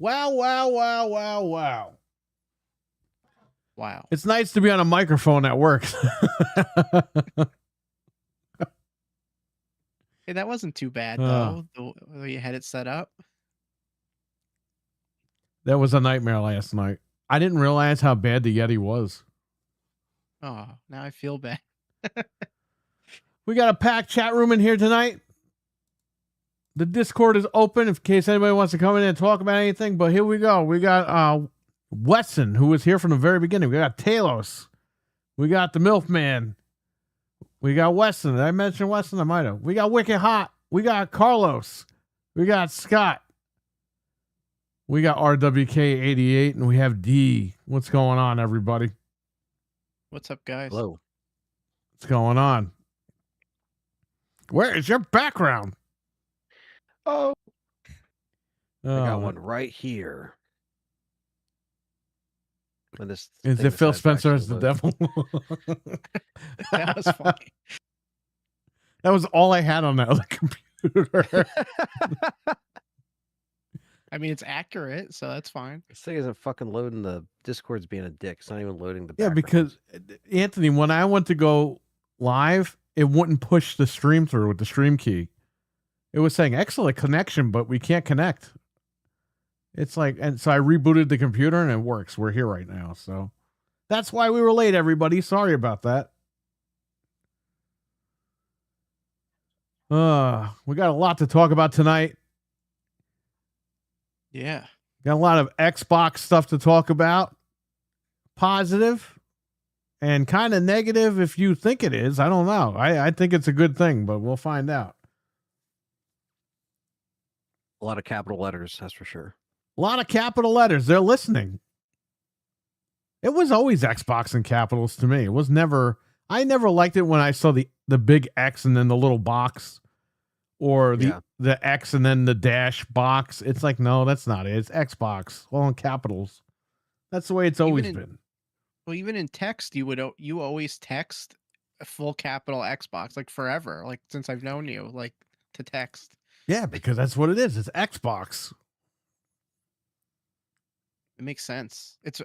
Wow, wow, wow, wow, wow. Wow. It's nice to be on a microphone that works. Hey, that wasn't too bad, though, the way you had it set up. That was a nightmare last night. I didn't realize how bad the Yeti was. Oh, now I feel bad. We got a packed chat room in here tonight. The Discord is open in case anybody wants to come in and talk about anything. But here we go. We got Wesson, who was here from the very beginning. We got Talos. We got the MILF Man. We got Weston. Did I mention Weston? I might have. We got Wicked Hot. We got Carlos. We got Scott. We got RWK88, and we have D. What's going on, everybody? What's up, guys? Hello. What's going on? Where is your background? I got one right here. When this Is thing it Phil decides to Spencer as actually the load. devil? That was funny. That was all I had on that other computer. I mean, it's accurate, so that's fine. This thing isn't fucking loading. The Discord's being a dick. It's not even loading the Yeah, background. because Anthony, when I went to go live, it wouldn't push the stream through with the stream key. It was saying excellent connection, but we can't connect. It's like, and so I rebooted the computer and it works. We're here right now. So that's why we were late, everybody. Sorry about that. We got a lot to talk about tonight. Yeah. Got a lot of Xbox stuff to talk about. Positive and kind of negative if you think it is. I don't know. I think it's a good thing, but we'll find out. A lot of capital letters, that's for sure. A lot of capital letters. They're listening. It was always Xbox in capitals to me. It was never, I never liked it when I saw the big X and then the little box, or the X and then the dash box. It's like, no, that's not it. It's Xbox, all in capitals. That's the way it's always been. Well, even in text, you always text a full capital Xbox, like forever, like since I've known you, like to text. Yeah, because that's what it is. It's Xbox. It makes sense. It's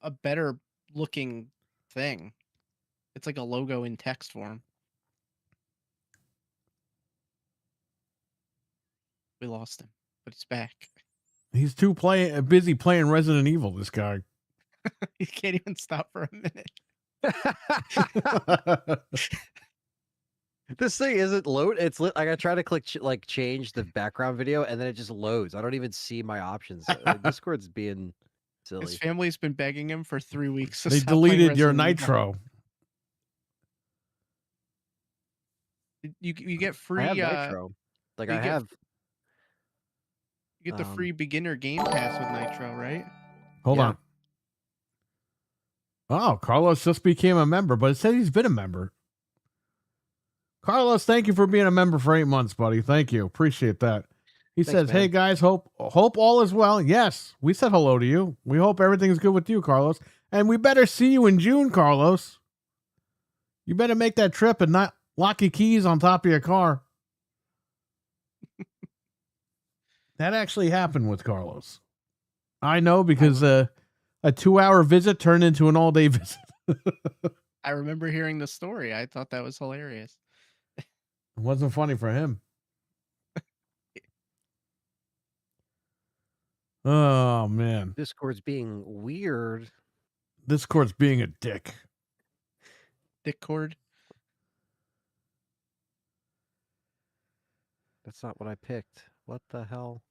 a better looking thing. It's like a logo in text form. We lost him, but he's back. He's too busy playing Resident Evil, this guy. He can't even stop for a minute. This thing isn't load. It's lit. Like I try to click change the background video, and then it just loads. I don't even see my options. Discord's being silly. His family's been begging him for 3 weeks. They deleted your Nitro. You get free. I have Nitro. Like I have. You get the free beginner game pass with Nitro, right? Hold on. Oh, Carlos just became a member, but it said he's been a member. Carlos, thank you for being a member for 8 months, buddy. Thank you. Appreciate that. He says, man. Hey, guys, hope all is well. Yes, we said hello to you. We hope everything's good with you, Carlos. And we better see you in June, Carlos. You better make that trip and not lock your keys on top of your car. That actually happened with Carlos. I know because a 2-hour visit turned into an all-day visit. I remember hearing the story. I thought that was hilarious. It wasn't funny for him. Oh, man. Discord's being weird. Discord's being a dick. Discord? That's not what I picked. What the hell?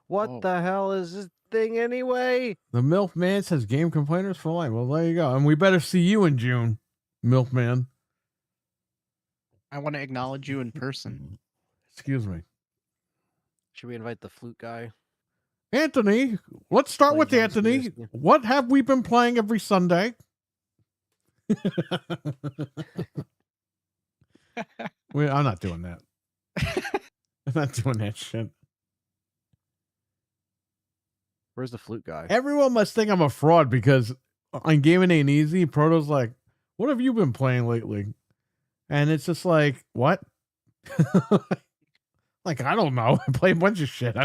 What the hell is this thing anyway? The MILF Man says game complainers for life. Well, there you go. And we better see you in June, MILF Man. I want to acknowledge you in person. Excuse me. Should we invite the flute guy? Anthony, let's start with Anthony. What have we been playing every Sunday? I'm not doing that. I'm not doing that shit. Where's the flute guy? Everyone must think I'm a fraud because on Gaming Ain't Easy, Proto's like, what have you been playing lately? And it's just like, what? Like, I don't know. I play a bunch of shit.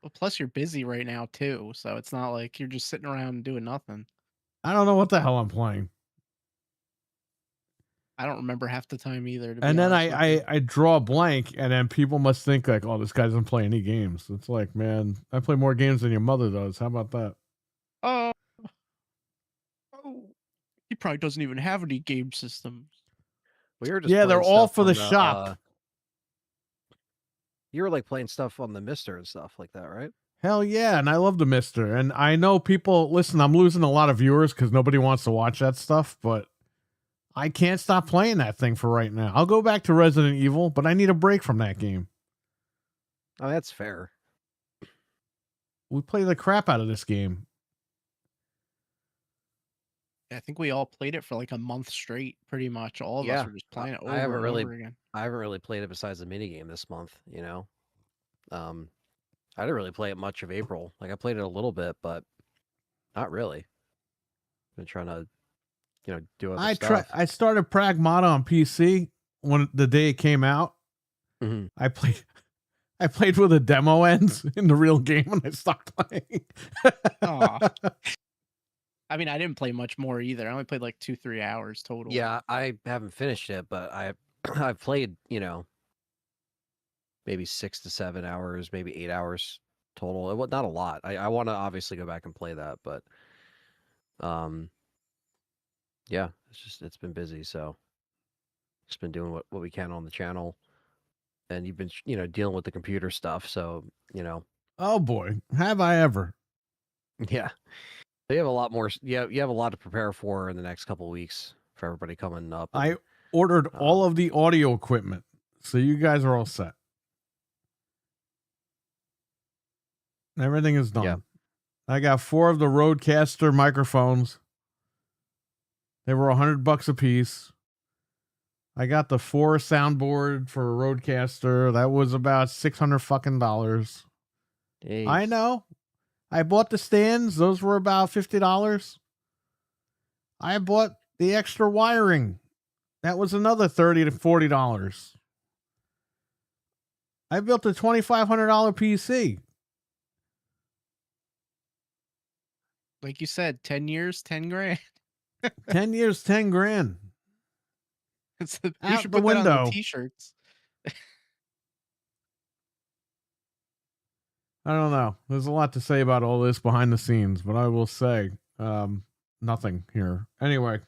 Well, plus you're busy right now too, so it's not like you're just sitting around doing nothing. I don't know what the hell I'm playing. I don't remember half the time either, to be And then honest with you. I draw a blank, and then people must think like, oh, this guy doesn't play any games. It's like, man, I play more games than your mother does. How about that? Oh, oh, he probably doesn't even have any game systems. We were just Yeah, they're playing all stuff for on the shop. You were like playing stuff on the Mister and stuff like that, right? Hell yeah, and I love the Mister. And I know people. Listen, I'm losing a lot of viewers because nobody wants to watch that stuff, but I can't stop playing that thing for right now. I'll go back to Resident Evil, but I need a break from that game. Oh, that's fair. We play the crap out of this game. I think we all played it for like a month straight, pretty much. All of us Yeah, were just playing it I haven't over and really, over again. I haven't really played it besides the minigame this month. You know, I didn't really play it much of April. Like I played it a little bit, but not really. Been trying to, do other stuff. I started Pragmata on PC when the day it came out. Mhm. I played with the demo ends in the real game when I stopped playing. Aw. I mean, I didn't play much more either. I only played like 2-3 hours total. Yeah, I haven't finished it, but I've played, maybe 6 to 7 hours, maybe 8 hours total. It was not a lot. I want to obviously go back and play that, but yeah, it's been busy, so just been doing what we can on the channel, and you've been dealing with the computer stuff, so Oh boy, have I ever. yeah. They have a lot more. Yeah, you have a lot to prepare for in the next couple of weeks for everybody coming up. I ordered all of the audio equipment, so you guys are all set. Everything is done. Yeah. I got 4 of the Rodecaster microphones. They were $100 a piece. I got the 4 soundboard for a Rodecaster. That was about $600. I know. I bought the stands. Those were about $50. I bought the extra wiring. That was another $30 to $40. I built a $2,500 PC. Like you said, 10 years, 10 grand. 10 years, 10 grand. We Out should the put that on the window. t-shirts. I don't know. There's a lot to say about all this behind the scenes, but I will say nothing here. Anyway,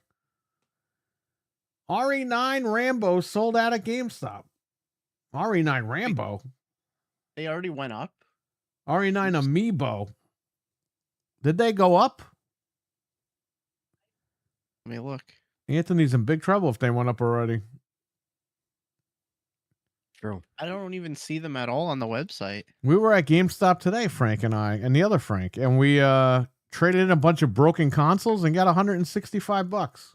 RE9 Rambo sold out at GameStop. RE9 Rambo? They already went up. RE9 Amiibo. Did they go up? Let me look. Anthony's in big trouble if they went up already. True. I don't even see them at all on the website. We were at GameStop today, Frank and I, and the other Frank, and we traded in a bunch of broken consoles and got $165.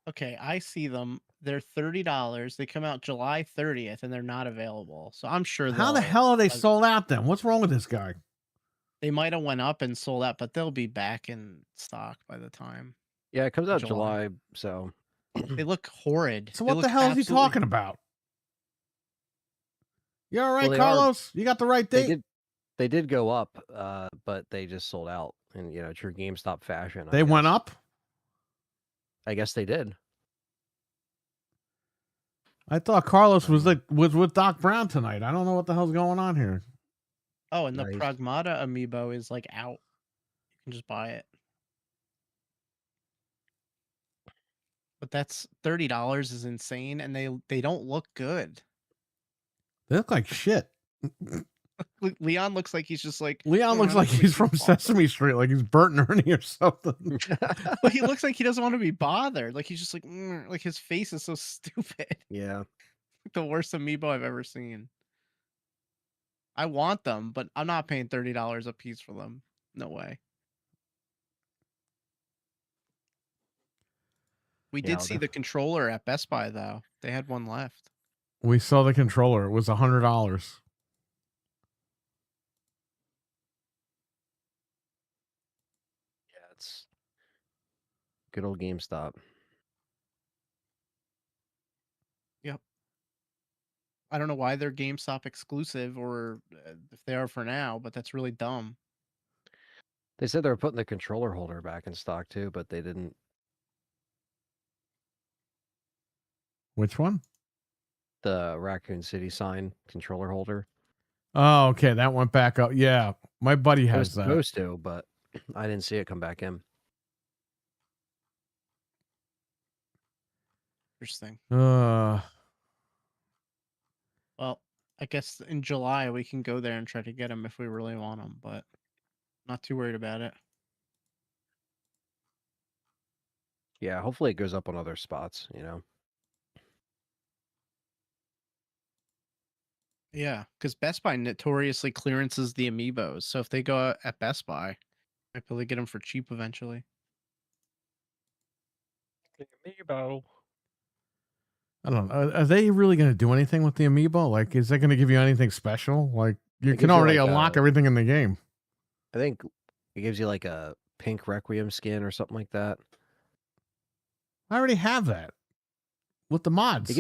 Okay, I see them. They're $30. They come out July 30th, and they're not available. So I'm sure How the hell are they sold out then? What's wrong with this guy? they might have went up and sold out, but they'll be back in stock by the time. Yeah, it comes out July. July, so They look horrid. So They what the look hell is he absolutely- talking about? You all right, Well, they Carlos? You got the right date? they did go up, but they just sold out in true GameStop fashion. They went up? I guess they did. I thought Carlos was with Doc Brown tonight. I don't know what the hell's going on here. Oh, and the Nice. Pragmata amiibo is like out. You can just buy it. But that's $30 is insane, and they don't look good. They look like shit. Leon looks like he's just like Leon looks like he's from Sesame Street, like he's Bert and Ernie or something. Well, he looks like he doesn't want to be bothered. Like he's just like his face is so stupid. Yeah. The worst amiibo I've ever seen. I want them, but I'm not paying $30 a piece for them. No way. We did see the controller at Best Buy though. They had one left. We saw the controller. It was $100. Yeah, it's good old GameStop. Yep. I don't know why they're GameStop exclusive, or if they are for now, but that's really dumb. They said they were putting the controller holder back in stock too, but they didn't. Which one? The Raccoon City sign controller holder. Oh, okay. That went back up. Yeah. My buddy It was has that. supposed to, but I didn't see it come back in. Interesting. Uh, Well, I guess in July we can go there and try to get them if we really want them, but not too worried about it. Yeah, hopefully it goes up on other spots, you know. Yeah, because Best Buy notoriously clearances the amiibos. So if they go at Best Buy, might be able to get them for cheap eventually. Amiibo. I don't know. Are they really going to do anything with the amiibo? Like, is that going to give you anything special? Like, you It can gives you, already like, unlock a- everything in the game. I think it gives you like a pink Requiem skin or something like that. I already have that with the mods. It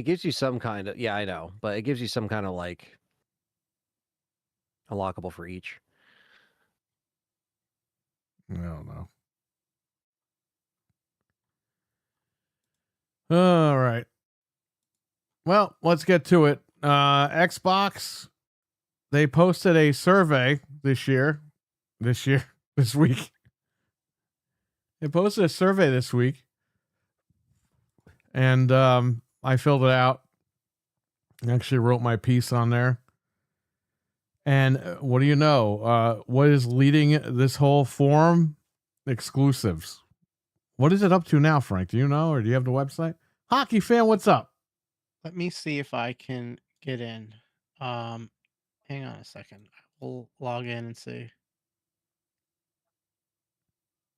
gives you some kind of, yeah, I know, but it gives you some kind of like unlockable for each. I don't know. All right. Well, let's get to it. Xbox, they posted a survey this week. They posted a survey this week, and I filled it out. I actually wrote my piece on there. And what do you know? What is leading this whole forum? Exclusives. What is it up to now, Frank? Do you know, or do you have the website? Hockey fan, what's up? Let me see if I can get in. Hang on a second. We'll log in and see.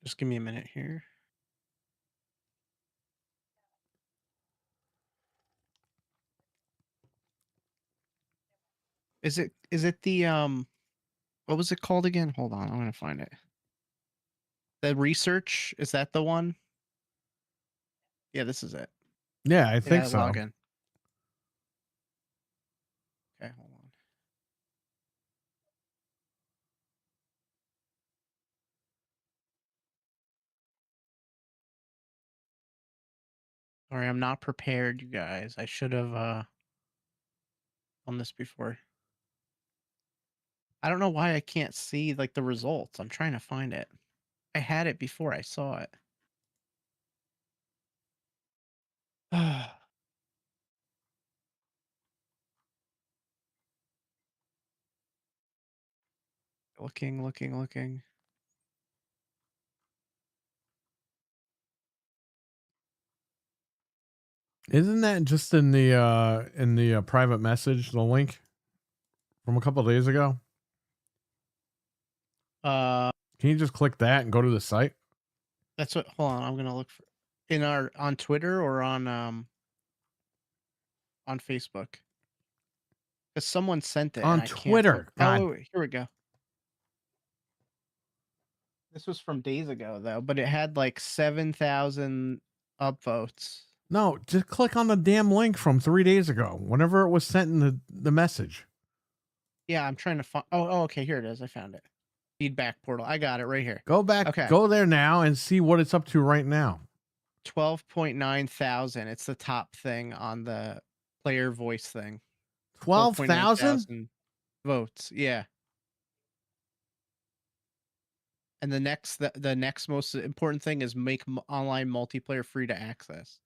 Just give me a minute here. Is it the what was it called again? Hold on, I'm gonna find it. The research, is that the one? Yeah, this is it. Yeah, I think Yeah, so. log in. Okay, hold on. Sorry, I'm not prepared, you guys. I should have done this before. I don't know why I can't see like the results. I'm trying to find it. I had it before I saw it. Looking. Isn't that just in the private message, the link from a couple of days ago? Uh, Can you just click that and go to the site? that's what. Hold on, I'm gonna look for in our on Twitter or on Facebook. Because someone sent it On and I can't. Twitter. God. Oh, wait, here we go. This was from days ago though, but it had like 7,000 upvotes. No, just click on the damn link from 3 days ago, whenever it was sent in the message. Yeah, I'm trying to find. Oh, okay, here it is. I found it. Feedback portal. I got it right here. Go back, Okay. go there now and see what it's up to right now. 12.9 thousand. It's the top thing on the player voice thing. 12,000? Votes. Yeah. And the next most important thing is make online multiplayer free to access.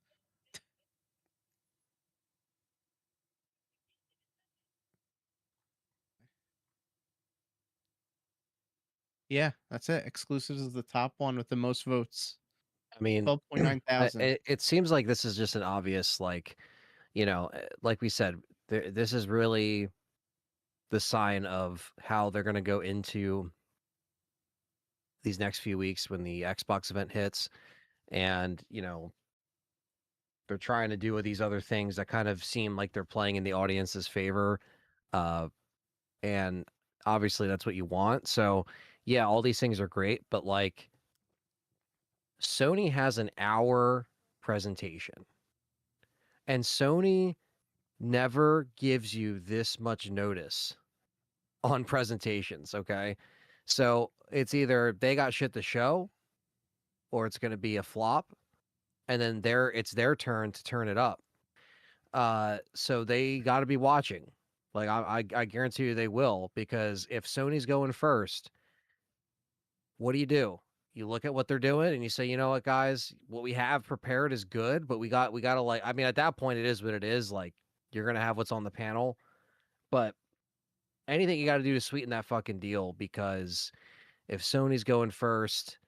Yeah, that's it. Exclusives is the top one with the most votes. I mean, 12.9 thousand. it seems like this is just an obvious, like, you know, like we said, this is really the sign of how they're going to go into these next few weeks when the Xbox event hits. And, you know, they're trying to do with these other things that kind of seem like they're playing in the audience's favor. And obviously that's what you want. So, yeah, all these things are great, but like Sony has an hour presentation. And Sony never gives you this much notice on presentations, okay? So it's either they got shit to show or it's going to be a flop, and then it's their turn to turn it up. So they got to be watching. Like I guarantee you they will, because if Sony's going first, what do? You look at what they're doing and you say, you know what, guys, what we have prepared is good, but we got to, like, I mean, at that point it is what it is. Like, you're gonna have what's on the panel, but anything you got to do to sweeten that fucking deal, because if Sony's going first,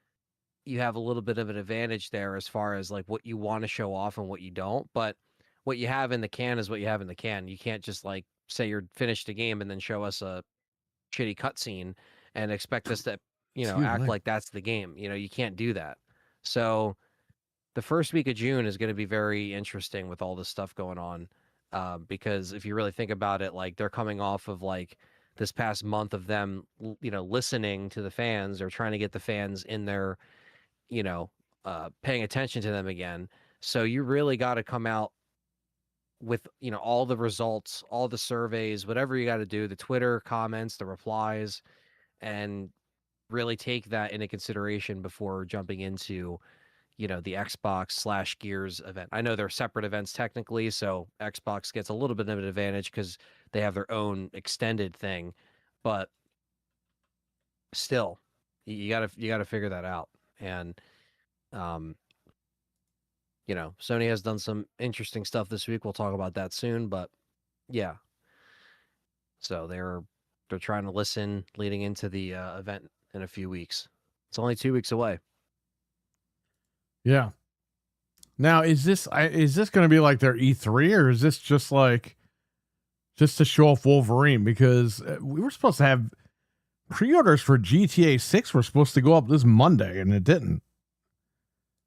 you have a little bit of an advantage there as far as like what you want to show off and what you don't. But what you have in the can is what you have in the can. You can't just like say you're finished a game and then show us a shitty cutscene and expect us to, Excuse act me. like that's the game. You can't do that. So the first week of June is going to be very interesting with all this stuff going on. Because if you really think about it, like they're coming off of like this past month of them, listening to the fans or trying to get the fans in there, paying attention to them again. So you really got to come out with, all the results, all the surveys, whatever you got to do, the Twitter comments, the replies, and really take that into consideration before jumping into, the Xbox / Gears event. I know they're separate events technically, so Xbox gets a little bit of an advantage because they have their own extended thing, but still, you gotta figure that out. And Sony has done some interesting stuff this week. We'll talk about that soon, but yeah. So they're trying to listen leading into the event in a few weeks. It's only 2 weeks away. Yeah. Now, is this going to be like their E3, or is this just to show off Wolverine? Because we were supposed to have pre-orders for GTA 6 were supposed to go up this Monday, and it didn't.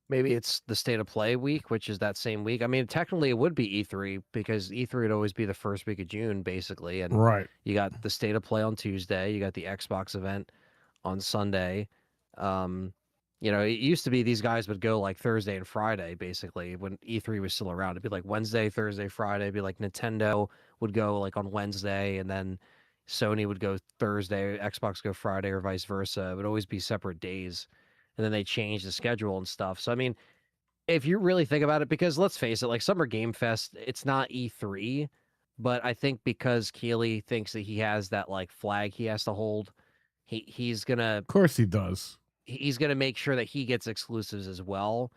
Maybe it's the State of Play week, which is that same week. I mean, technically it would be E3 because E3 would always be the first week of June, basically. And Right. you got the State of Play on Tuesday. You got the Xbox event on Sunday. It used to be these guys would go like Thursday and Friday, basically, when E3 was still around. It'd be like Wednesday, Thursday, Friday. It'd be like Nintendo would go like on Wednesday, and then Sony would go Thursday, Xbox go Friday, or vice versa. It would always be separate days. And then they changed the schedule and stuff. So, I mean, if you really think about it, because let's face it, like Summer Game Fest, it's not E3, but I think because Keeley thinks that he has that like flag he has to hold, he's gonna Of course he does. he's gonna make sure that he gets exclusives as well.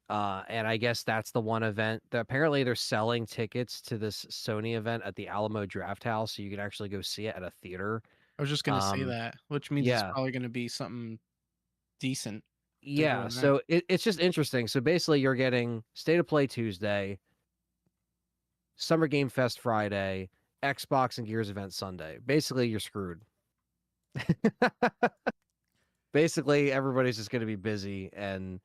And I guess that's the one event that apparently they're selling tickets to this Sony event at the Alamo Draft House, so you can actually go see it at a theater. I was just gonna say that, which means it's Yeah. probably gonna be something decent. to go Yeah, in there. so it's just interesting. So basically, you're getting State of Play Tuesday, Summer Game Fest Friday, Xbox and Gears event Sunday. Basically, you're screwed. Basically, everybody's just going to be busy, and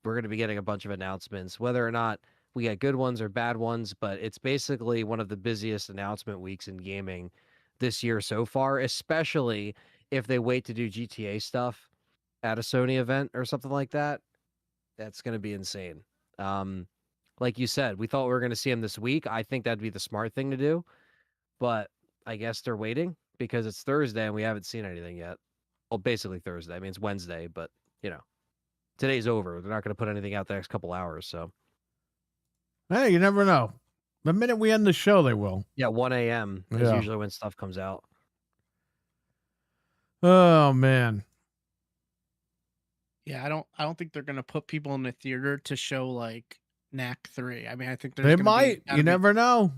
we're going to be getting a bunch of announcements, whether or not we get good ones or bad ones. But it's basically one of the busiest announcement weeks in gaming this year so far, especially if they wait to do GTA stuff at a Sony event or something like that. That's going to be insane. Like you said, we thought we were going to see him this week. I think that'd be the smart thing to do, but I guess they're waiting because it's Thursday and we haven't seen anything yet. Well, basically Thursday. I mean, it's Wednesday, but today's over. They're not going to put anything out the next couple hours. So, Hey, you never know. The minute we end the show, they will. yeah, 1 a.m. is Yeah. usually when stuff comes out. Oh man. Yeah, I don't think they're gonna put people in the theater to show like Knack 3. I mean, I think there's They gonna might. gotta You be- never know.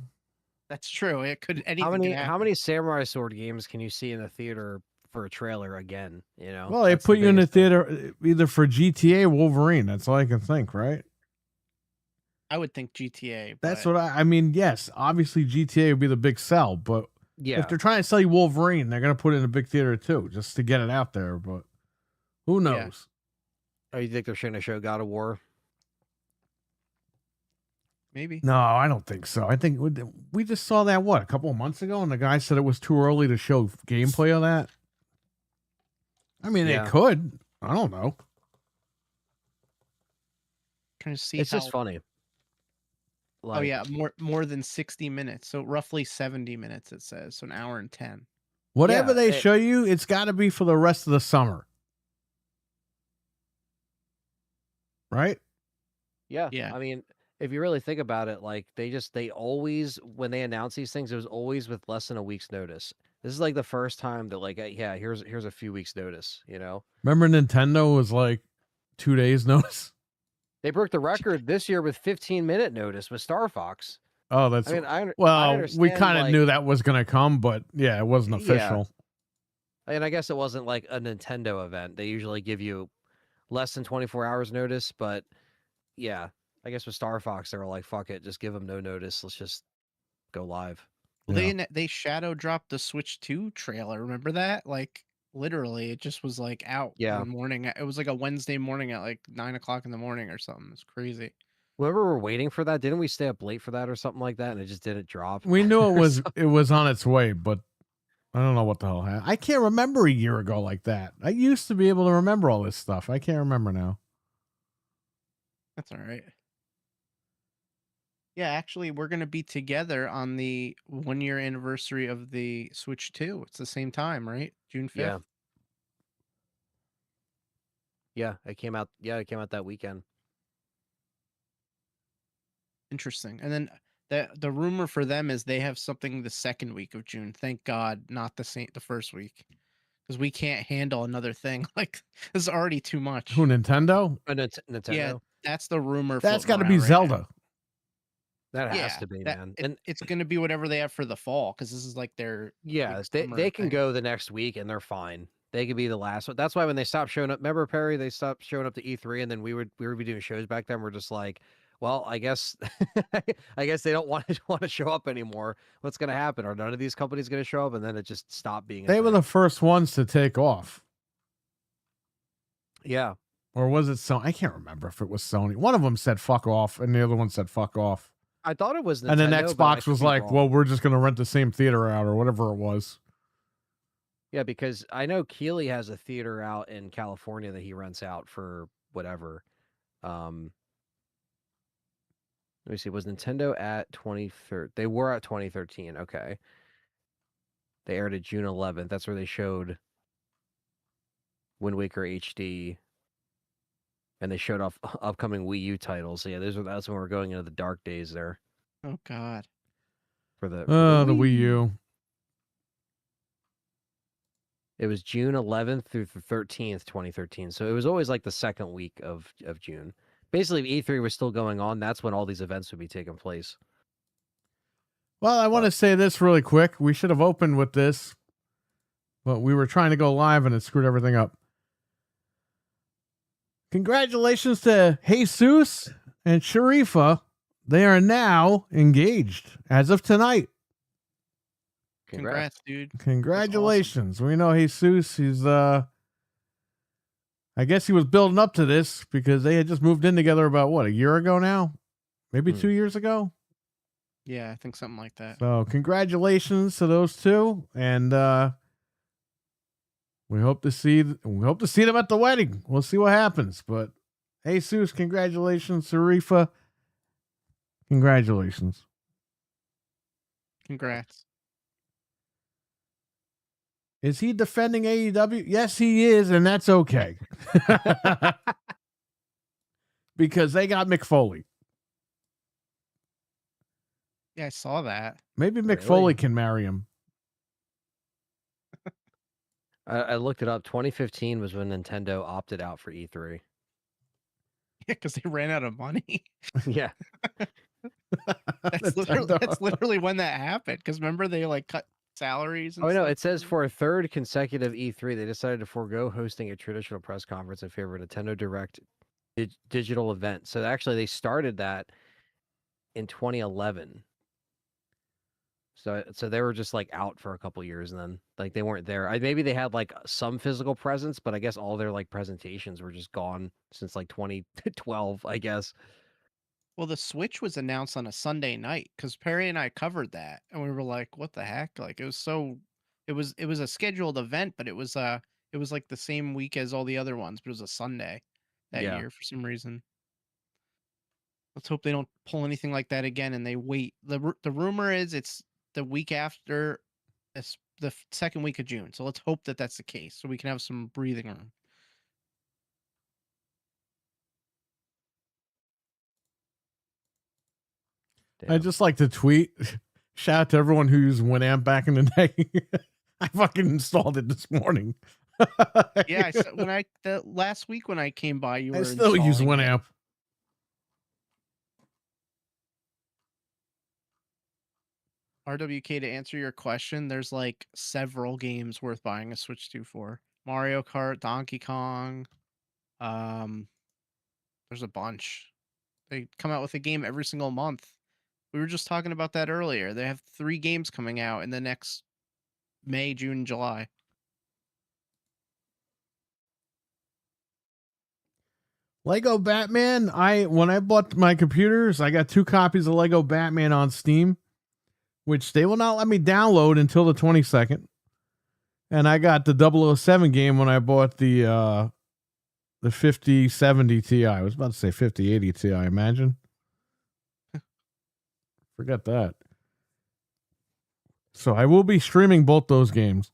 That's true. It could anything. How could many happen. Samurai Sword games can you see in the theater for a trailer again? Well, they That's put you in the biggest thing. theater either for GTA or Wolverine. That's all I can think, right? I would think GTA. That's but what I mean. Yes, obviously GTA would be the big sell, but Yeah. if they're trying to sell you Wolverine, they're going to put it in a big theater too, just to get it out there. But who knows? Oh, you think they're going to show God of War? maybe. No, I don't think so. I think we just saw that a couple of months ago, and the guy said it was too early to show gameplay of that. I mean, Yeah. they could. I don't know. Trying to see It's how just funny. Oh yeah, more than 60 minutes. So roughly 70 minutes it says. So an hour and 10. Whatever Yeah, they show you, it's got to be for the rest of the summer, right? Yeah. Yeah. I mean, if you really think about it, like they always, when they announce these things, it was always with less than a week's notice. This is like the first time that like, yeah, here's a few weeks notice, you know? Remember Nintendo was like 2 days notice? They broke the record this year with 15-minute notice with Star Fox. Oh, that's I mean, I well, understand, we kind of like, knew that was going to come, but yeah, it wasn't official. And I guess it wasn't like a Nintendo event. They usually give you less than 24 hours notice, but yeah, I guess with Star Fox, they were like, fuck it, just give them no notice. Let's just go live. Well, Yeah. they shadow dropped the Switch 2 trailer. Remember that? Like literally, it just was like out Yeah. one morning. It was like a Wednesday morning at like 9 o'clock in the morning or something. It's crazy. Whenever we're waiting for that, didn't we stay up late for that or something like that, and it just didn't drop? We knew it Or was something? it was on its way, but I don't know what the hell happened. I can't remember a year ago like that. I used to be able to remember all this stuff. I can't remember now. That's all right. Yeah, actually, we're gonna be together on the 1 year anniversary of the Switch 2. It's the same time, right? June 5th. Yeah. Yeah, it came out. Yeah, it came out that weekend. Interesting. And then the rumor for them is they have something the second week of June. Thank God, not the first week, because we can't handle another thing. Like this is already too much. Who, Nintendo? Nintendo. Yeah, that's the rumor. That's got to floating be around right now. Zelda. That has Yeah, to be, that man. it's gonna be whatever they have for the fall, because this is like their Yeah, big they summer can thing. go the next week and they're fine. They could be the last one. That's why when they stopped showing up, remember Perry? They stopped showing up to E3, and then we would be doing shows back then. We're just like, well, I guess I guess they don't want to show up anymore. What's gonna happen? Are none of these companies gonna show up? And then it just stopped being. They were the first ones to take off. Yeah. Or was it Sony? I can't remember if it was Sony. One of them said fuck off, and the other one said fuck off. I thought it was Nintendo, And then but I Xbox could was be like, wrong. well, we're just going to rent the same theater out or whatever it was. Yeah, because I know Keeley has a theater out in California that he rents out for whatever. Let me see. Was Nintendo at 2013? They were at 2013. Okay. They aired it June 11th. That's where they showed Wind Waker HD, and they showed off upcoming Wii U titles. So yeah, that's when we're going into the dark days there Oh God. for the The Wii U. It was June 11th through the 13th, 2013. So it was always like the second week of June. Basically, E3 was still going on. That's when all these events would be taking place. Well, I want to say this really quick. We should have opened with this, but we were trying to go live and it screwed everything up. Congratulations to Jesus and Sharifa. They are now engaged as of tonight. Congrats, dude. Congratulations. We know Jesus, he's I guess he was building up to this because they had just moved in together about what, a year ago now? Maybe 2 years ago? Yeah, I think something like that. So congratulations to those two. And we hope to see them at the wedding. We'll see what happens. But Jesus, congratulations. Sarifa, congratulations. Congrats. Is he defending AEW? Yes, he is, and that's okay. Because they got Mick Foley. Yeah, I saw that. Maybe Mick Really? Foley can marry him. I looked it up. 2015 was when Nintendo opted out for E3. Yeah, because they ran out of money. Yeah. That's literally when that happened. Because remember they like cut salaries. And Oh no, stuff? it says for a third consecutive E3, they decided to forego hosting a traditional press conference in favor of Nintendo Direct digital event. So actually, they started that in 2011. So they were just like out for a couple years, and then like they weren't there. Maybe they had like some physical presence, but I guess all their like presentations were just gone since like 2012, I guess. Well, the Switch was announced on a Sunday night because Perry and I covered that, and we were like, "What the heck?" Like it was a scheduled event, but it was like the same week as all the other ones, but it was a Sunday that Yeah. year for some reason. Let's hope they don't pull anything like that again and they wait. The rumor is it's the week after the second week of June. So let's hope that that's the case so we can have some breathing room. I Damn. just like to tweet. Shout out to everyone who used Winamp back in the day. I fucking installed it this morning. Yeah, the last week when I came by, you were I still use installing it. Winamp. RWK, to answer your question, there's like several games worth buying a Switch 2 for. Mario Kart, Donkey Kong. There's a bunch. They come out with a game every single month. We were just talking about that earlier. They have 3 games coming out in the next May, June, July. Lego Batman. When I bought my computers, I got 2 copies of Lego Batman on Steam, which they will not let me download until the 22nd. And I got the 007 game when I bought the 5070 Ti. I was about to say 5080 Ti, imagine. Forget that. So I will be streaming both those games.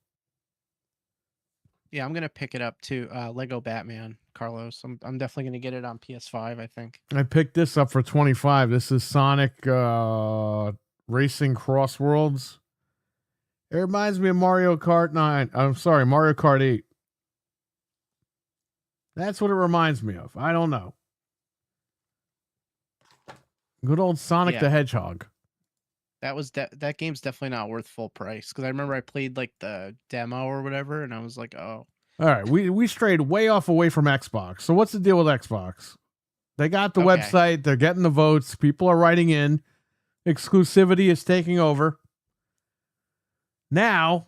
Yeah, I'm gonna pick it up too. Lego Batman, Carlos. I'm definitely gonna get it on PS5, I think. I picked this up for $25. This is Sonic Racing Cross Worlds. It reminds me of Mario Kart 9. I'm sorry, Mario Kart 8. That's what it reminds me of. I don't know. Good old Sonic the Hedgehog. That game's definitely not worth full price because I remember I played like the demo or whatever, and I was like, oh. All right, we strayed way away from Xbox. So what's the deal with Xbox? They got the website. They're getting the votes. People are writing in. Exclusivity is taking over. Now,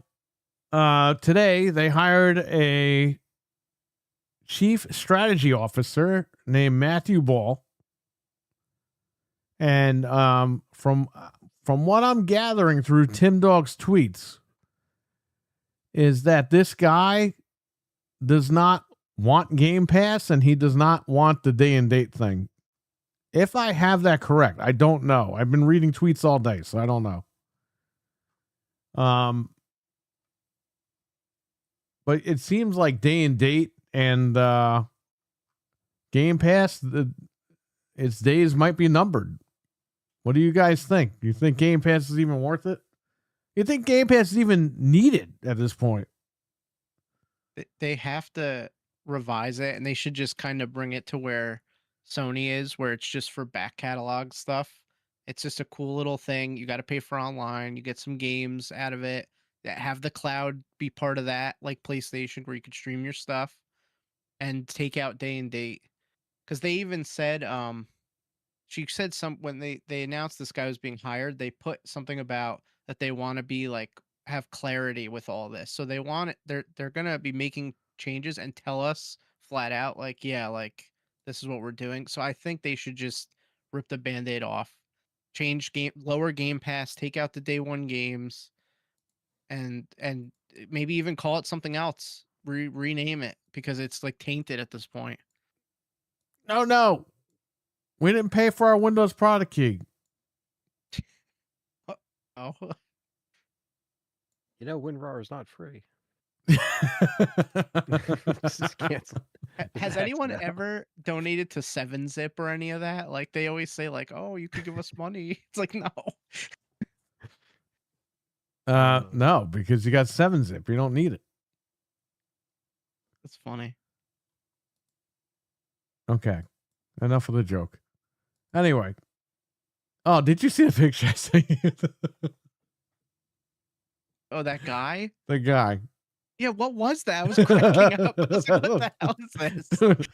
today they hired a chief strategy officer named Matthew Ball, and from what I'm gathering through Tim Dog's tweets, is that this guy does not want Game Pass and he does not want the day and date thing. If I have that correct, I don't know. I've been reading tweets all day, so I don't know. But it seems like day and date and Game Pass, its days might be numbered. What do you guys think? Do you think Game Pass is even worth it? You think Game Pass is even needed at this point? They have to revise it, and they should just kind of bring it to where Sony is, where it's just for back catalog stuff. It's just a cool little thing. You got to pay for online. You get some games out of it. That have the cloud be part of that, like PlayStation, where you could stream your stuff and take out day and date. Because they even said, she said when they announced this guy was being hired, they put something about that they want to be like have clarity with all this. So they want it. They're gonna be making changes and tell us flat out, like, yeah, like this is what we're doing. So I think they should just rip the Band-Aid off, lower Game Pass, take out the day one games, and maybe even call it something else, rename it, because it's like tainted at this point. No. We didn't pay for our Windows product key. Oh. You know, WinRAR is not free. Has anyone ever donated to 7-Zip or any of that? Like they always say, like, oh, you could give us money. It's like, no. No, because you got 7-Zip. You don't need it. That's funny. Okay. Enough of the joke. Anyway. Oh, did you see the picture I sent you? Oh, that guy? The guy. Yeah, what was that? I was cracking up. I was like, what the hell is this?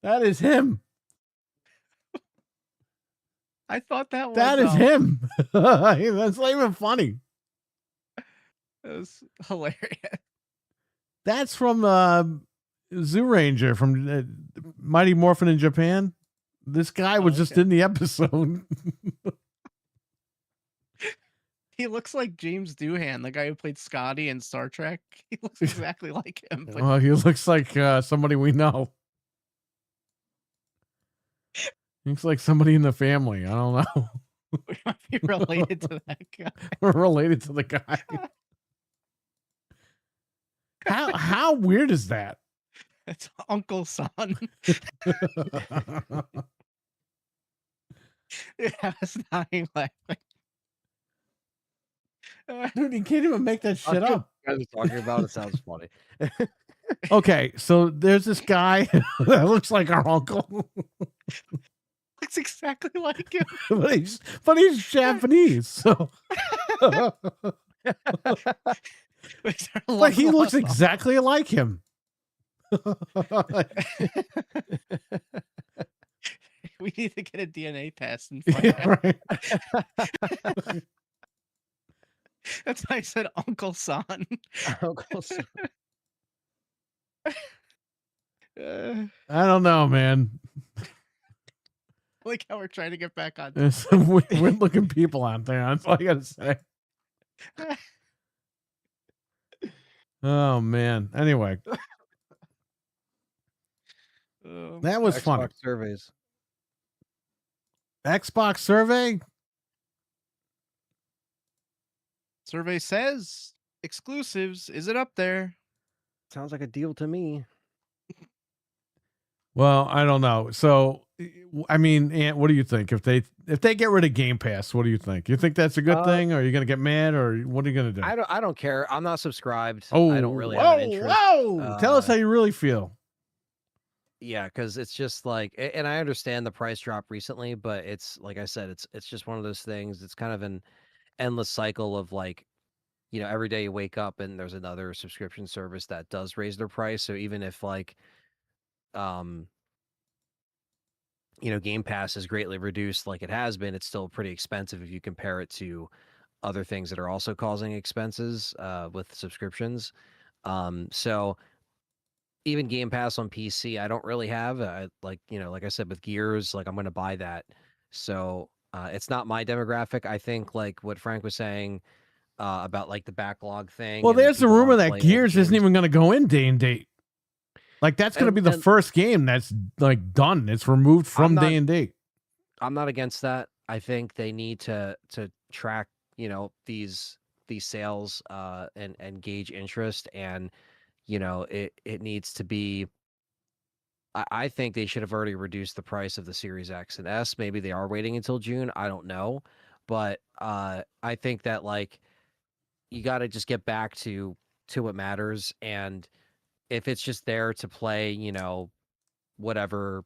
That is him. I thought that was That is him. That's not even funny. It was hilarious. That's from Zoo Ranger from Mighty Morphin in Japan. This guy was just in the episode. He looks like James Doohan, the guy who played Scotty in Star Trek. He looks exactly like him. But... Oh, he looks like somebody we know. Looks like somebody in the family. I don't know. We might be related to that guy. We're related to the guy. How weird is that? It's Uncle Son. I was dying laughing. Dude, you can't even make that shit up. You guys are talking about it sounds funny. Okay, so there's this guy that looks like our uncle, Looks exactly like him. but he's Japanese, so like he looks exactly like him. We need to get a DNA test and find Yeah, out. right. That's why I said Uncle Son. Uncle Son. I don't know, man. Like how we're trying to get back on. There's some weird looking people out there. That's all I gotta say. Oh man. Anyway, that was funny. Xbox surveys. Xbox survey. Survey says exclusives. Is it up there? Sounds like a deal to me. Well, I don't know. So, I mean, Ant, what do you think if they get rid of Game Pass? What do you think? You think that's a good thing, or are you gonna get mad, or what are you gonna do? I don't care. I'm not subscribed. Oh, I don't really have an interest. Whoa! Tell us how you really feel. Yeah, because it's just like, and I understand the price drop recently, but it's like I said, it's just one of those things. It's kind of an endless cycle of like, every day you wake up and there's another subscription service that does raise their price. So even if like, Game Pass is greatly reduced like it has been, it's still pretty expensive if you compare it to other things that are also causing expenses with subscriptions. So even Game Pass on PC, I don't really have. Like I said, with Gears, like I'm going to buy that. So it's not my demographic. I think like what Frank was saying about like the backlog thing. Well, and there's the people rumor wanna that play old Gears isn't games. even going to go in day and date. Like that's going to be the And- first game that's like done. It's removed from day and date. I'm not against that. I think they need to track, these sales and gauge interest, and it needs to be. I think they should have already reduced the price of the Series X and S. Maybe they are waiting until June. I don't know, but I think that like you got to just get back to what matters, and if it's just there to play, whatever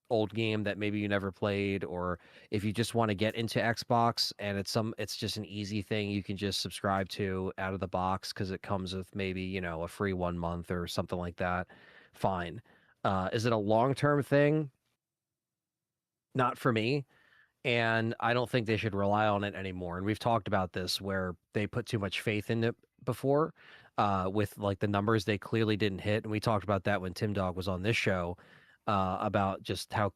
old game that maybe you never played, or if you just want to get into Xbox and it's just an easy thing you can just subscribe to out of the box because it comes with maybe, a free 1 month or something like that. Fine. Is it a long-term thing? Not for me. And I don't think they should rely on it anymore. And we've talked about this where they put too much faith in it before, with like the numbers they clearly didn't hit. And we talked about that when Tim Dog was on this show, about just how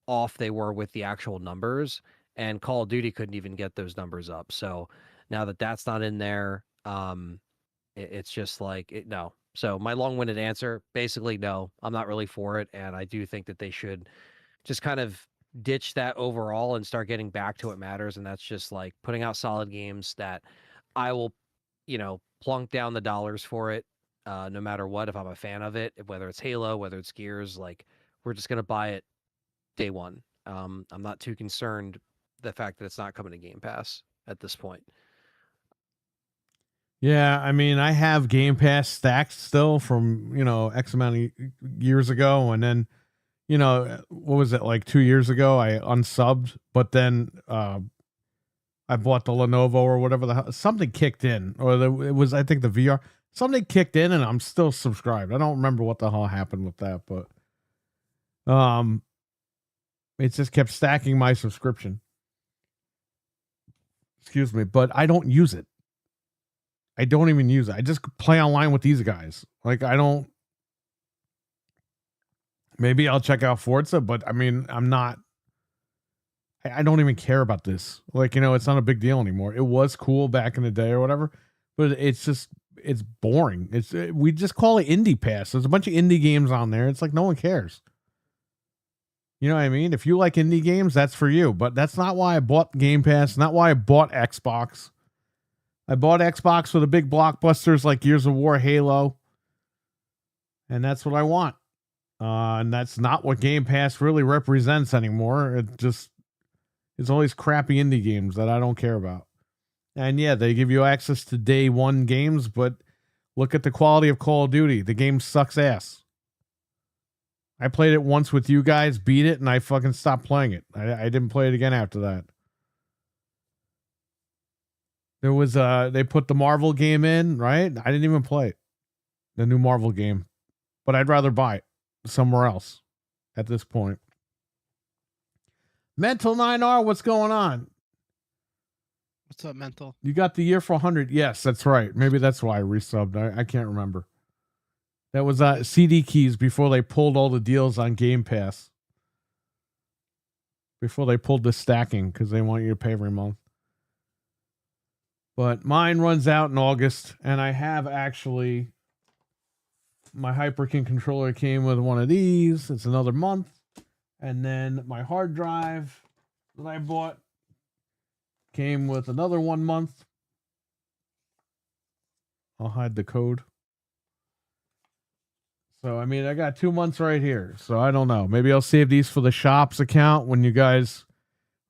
off they were with the actual numbers. And Call of Duty couldn't even get those numbers up. So now that that's not in there, it's just like no. So my long-winded answer, basically no. I'm not really for it, and I do think that they should just kind of ditch that overall and start getting back to what matters, and that's just like putting out solid games that I will, plunk down the dollars for it, no matter what. If I'm a fan of it, whether it's Halo, whether it's Gears, like we're just gonna buy it day one. I'm not too concerned the fact that it's not coming to Game Pass at this point. Yeah, I mean, I have Game Pass stacked still from, X amount of years ago. And then, what was it, like 2 years ago? I unsubbed, but then I bought the Lenovo or whatever something kicked in, or it was, I think, the VR. Something kicked in and I'm still subscribed. I don't remember what the hell happened with that, but it just kept stacking my subscription. Excuse me, but I don't use it. I don't even use it. I just play online with these guys. Like maybe I'll check out Forza, but I mean, I don't even care about this. Like, it's not a big deal anymore. It was cool back in the day or whatever, but it's boring. We just call it Indie Pass. There's a bunch of indie games on there. It's like no one cares. You know what I mean? If you like indie games, that's for you. But that's not why I bought Game Pass. Not why I bought Xbox. I bought Xbox for the big blockbusters like Gears of War, Halo. And that's what I want. And that's not what Game Pass really represents anymore. It's all these crappy indie games that I don't care about. And yeah, they give you access to day one games, but look at the quality of Call of Duty. The game sucks ass. I played it once with you guys, beat it, and I fucking stopped playing it. I didn't play it again after that. There was they put the Marvel game in, right? I didn't even play it. The new Marvel game. But I'd rather buy it somewhere else at this point. Mental 9R, what's going on? What's up, Mental? You got the year for 100. Yes, that's right. Maybe that's why I resubbed. I can't remember. That was CD keys before they pulled all the deals on Game Pass. Before they pulled the stacking because they want you to pay every month. But mine runs out in August, and I have actually... My Hyperkin controller came with one of these. It's another month. And then my hard drive that I bought came with another 1 month. I'll hide the code. So, I mean, I got 2 months right here. So, I don't know. Maybe I'll save these for the shops account when you guys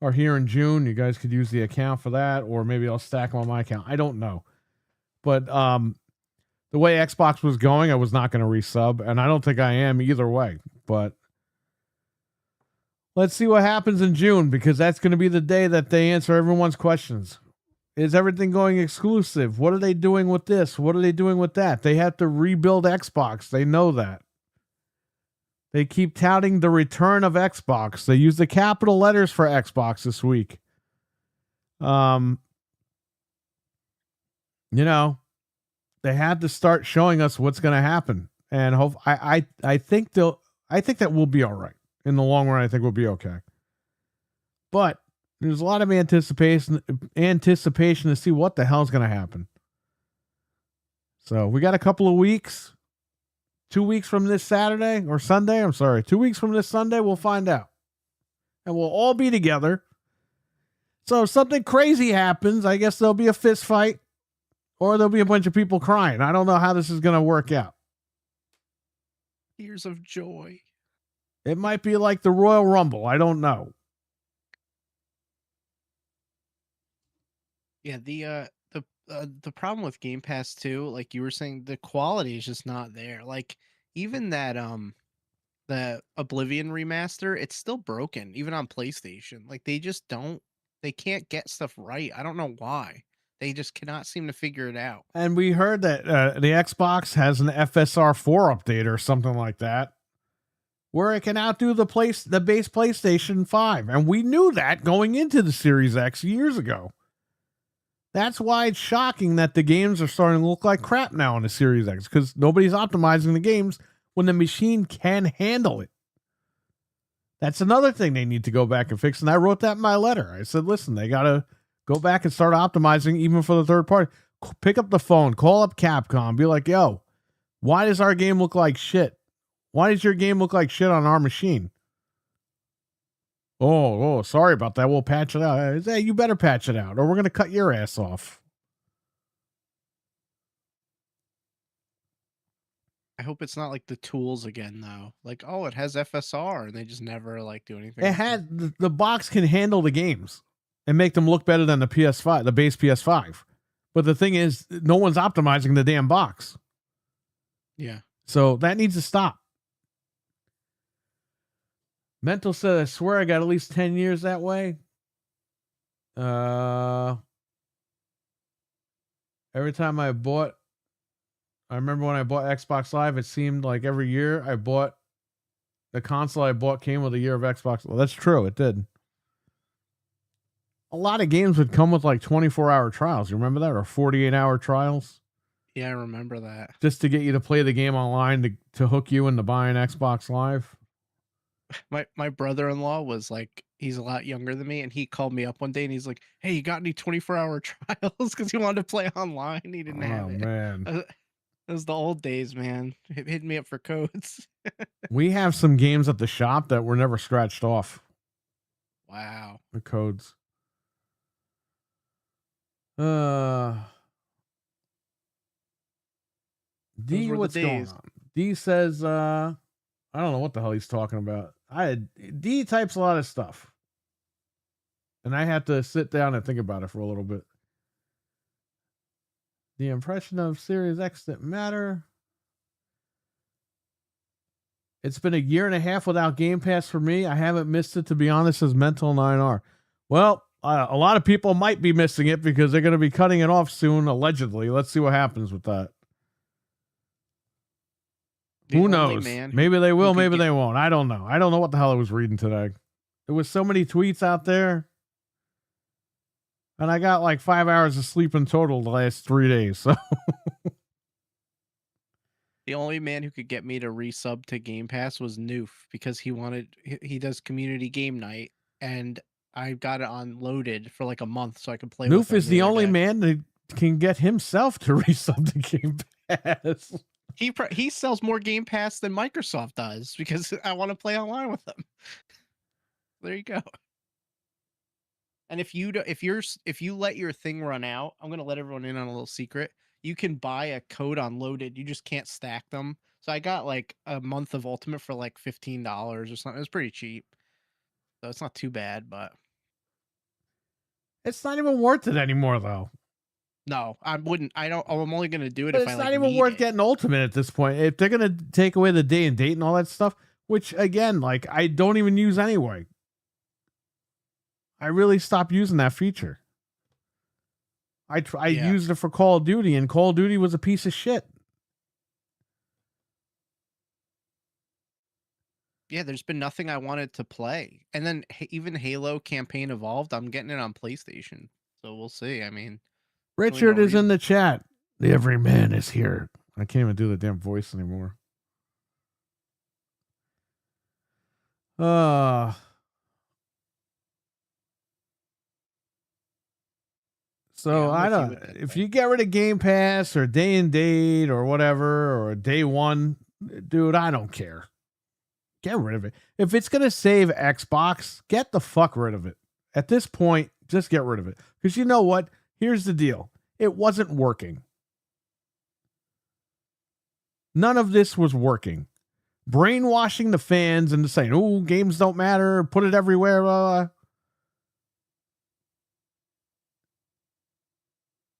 are here in June. You guys could use the account for that. Or maybe I'll stack them on my account. I don't know. But, the way Xbox was going, I was not going to resub, and I don't think I am either way. But let's see what happens in June, because that's going to be the day that they answer everyone's questions. Is everything going exclusive? What are they doing with this? What are they doing with that? They have to rebuild Xbox. They know that. They keep touting the return of Xbox. They use the capital letters for Xbox this week. You know, they had to start showing us what's going to happen, and I think that we'll be all right in the long run. I think we'll be okay, but there's a lot of anticipation to see what the hell's going to happen. So we got a couple of weeks, 2 weeks from this Saturday or Sunday. I'm sorry, 2 weeks from this Sunday, we'll find out, and we'll all be together. So if something crazy happens, I guess there'll be a fist fight. Or there'll be a bunch of people crying. I don't know how this is going to work out. Tears of joy. It might be like the Royal Rumble. I don't know. Yeah, the problem with Game Pass too, like you were saying, the quality is just not there. Like even that the Oblivion remaster, it's still broken, even on PlayStation. Like they can't get stuff right. I don't know why. They just cannot seem to figure it out. And we heard that the Xbox has an FSR 4 update or something like that, where it can outdo the base PlayStation 5. And we knew that going into the Series X years ago. That's why it's shocking that the games are starting to look like crap now on the Series X, because nobody's optimizing the games when the machine can handle it. That's another thing they need to go back and fix. And I wrote that in my letter. I said, listen, they got to go back and start optimizing even for the third party. Pick up the phone, call up Capcom, be like, yo, why does our game look like shit? Why does your game look like shit on our machine? Oh, sorry about that. We'll patch it out. Hey, you better patch it out or we're going to cut your ass off. I hope it's not like the tools again, though. Like, oh, it has FSR, and they just never like do anything. It had the box can handle the games and make them look better than the PS5, the base PS5. But the thing is, no one's optimizing the damn box. Yeah. So that needs to stop. Mental said, I swear I got at least 10 years that way. Every time I remember when I bought Xbox Live, it seemed like every year the console I bought came with a year of Xbox. Well, that's true. It did. A lot of games would come with like 24-hour trials. You remember that? Or 48-hour trials? Yeah, I remember that. Just to get you to play the game online to hook you into buying Xbox Live. My brother-in-law was like, he's a lot younger than me, and he called me up one day and he's like, hey, you got any 24-hour trials? Because he wanted to play online. He didn't have it. Oh, man. I was the old days, man. Hit me up for codes. We have some games at the shop that were never scratched off. Wow. The codes. D, Those were the what's going days. on? D says, I don't know what the hell he's talking about. D types a lot of stuff. And I had to sit down and think about it for a little bit. The impression of Series X didn't matter. It's been a year and a half without Game Pass for me. I haven't missed it, to be honest, as Mental 9R. Well, a lot of people might be missing it because they're going to be cutting it off soon, allegedly. Let's see what happens with that. Who knows? Maybe they will, maybe they won't. I don't know. I don't know what the hell I was reading today. There was so many tweets out there. And I got like 5 hours of sleep in total the last 3 days. So the only man who could get me to resub to Game Pass was Noof, because he does community game night, and I got it on loaded for like a month so I could play with him. Noof is the only man that can get himself to resub to Game Pass. He sells more Game Pass than Microsoft does because I want to play online with them. There you go. And if you let your thing run out, I'm gonna let everyone in on a little secret. You can buy a code on loaded. You just can't stack them. So I got like a month of Ultimate for like $15 or something. It was pretty cheap. So it's not too bad, but it's not even worth it anymore, though. No, I wouldn't. I'm only gonna do it but if it's I not even worth getting Ultimate at this point. If they're gonna take away the day and date and all that stuff, which again, like I don't even use anyway. I really stopped using that feature. I used it for Call of Duty, and Call of Duty was a piece of shit. Yeah, there's been nothing I wanted to play. And then even Halo Campaign Evolved, I'm getting it on PlayStation. So we'll see. I mean, Richard is in the chat. The Everyman is here. I can't even do the damn voice anymore. So I don't. If you get rid of Game Pass or day and date or whatever, or day one, dude, I don't care. Get rid of it. If it's gonna save Xbox, get the fuck rid of it. At this point, just get rid of it. Because you know what? Here's the deal. It wasn't working. None of this was working. Brainwashing the fans into saying, "Oh, games don't matter. Put it everywhere."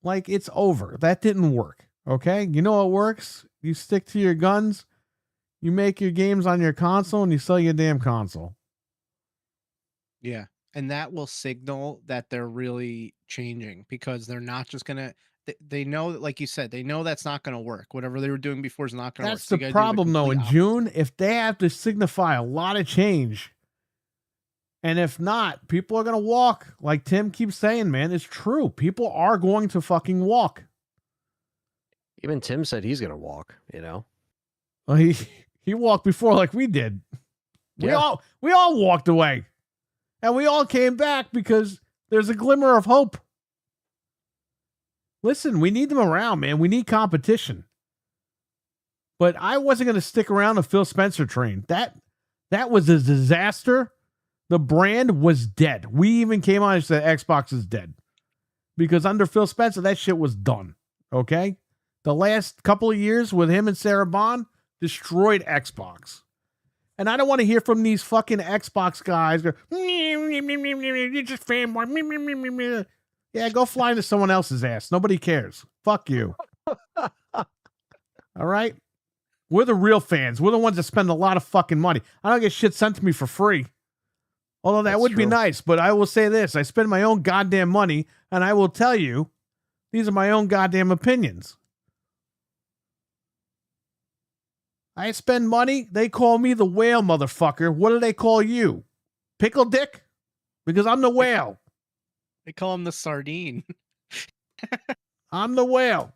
Like, it's over. That didn't work. Okay? You know what works? You stick to your guns. You make your games on your console and you sell your damn console. Yeah. And that will signal that they're really changing, because they're not just going to, they know that, like you said, they know that's not going to work. Whatever they were doing before is not going to work. That's the problem, though. In June, if they have to signify a lot of change, and if not, people are going to walk. Like Tim keeps saying, man, it's true. People are going to fucking walk. Even Tim said he's going to walk, you know? Well, he walked before like we did. Yeah. We all walked away. And we all came back because there's a glimmer of hope. Listen, we need them around, man. We need competition. But I wasn't going to stick around the Phil Spencer train. That was a disaster. The brand was dead. We even came on and said Xbox is dead. Because under Phil Spencer, that shit was done. Okay? The last couple of years with him and Sarah Bond destroyed Xbox. And I don't want to hear from these fucking Xbox guys. You're just fanboy. Yeah, go fly into someone else's ass. Nobody cares. Fuck you. All right? We're the real fans. We're the ones that spend a lot of fucking money. I don't get shit sent to me for free. Although that would be nice, but I will say this. I spend my own goddamn money, and I will tell you, these are my own goddamn opinions. I spend money, they call me the whale, motherfucker. What do they call you? Pickle dick? Because I'm the whale. They call him the sardine. I'm the whale.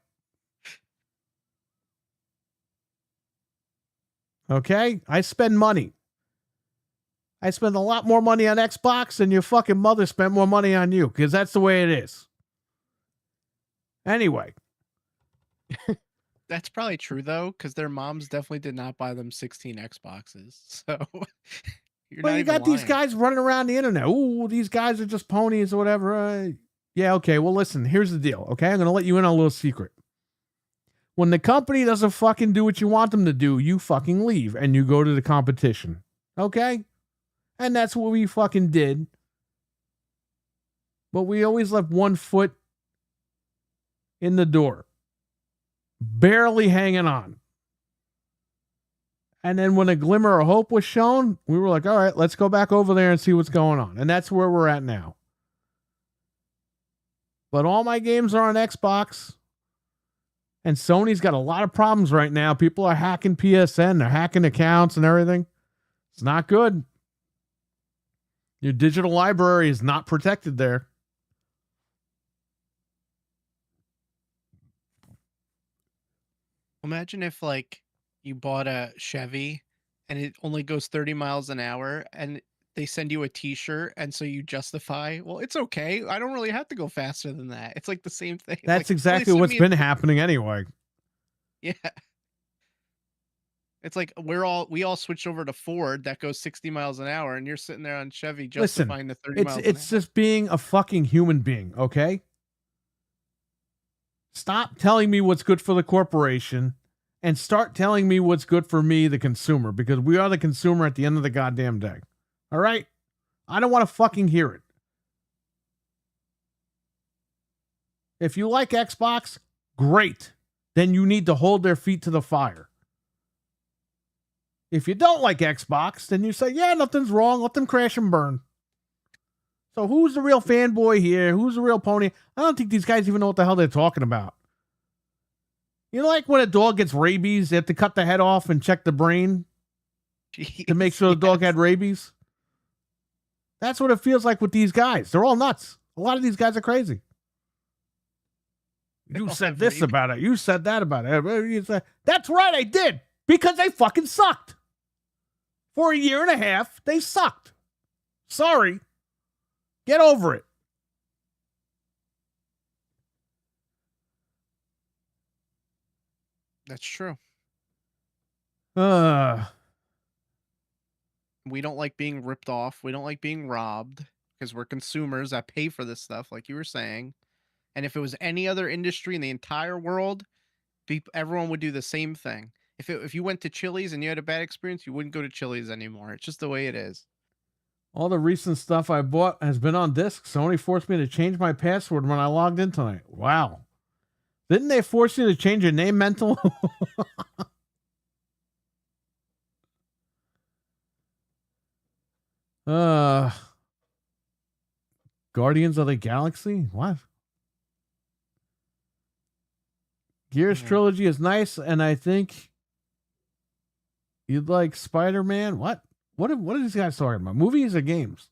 Okay? I spend money. I spend a lot more money on Xbox than your fucking mother spent more money on you, because that's the way it is. Anyway. That's probably true though, because their moms definitely did not buy them 16 Xboxes. So you're Well, not you even got these lying. guys running around the internet. Ooh, these guys are just ponies or whatever. Yeah, okay. Well, listen, here's the deal. Okay, I'm going to let you in on a little secret. When the company doesn't fucking do what you want them to do, you fucking leave and you go to the competition. Okay? And that's what we fucking did. But we always left one foot in the door, barely hanging on. And then when a glimmer of hope was shown, we were like, all right, let's go back over there and see what's going on. And that's where we're at now. But all my games are on Xbox. And Sony's got a lot of problems right now. People are hacking PSN, they're hacking accounts and everything. It's not good. Your digital library is not protected there. Imagine if like you bought a Chevy and it only goes 30 miles an hour and they send you a t-shirt and so you justify, well, it's okay. I don't really have to go faster than that. It's like the same thing. That's Like, exactly send what's me been happening anyway. Yeah. It's like we all switched over to Ford that goes 60 miles an hour and you're sitting there on Chevy Listen, justifying the 30 miles an it's hour. just being a fucking human being, okay? Stop telling me what's good for the corporation and start telling me what's good for me, the consumer, because we are the consumer at the end of the goddamn day. All right? I don't want to fucking hear it. If you like Xbox, great. Then you need to hold their feet to the fire. If you don't like Xbox, then you say, yeah, nothing's wrong. Let them crash and burn. So who's the real fanboy here? Who's the real pony? I don't think these guys even know what the hell they're talking about. You know, like when a dog gets rabies, they have to cut the head off and check the brain Jeez, to make sure the dog yes. had rabies. That's what it feels like with these guys. They're all nuts. A lot of these guys are crazy. You said this about it. You said that about it. That's right, I did. Because they fucking sucked. For a year and a half, they sucked. Sorry. Get over it. That's true. We don't like being ripped off. We don't like being robbed because we're consumers that pay for this stuff, like you were saying. And if it was any other industry in the entire world, everyone would do the same thing. If you went to Chili's and you had a bad experience, you wouldn't go to Chili's anymore. It's just the way it is. All the recent stuff I bought has been on disc. Sony forced me to change my password when I logged in tonight. Wow. Didn't they force you to change your name, Mental? Guardians of the Galaxy? What? Gears trilogy is nice, and I think you'd like Spider-Man. What? What are these guys talking about? Movies or games?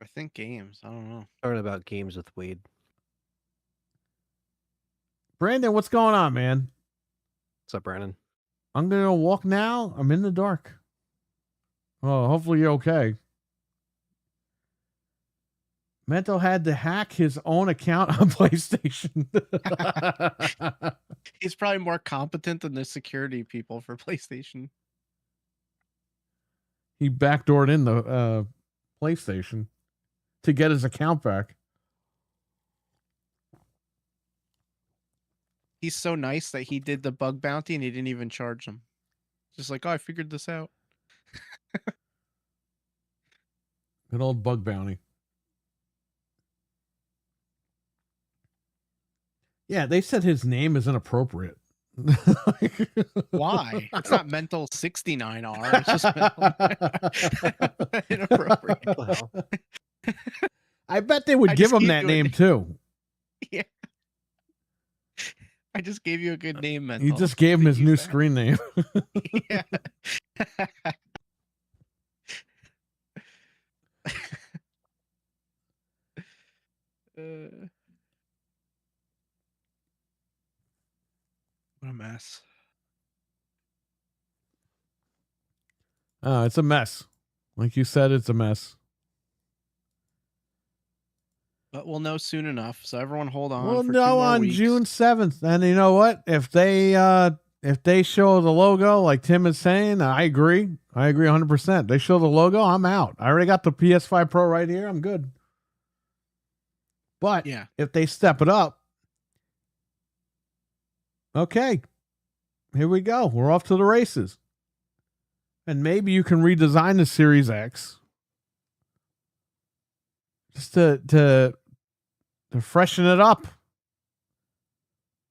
I think games. I don't know. Talking about games with weed. Brandon, what's going on, man? What's up, Brandon? I'm going to walk now. I'm in the dark. Oh, hopefully you're okay. Mental had to hack his own account on PlayStation. He's probably more competent than the security people for PlayStation. He backdoored in the PlayStation to get his account back. He's so nice that he did the bug bounty and he didn't even charge them. Just like, oh, I figured this out. Good old bug bounty. Yeah, they said his name is inappropriate. Why? It's not Mental 69R. It's just mental inappropriate. Well, I bet they would give him that name too. Yeah. I just gave you a good name, Mental. You just gave him his new screen name. Yeah. What a mess. It's a mess. Like you said, it's a mess. But we'll know soon enough. So everyone hold on. We'll for 2 know more on weeks. June 7th. And you know what? If they show the logo like Tim is saying, I agree. I agree 100%. They show the logo, I'm out. I already got the PS5 Pro right here. I'm good. But Yeah. if they step it up, okay, here we go. We're off to the races. And maybe you can redesign the Series X just to freshen it up.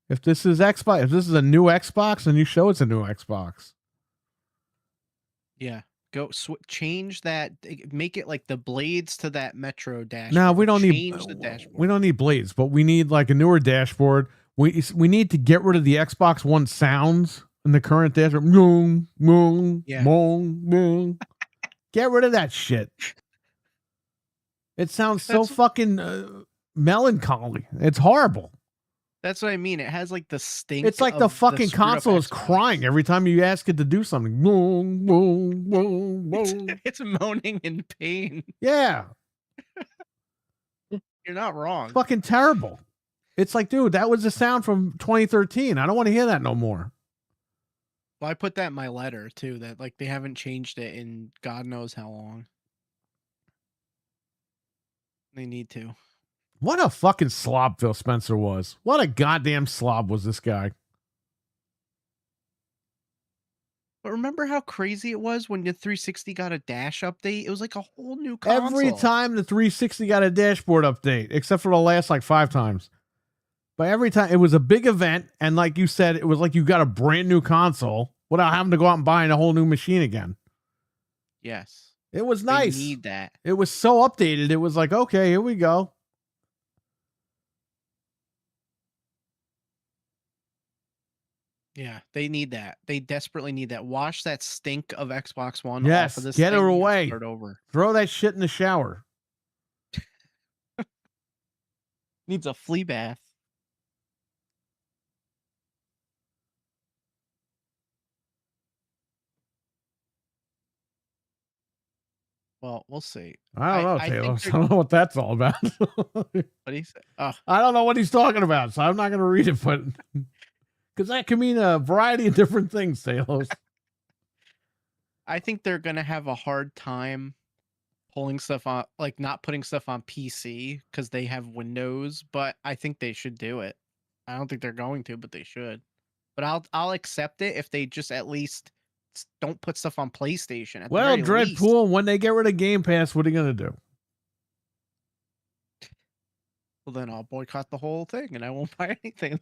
If this is Xbox, if this is a new Xbox, then you show it's a new Xbox. Yeah. Go change that. Make it like the blades to that Metro dashboard. No, we don't change the dashboard. We don't need blades, but we need like a newer dashboard. We need to get rid of the Xbox One sounds in the current dashboard. Moong, moong, Yeah. moong, moong. Get rid of that shit. It sounds so fucking melancholy. It's horrible. That's what I mean. It has like the stink. It's like the fucking console is crying every time you ask it to do something. Moong, moong, moong, moong. It's moaning in pain. Yeah. You're not wrong. It's fucking terrible. It's like, dude, that was the sound from 2013. I don't want to hear that no more. Well, I put that in my letter too, that like they haven't changed it in God knows how long. They need to. What a fucking slob Phil Spencer was. What a goddamn slob was this guy. But remember how crazy it was when the 360 got a dash update? It was like a whole new console. Every time the 360 got a dashboard update, except for the last like 5 times. But every time it was a big event, and like you said, it was like you got a brand new console without having to go out and buy a whole new machine again. Yes. It was nice. They need that. It was so updated. It was like, okay, here we go. Yeah, they need that. They desperately need that. Wash that stink of Xbox One Yes, off of this get it thing and away. start over. Throw that shit in the shower. Needs a flea bath. Well, we'll see. I don't know, I Taylor. think I don't know what that's all about. What do you say? Oh, I don't know what he's talking about, so I'm not going to read it, but because that can mean a variety of different things, Talos. I think they're gonna have a hard time pulling stuff on, like not putting stuff on PC because they have Windows. But I think they should do it. I don't think they're going to, but they should. But I'll accept it if they just at least don't put stuff on PlayStation. Well, the very least. Dreadpool, when they get rid of Game Pass, what are you going to do? Well, then I'll boycott the whole thing and I won't buy anything.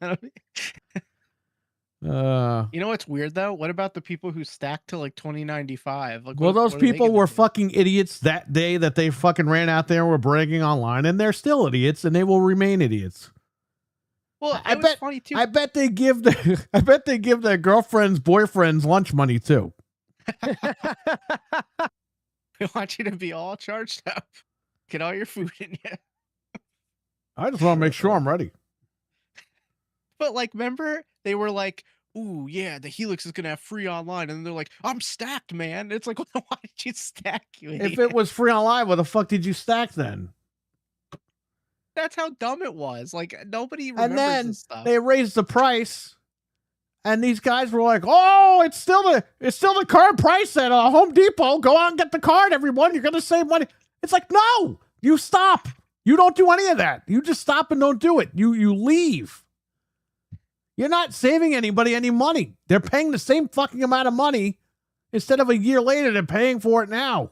You know what's weird though? What about the people who stacked to like 2095? Like, well, those what are they people gonna were do? fucking idiots that day that they fucking ran out there and were bragging online, and they're still idiots, and they will remain idiots. Well, I it was bet. funny too. I bet they give their girlfriends, boyfriends lunch money too. We want you to be all charged up. Get all your food in you. I just want to make sure I'm ready. But like, remember they were like, "Ooh, yeah, the Helix is gonna have free online," and then they're like, "I'm stacked, man." It's like, well, why did you stack, you idiot? If it was free online, what the fuck did you stack then? That's how dumb it was. Like nobody remembers And then this stuff. they raised the price, and these guys were like, "Oh, it's still the current price at Home Depot. Go out and get the card, everyone. You're gonna save money." It's like, no, you stop. You don't do any of that. You just stop and don't do it. You leave. You're not saving anybody any money. They're paying the same fucking amount of money. Instead of a year later, they're paying for it now.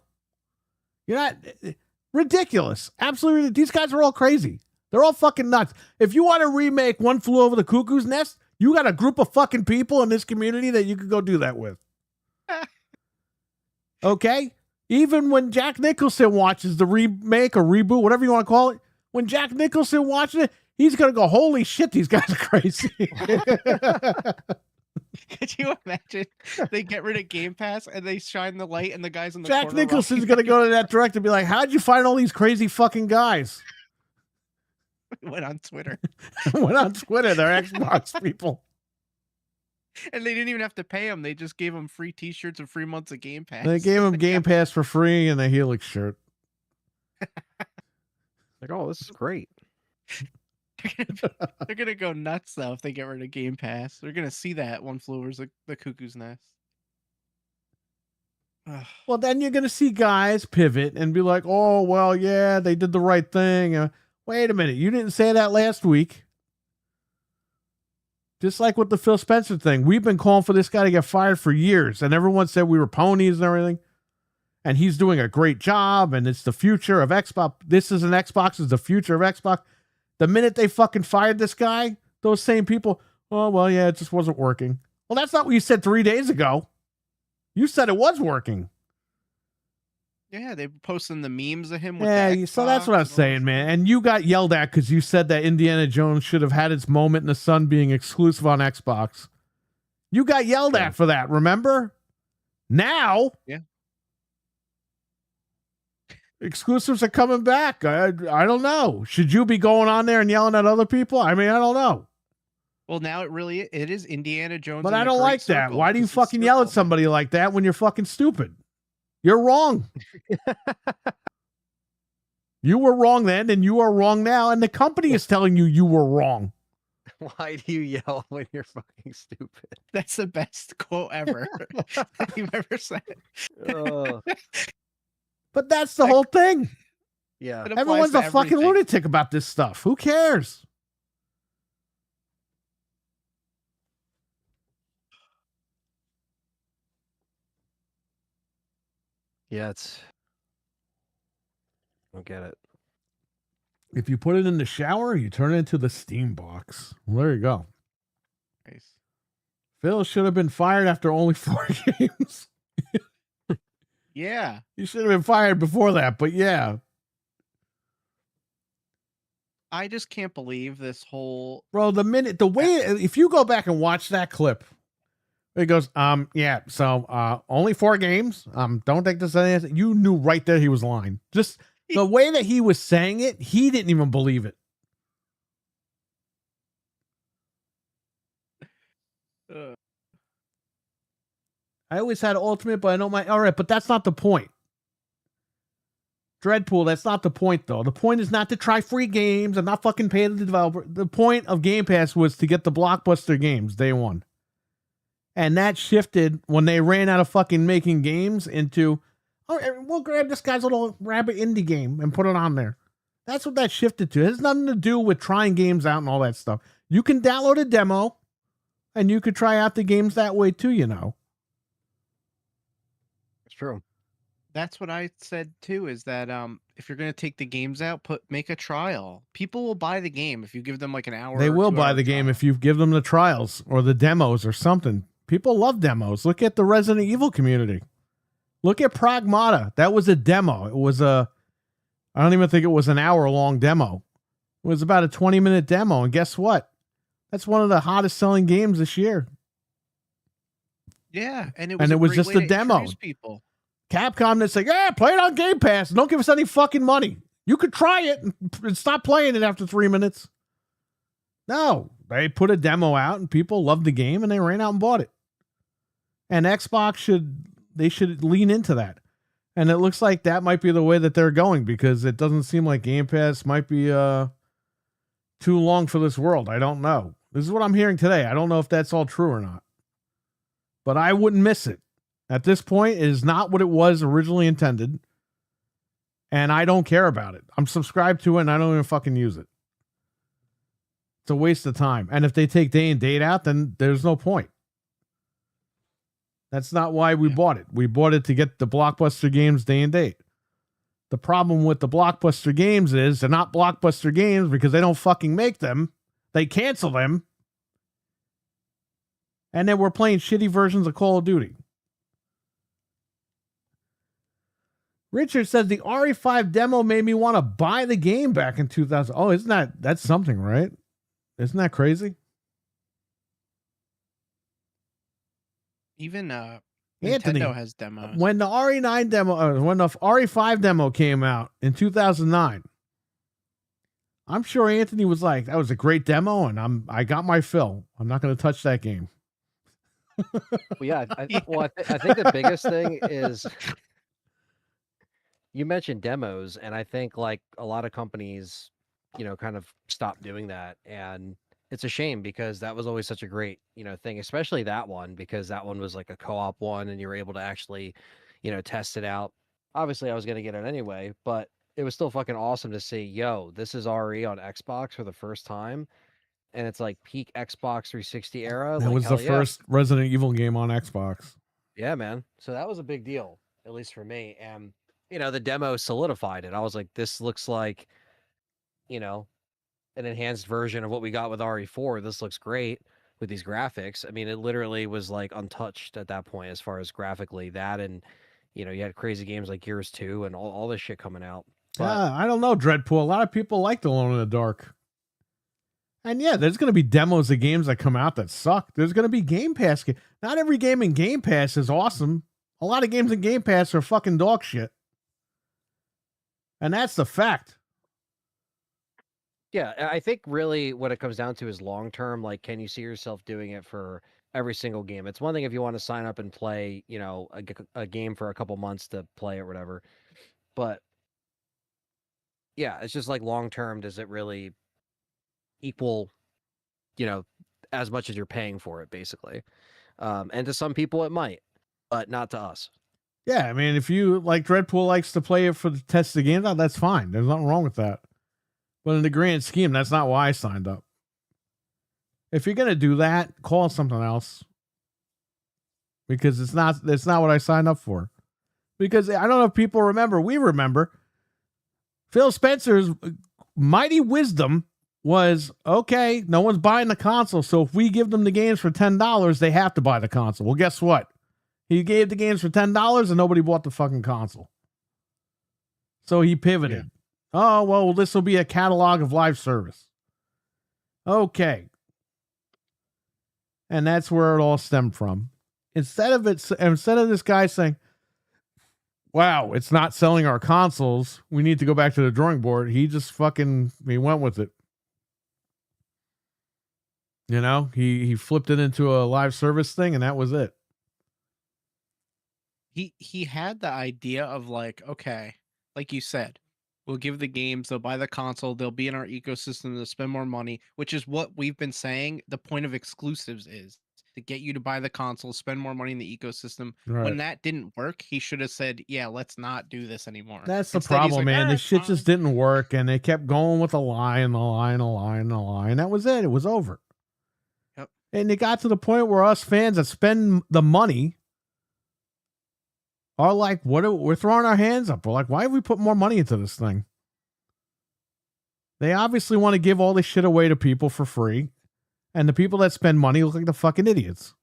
You're not ridiculous. Absolutely. These guys are all crazy. They're all fucking nuts. If you want to remake One Flew Over the Cuckoo's Nest, you got a group of fucking people in this community that you could go do that with. Okay? Even when Jack Nicholson watches the remake or reboot, whatever you want to call it, when Jack Nicholson watches it, he's going to go, holy shit, these guys are crazy. Could you imagine they get rid of Game Pass and they shine the light and the guys in the Jack corner Nicholson's rocking going to go to that director and be like, how'd you find all these crazy fucking guys? went on Twitter. Went on Twitter, they're Xbox people. And they didn't even have to pay them. They just gave them free T-shirts and free months of Game Pass. They gave him Game Pass for free and a Helix shirt. Like, oh, this is great. They're gonna go nuts though if they get rid of Game Pass. They're gonna see that One Flew Over the Cuckoo's Nest. Ugh. Well, then you're going to see guys pivot and be like, oh, well, yeah, they did the right thing. Wait a minute. You didn't say that last week. Just like with the Phil Spencer thing. We've been calling for this guy to get fired for years, and everyone said we were ponies and everything. And he's doing a great job, and it's the future of Xbox. This is an Xbox, is the future of Xbox. The minute they fucking fired this guy, those same people, oh, well, yeah, it just wasn't working. Well, that's not what you said 3 days ago. You said it was working. Yeah, they were posting the memes of him with Yeah, so that's what I'm saying, man. And you got yelled at because you said that Indiana Jones should have had its moment in the sun being exclusive on Xbox. You got yelled at for that, remember? Now, yeah, exclusives are coming back. I don't know. Should you be going on there and yelling at other people? I mean, I don't know. Well, now it is Indiana Jones. But I don't like that. Why do you fucking yell at somebody like that when you're fucking stupid? You're wrong. You were wrong then, and you are wrong now, and the company is telling you were wrong. Why do you yell when you're fucking stupid? That's the best quote ever that you've ever said. But that's the whole thing. Yeah. Everyone's a fucking lunatic about this stuff. Who cares? Yeah, I don't get it. If you put it in the shower, you turn it into the steam box. Well, there you go. Nice. Phil should have been fired after only 4 games. Yeah. He should have been fired before that, but yeah. I just can't believe this whole... Bro, if you go back and watch that clip, it goes, yeah, so only 4 games. Don't take this as anything. You knew right there he was lying. Just the way that he was saying it, he didn't even believe it. I always had Ultimate, but I don't mind. All right, but that's not the point. Dreadpool, that's not the point, though. The point is not to try free games and not fucking pay the developer. The point of Game Pass was to get the blockbuster games day one. And that shifted when they ran out of fucking making games into, oh, we'll grab this guy's little rabbit indie game and put it on there. That's what that shifted to. It has nothing to do with trying games out and all that stuff. You can download a demo and you could try out the games that way too, you know. It's true. That's what I said too, is that if you're going to take the games out, make a trial. People will buy the game if you give them like an hour. They will buy the game if you give them the trials or the demos or something. People love demos. Look at the Resident Evil community. Look at Pragmata. That was a demo. It was I don't even think it was an hour-long demo. It was about a 20-minute demo. And guess what? That's one of the hottest selling games this year. Yeah. And it was just a demo. People. Capcom that's like, yeah, play it on Game Pass. Don't give us any fucking money. You could try it and stop playing it after 3 minutes. No. They put a demo out and people loved the game and they ran out and bought it. And Xbox should lean into that. And it looks like that might be the way that they're going because it doesn't seem like Game Pass might be too long for this world. I don't know. This is what I'm hearing today. I don't know if that's all true or not. But I wouldn't miss it. At this point, it is not what it was originally intended. And I don't care about it. I'm subscribed to it and I don't even fucking use it. It's a waste of time. And if they take day and date out, then there's no point. That's not why we bought it. We bought it to get the blockbuster games day and date. The problem with the blockbuster games is they're not blockbuster games because they don't fucking make them. They cancel them. And then we're playing shitty versions of Call of Duty. Richard says the RE5 demo made me want to buy the game back in 2000. Oh, that's something, right? Isn't that crazy? Even Anthony, Nintendo has demos. When the RE9 demo, when the RE5 demo came out in 2009, I'm sure Anthony was like, "That was a great demo, and I got my fill. I'm not going to touch that game." Well, yeah. I think the biggest thing is you mentioned demos, and I think like a lot of companies, kind of stopped doing that, and it's a shame because that was always such a great, thing, especially that one because that one was like a co-op one, and you were able to actually, test it out. Obviously, I was gonna get it anyway, but it was still fucking awesome to see, yo, this is RE on Xbox for the first time, and it's like peak Xbox 360 era. It Like, was the hell yeah. first Resident Evil game on Xbox. Yeah, man. So that was a big deal, at least for me. And, the demo solidified it. I was like, this looks like, you know, an enhanced version of what we got with RE4. This looks great with these graphics. I mean, it literally was like untouched at that point as far as graphically. That and, you had crazy games like Gears 2 and all this shit coming out. But I don't know, Dreadpool. A lot of people liked Alone in the Dark. And yeah, there's going to be demos of games that come out that suck. There's going to be Game Pass. Not every game in Game Pass is awesome. A lot of games in Game Pass are fucking dog shit. And that's the fact. yeah, I think really what it comes down to is long term. Like, can you see yourself doing it for every single game? It's one thing if you want to sign up and play, a game for a couple months to play or whatever. But yeah, it's just like long term, does it really equal, as much as you're paying for it, basically? And to some people it might, but not to us. Yeah, I mean, if you like Dreadpool likes to play it for the test of the game, that's fine. There's nothing wrong with that. But in the grand scheme, that's not why I signed up. If you're gonna do that, call it something else. Because it's not what I signed up for. Because I don't know if people remember, we remember Phil Spencer's mighty wisdom was, okay, no one's buying the console, so if we give them the games for $10, they have to buy the console. Well, guess what? He gave the games for $10 and nobody bought the fucking console. So he pivoted. Yeah. Oh, well, this will be a catalog of live service. Okay. And that's where it all stemmed from. Instead of this guy saying, wow, it's not selling our consoles, we need to go back to the drawing board, he just he went with it. He flipped it into a live service thing, and that was it. He had the idea of like, okay, like you said, we'll give the games, they'll buy the console, they'll be in our ecosystem, they'll spend more money, which is what we've been saying. The point of exclusives is to get you to buy the console, spend more money in the ecosystem. Right. When that didn't work, he should have said, yeah, let's not do this anymore. That's the problem, like, man. This shit just didn't work, and they kept going with the lie and the lie and the lie and the lie, and that was it. It was over. Yep. And it got to the point where us fans that spend the money are like, we're throwing our hands up. We're like, why have we put more money into this thing? They obviously want to give all this shit away to people for free. And the people that spend money look like the fucking idiots.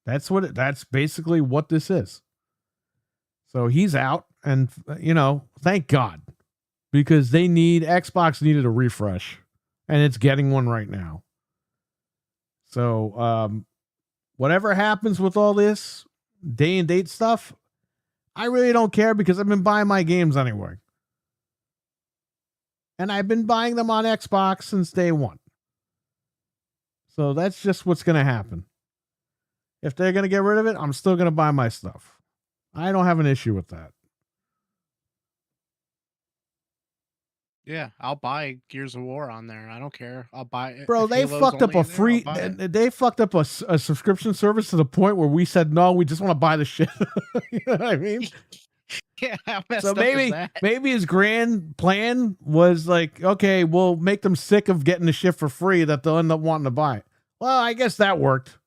That's basically what this is. So he's out, and thank God. Because Xbox needed a refresh. And it's getting one right now. So whatever happens with all this day and date stuff, I really don't care because I've been buying my games anyway. And I've been buying them on Xbox since day one. So that's just what's going to happen. If they're going to get rid of it, I'm still going to buy my stuff. I don't have an issue with that. Yeah, I'll buy Gears of War on there. I don't care. I'll buy it. Bro, they fucked up a free. They fucked up a subscription service to the point where we said no. We just want to buy the shit. You know what I mean? Yeah. How messed so up maybe is that? Maybe his grand plan was like, okay, we'll make them sick of getting the shit for free that they'll end up wanting to buy it. Well, I guess that worked.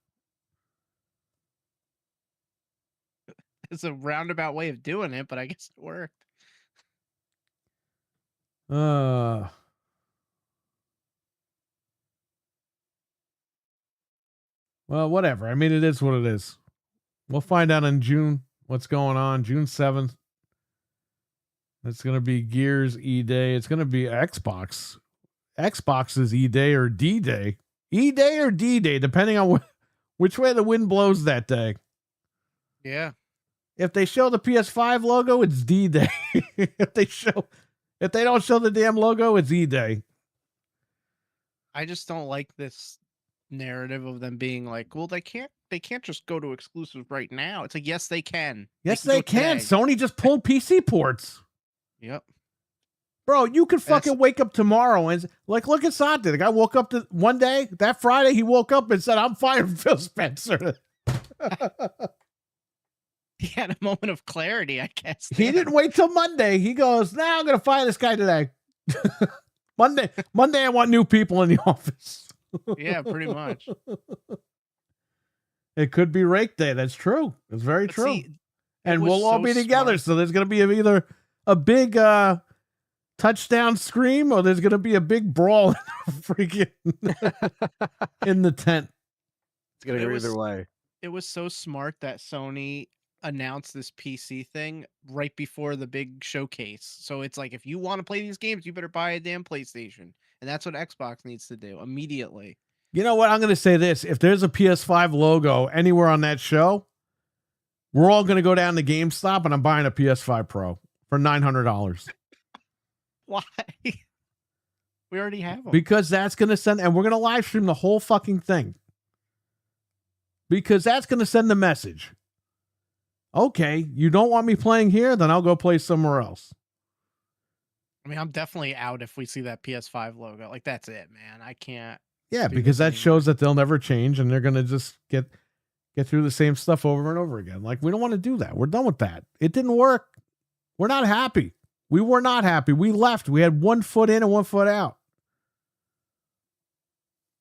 It's a roundabout way of doing it, but I guess it worked. Well, whatever. I mean, it is what it is. We'll find out in June what's going on. June 7th. It's going to be Gears E-Day. It's going to be Xbox. Xbox's E-Day or D-Day. E-Day or D-Day, depending on which way the wind blows that day. Yeah. If they show the PS5 logo, it's D-Day. If they don't show the damn logo, it's E-Day. I just don't like this narrative of them being like, well, they can't just go to exclusive right now. It's like, yes, they can. Yes, they go can. today. Sony just pulled PC ports. Yep. Bro, you could fucking That's- wake up tomorrow and like, look at Santi. The guy woke up to one day, that Friday, he woke up and said, I'm firing Phil Spencer. He had a moment of clarity, I guess. He didn't wait till Monday. He goes, nah, I'm going to fire this guy today. Monday, I want new people in the office. Yeah, pretty much. It could be rake day. That's true. It's very But true. see, And was we'll all so be together. smart. So there's going to be either a big touchdown scream or there's going to be a big brawl freaking in the tent. It's gonna It go was- either way. It was so smart that Sony announced this PC thing right before the big showcase. So it's like, if you want to play these games, you better buy a damn PlayStation. And that's what Xbox needs to do immediately. You know what? I'm going to say this. If there's a PS5 logo anywhere on that show, we're all going to go down to GameStop and I'm buying a PS5 Pro for $900 Why? We already have them. because that's going to send, and we're going to live stream the whole fucking thing because that's going to send the message. Okay, you don't want me playing here? Then I'll go play somewhere else. I mean, I'm definitely out if we see that PS5 logo. Like, that's it, man. I can't. Yeah, do because this that anymore. shows that they'll never change and they're going to just get through the same stuff over and over again. Like, we don't want to do that. We're done with that. It didn't work. We're not happy. We were not happy. We left. We had 1 foot in and 1 foot out.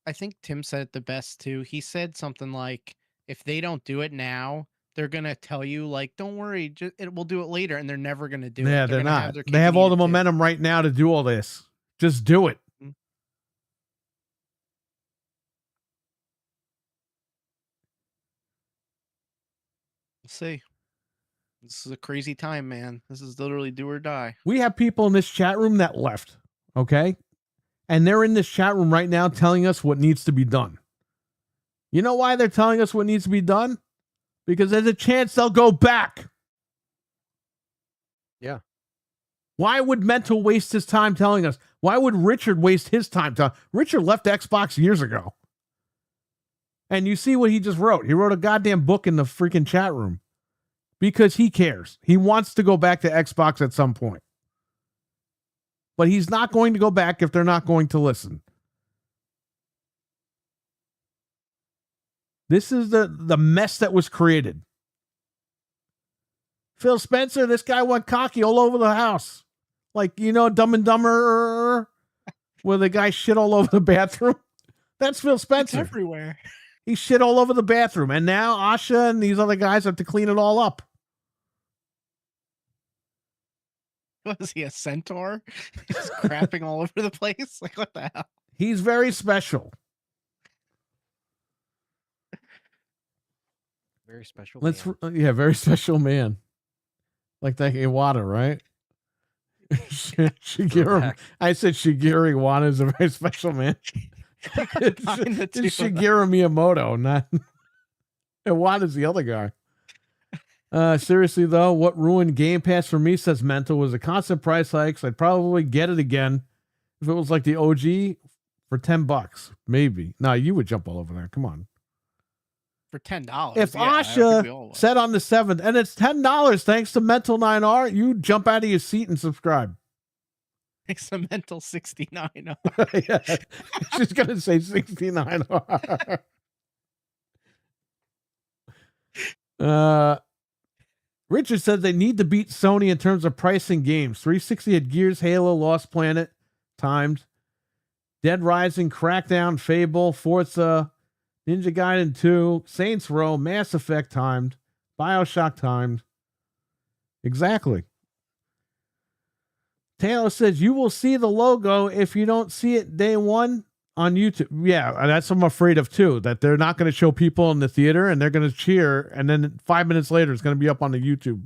I think Tim said it the best too. He said something like, if they don't do it now, they're gonna tell you, like, don't worry, we'll do it later, and they're never gonna do it. Yeah, they're gonna have not. their They cake have and all eat the it too. momentum right now to do all this. Just do it. We'll see. This is a crazy time, man. This is literally do or die. We have people in this chat room that left, okay? And they're in this chat room right now telling us what needs to be done. You know why they're telling us what needs to be done? Because there's a chance they'll go back. Yeah. Why would Mental waste his time telling us? Why would Richard waste his time? Richard left Xbox years ago. And you see what he just wrote. He wrote a goddamn book in the freaking chat room. Because he cares. He wants to go back to Xbox at some point. But he's not going to go back if they're not going to listen. This is the mess that was created. Phil Spencer, this guy went cocky all over the house. Like, you know, Dumb and Dumber, where the guy shit all over the bathroom. That's Phil It's Spencer. everywhere. He shit all over the bathroom. And now Asha and these other guys have to clean it all up. Was he a centaur? Just crapping all over the place? Like, what the hell? He's very special. Very special. Let's man. yeah, very special man. Like that Iwata, right? Shigeru. Back. I said Shigeru Iwata is a very special man. It's Combine the two of them. Shigeru Miyamoto, not Iwata's the other guy. Seriously though, what ruined Game Pass for me, says Mental, was the constant price hikes. I'd probably get it again if it was like the OG for $10. Maybe. No, you would jump all over that. Come on. For $10. If yeah, I think we Asha all would. said on the 7th, and it's $10 thanks to Mental 9R, you jump out of your seat and subscribe. It's a mental 69. Yeah. She's going to say 69R. Richard said they need to beat Sony in terms of pricing games. 360 had Gears, Halo, Lost Planet, timed. Dead Rising, Crackdown, Fable, Forza, Ninja Gaiden 2, Saints Row, Mass Effect timed, BioShock timed. Exactly. Taylor says you will see the logo if you don't see it day one on YouTube. Yeah, that's what I'm afraid of too, that they're not going to show people in the theater and they're going to cheer. And then 5 minutes later, it's going to be up on the YouTube,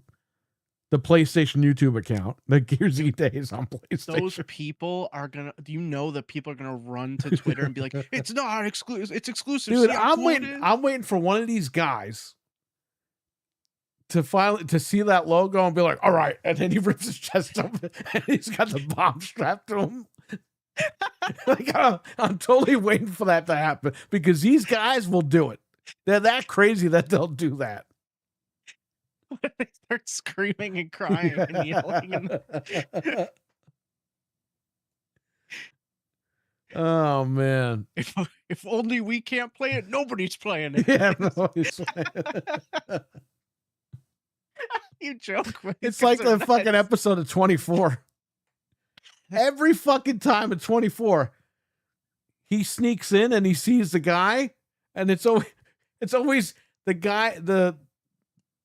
the PlayStation YouTube account, the Gears E Days on PlayStation. Those people are gonna. Do you know that people are gonna run to Twitter and be like, "It's not exclusive. It's exclusive." Dude, See how I'm cool waiting. it is?" I'm waiting for one of these guys to finally to see that logo and be like, "All right," and then he rips his chest open and he's got the bomb strapped to him. Like, I'm totally waiting for that to happen because these guys will do it. They're that crazy that they'll do that. They start screaming and crying and yelling. Oh man! If only we can't play it, nobody's playing it. Yeah, nobody's playing. You joke. It's like the fucking episode of 24. Every fucking time at 24, he sneaks in and he sees the guy, and it's always the guy, the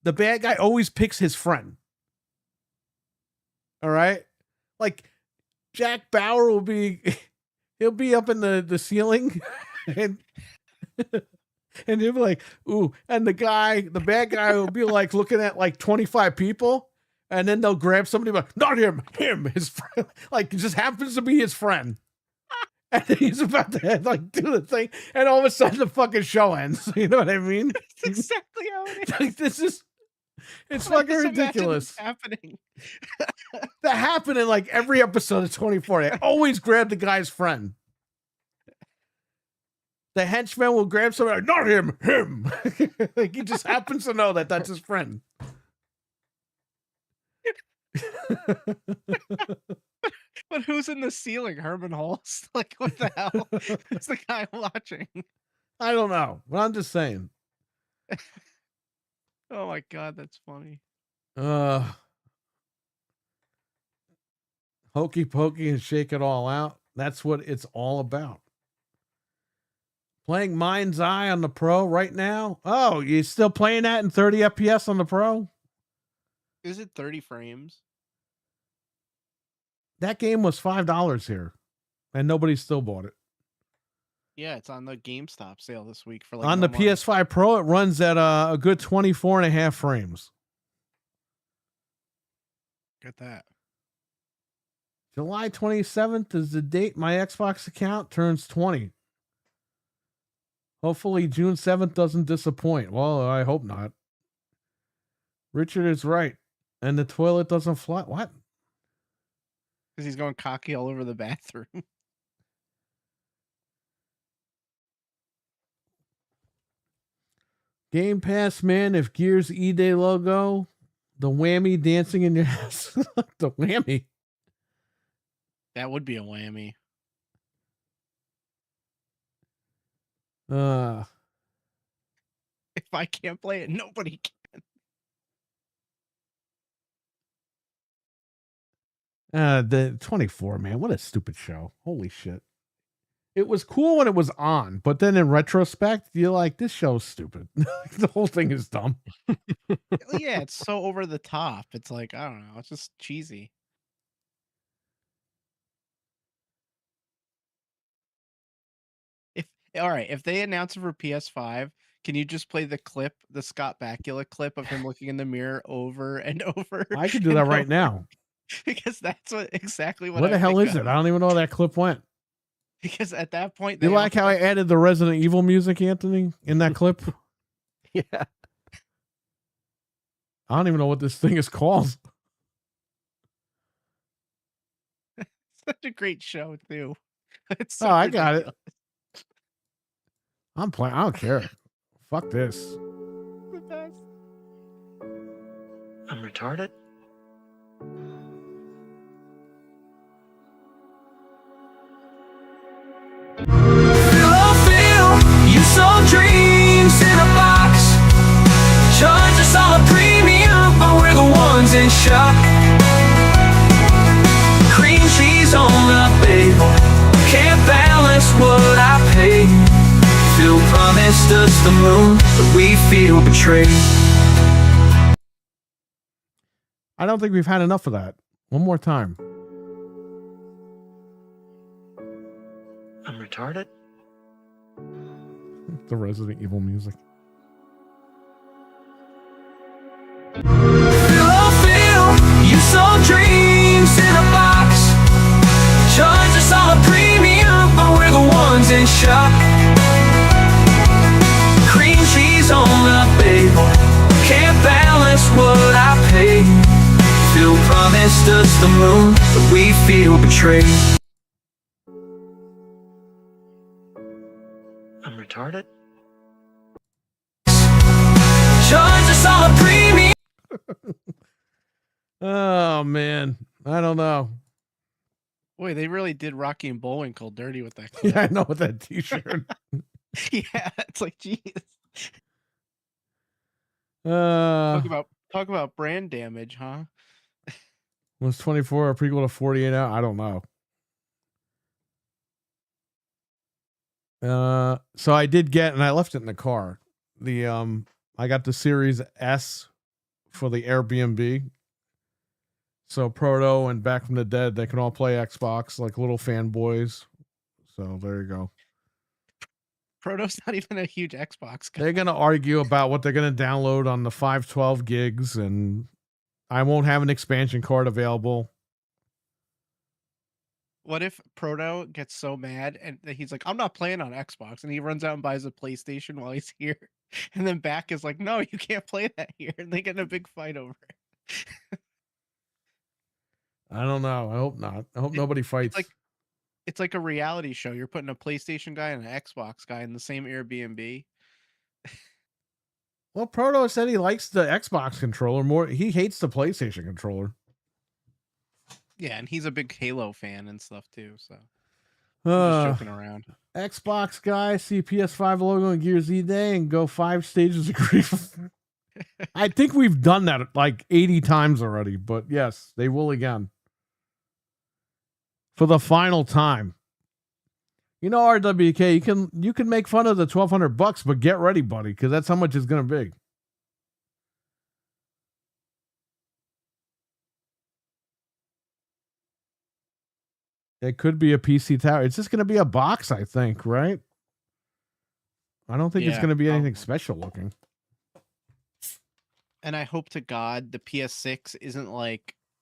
bad guy always picks his friend. All right? Like Jack Bauer he'll be up in the ceiling and he'll be like, ooh, and the bad guy will be like looking at like 25 people. And then they'll grab somebody, but not him, his friend. Like, it just happens to be his friend. And he's about to, like, do the thing. And all of a sudden, the fucking show ends. You know what I mean? That's exactly how it is. Like, it's fucking ridiculous. Happening. That happened in, like, every episode of 24. They always grab the guy's friend. The henchman will grab somebody, like, not him. Like, he just happens to know that that's his friend. But who's in the ceiling? Herman Hulst? Like, what the hell? Who's the guy watching? I don't know, but I'm just saying. Oh my god, that's funny. Hokey pokey and shake it all out. That's what it's all about. Playing Mind's Eye on the Pro right now. Oh, you still playing that in 30 FPS on the Pro? Is it 30 frames? That game was $5 here, and nobody still bought it. Yeah, it's on the GameStop sale this week for like on the PS5 Pro. It runs at a good 24.5 frames. Get that. July 27th is the date my Xbox account turns 20. Hopefully June 7th doesn't disappoint. Well, I hope not. Richard is right. And the toilet doesn't flush. What? Because he's going cocky all over the bathroom. Game Pass, man. If Gears E-Day logo, the whammy dancing in your ass. The whammy. That would be a whammy. If I can't play it, nobody can. The 24, man. What a stupid show. Holy shit. It was cool when it was on, but then in retrospect, you're like, this show's stupid. The whole thing is dumb. Yeah, it's so over the top. It's like, I don't know. It's just cheesy. If they announce it for PS5, can you just play the clip, the Scott Bakula clip of him looking in the mirror over and over? I could do that right now. Because that's exactly what. Where the hell is it? I don't even know where that clip went. Because at that point, you like how I added the Resident Evil music, Anthony, in that clip? Yeah. I don't even know what this thing is called. Such a great show, too. It's so I got it. I'm playing. I don't care. Fuck this. The best. I'm retarded. You sold dreams in a box. Charge us all a premium, but we're the ones in shock. Cream cheese on the bagel. Can't balance what I pay. Phil promised us the moon, but we feel betrayed. I don't think we've had enough of that. One more time. I'm retarded. The Resident Evil music. Phil, you sold dreams in a box. Charge us all a premium, but we're the ones in shock. Cream cheese on the bagel. Can't balance what I pay. Phil promised us the moon, but we feel betrayed. retarded? Charge us all a premium. Oh man, I don't know. Boy, they really did Rocky and Bullwinkle dirty with that clip. Yeah, I know with that T-shirt. Yeah, it's like, geez. uh, Talk about brand damage, huh? was 24 a prequel to 48 out? I don't know. So I did get, and I left it in the car. I got the Series S for the Airbnb. So Proto and Back from the Dead, they can all play Xbox like little fanboys. So there you go. Proto's not even a huge Xbox guy. They're gonna argue about what they're gonna download on the 512 gigs, and I won't have an expansion card available. What if Proto gets so mad and that he's like, I'm not playing on Xbox, and he runs out and buys a PlayStation while he's here, and then Back is like, no, you can't play that here, and they get in a big fight over it. I don't know. I hope not. I hope nobody fights. It's like a reality show. You're putting a PlayStation guy and an Xbox guy in the same Airbnb. Well, Proto said he likes the Xbox controller more. He hates the PlayStation controller. Yeah, and he's a big Halo fan and stuff too. So I'm just joking around. Xbox guy, see PS5 logo on Gear Z Day and go 5 stages of grief. I think we've done that like 80 times already, but yes, they will again. For the final time. You know, RWK, you can make fun of the $1,200, but get ready, buddy, because that's how much it's going to be. It could be a PC tower. It's just going to be a box, I think, right? I don't think it's going to be anything special looking. And I hope to God the PS6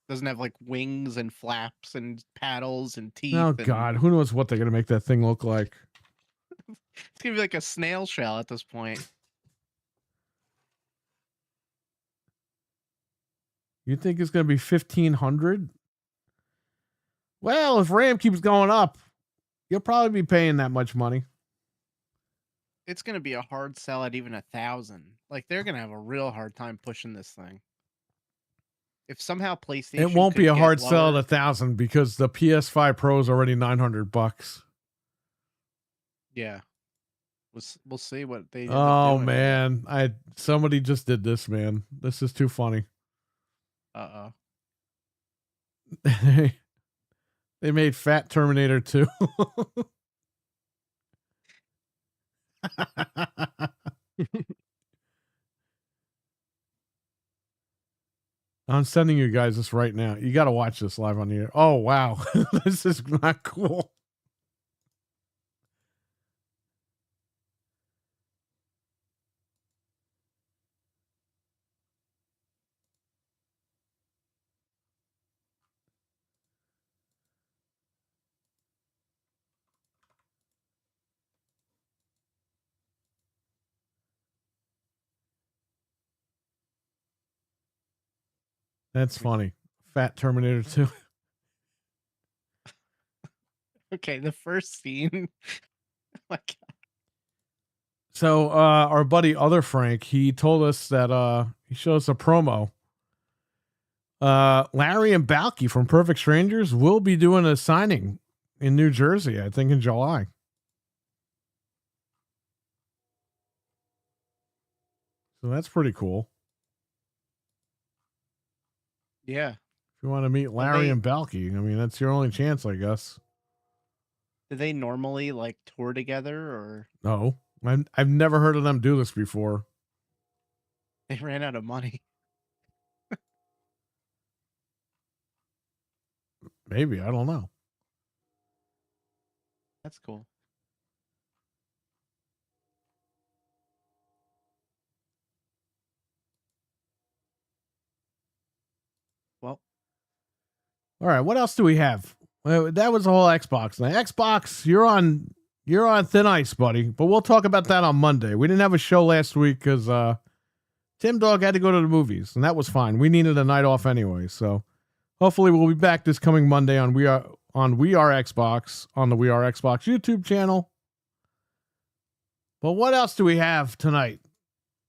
doesn't have like wings and flaps and paddles and teeth. Oh God, who knows what they're going to make that thing look like? It's going to be like a snail shell at this point. You think it's going to be 1,500? Well, if RAM keeps going up, you'll probably be paying that much money. It's going to be a hard sell at even 1,000. Like, they're going to have a real hard time pushing this thing. If somehow PlayStation, it won't be a hard sell at 1,000 because the PS5 Pro is already $900. Yeah, we'll see what they. Oh man, somebody just did this, man. This is too funny. They made Fat Terminator 2. I'm sending you guys this right now. You got to watch this live on the air. Oh, wow. This is not cool. That's funny. Fat Terminator 2. Okay, the first scene. Oh my God. So our buddy Other Frank, he told us that he showed us a promo. Larry and Balky from Perfect Strangers will be doing a signing in New Jersey, I think in July. So that's pretty cool. Yeah. If you want to meet Larry and Balky, I mean, that's your only chance, I guess. Do they normally like tour together or? No, I've never heard of them do this before. They ran out of money. Maybe, I don't know. That's cool. Well, all right. What else do we have? Well, that was the whole Xbox thing. Xbox, you're on thin ice, buddy. But we'll talk about that on Monday. We didn't have a show last week because Tim Dog had to go to the movies, and that was fine. We needed a night off anyway, so hopefully we'll be back this coming Monday on We Are Xbox on the We Are Xbox YouTube channel. But what else do we have tonight?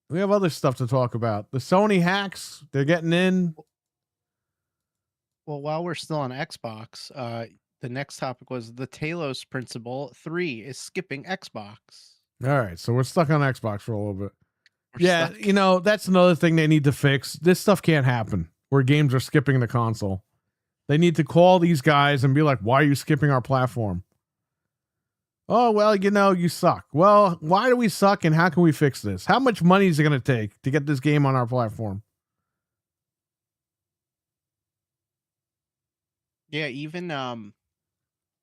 We have other stuff to talk about. The Sony hacks, they're getting in. Well, while we're still on Xbox, the next topic was the Talos Principle 3 is skipping Xbox. All right, so we're stuck on Xbox for a little bit. We're Yeah, stuck. you know, that's another thing they need to fix. This stuff can't happen where games are skipping the console. They need to call these guys and be like, why are you skipping our platform? Oh, well, you know, you suck. Well, why do we suck and how can we fix this? How much money is it going to take to get this game on our platform? Yeah, even the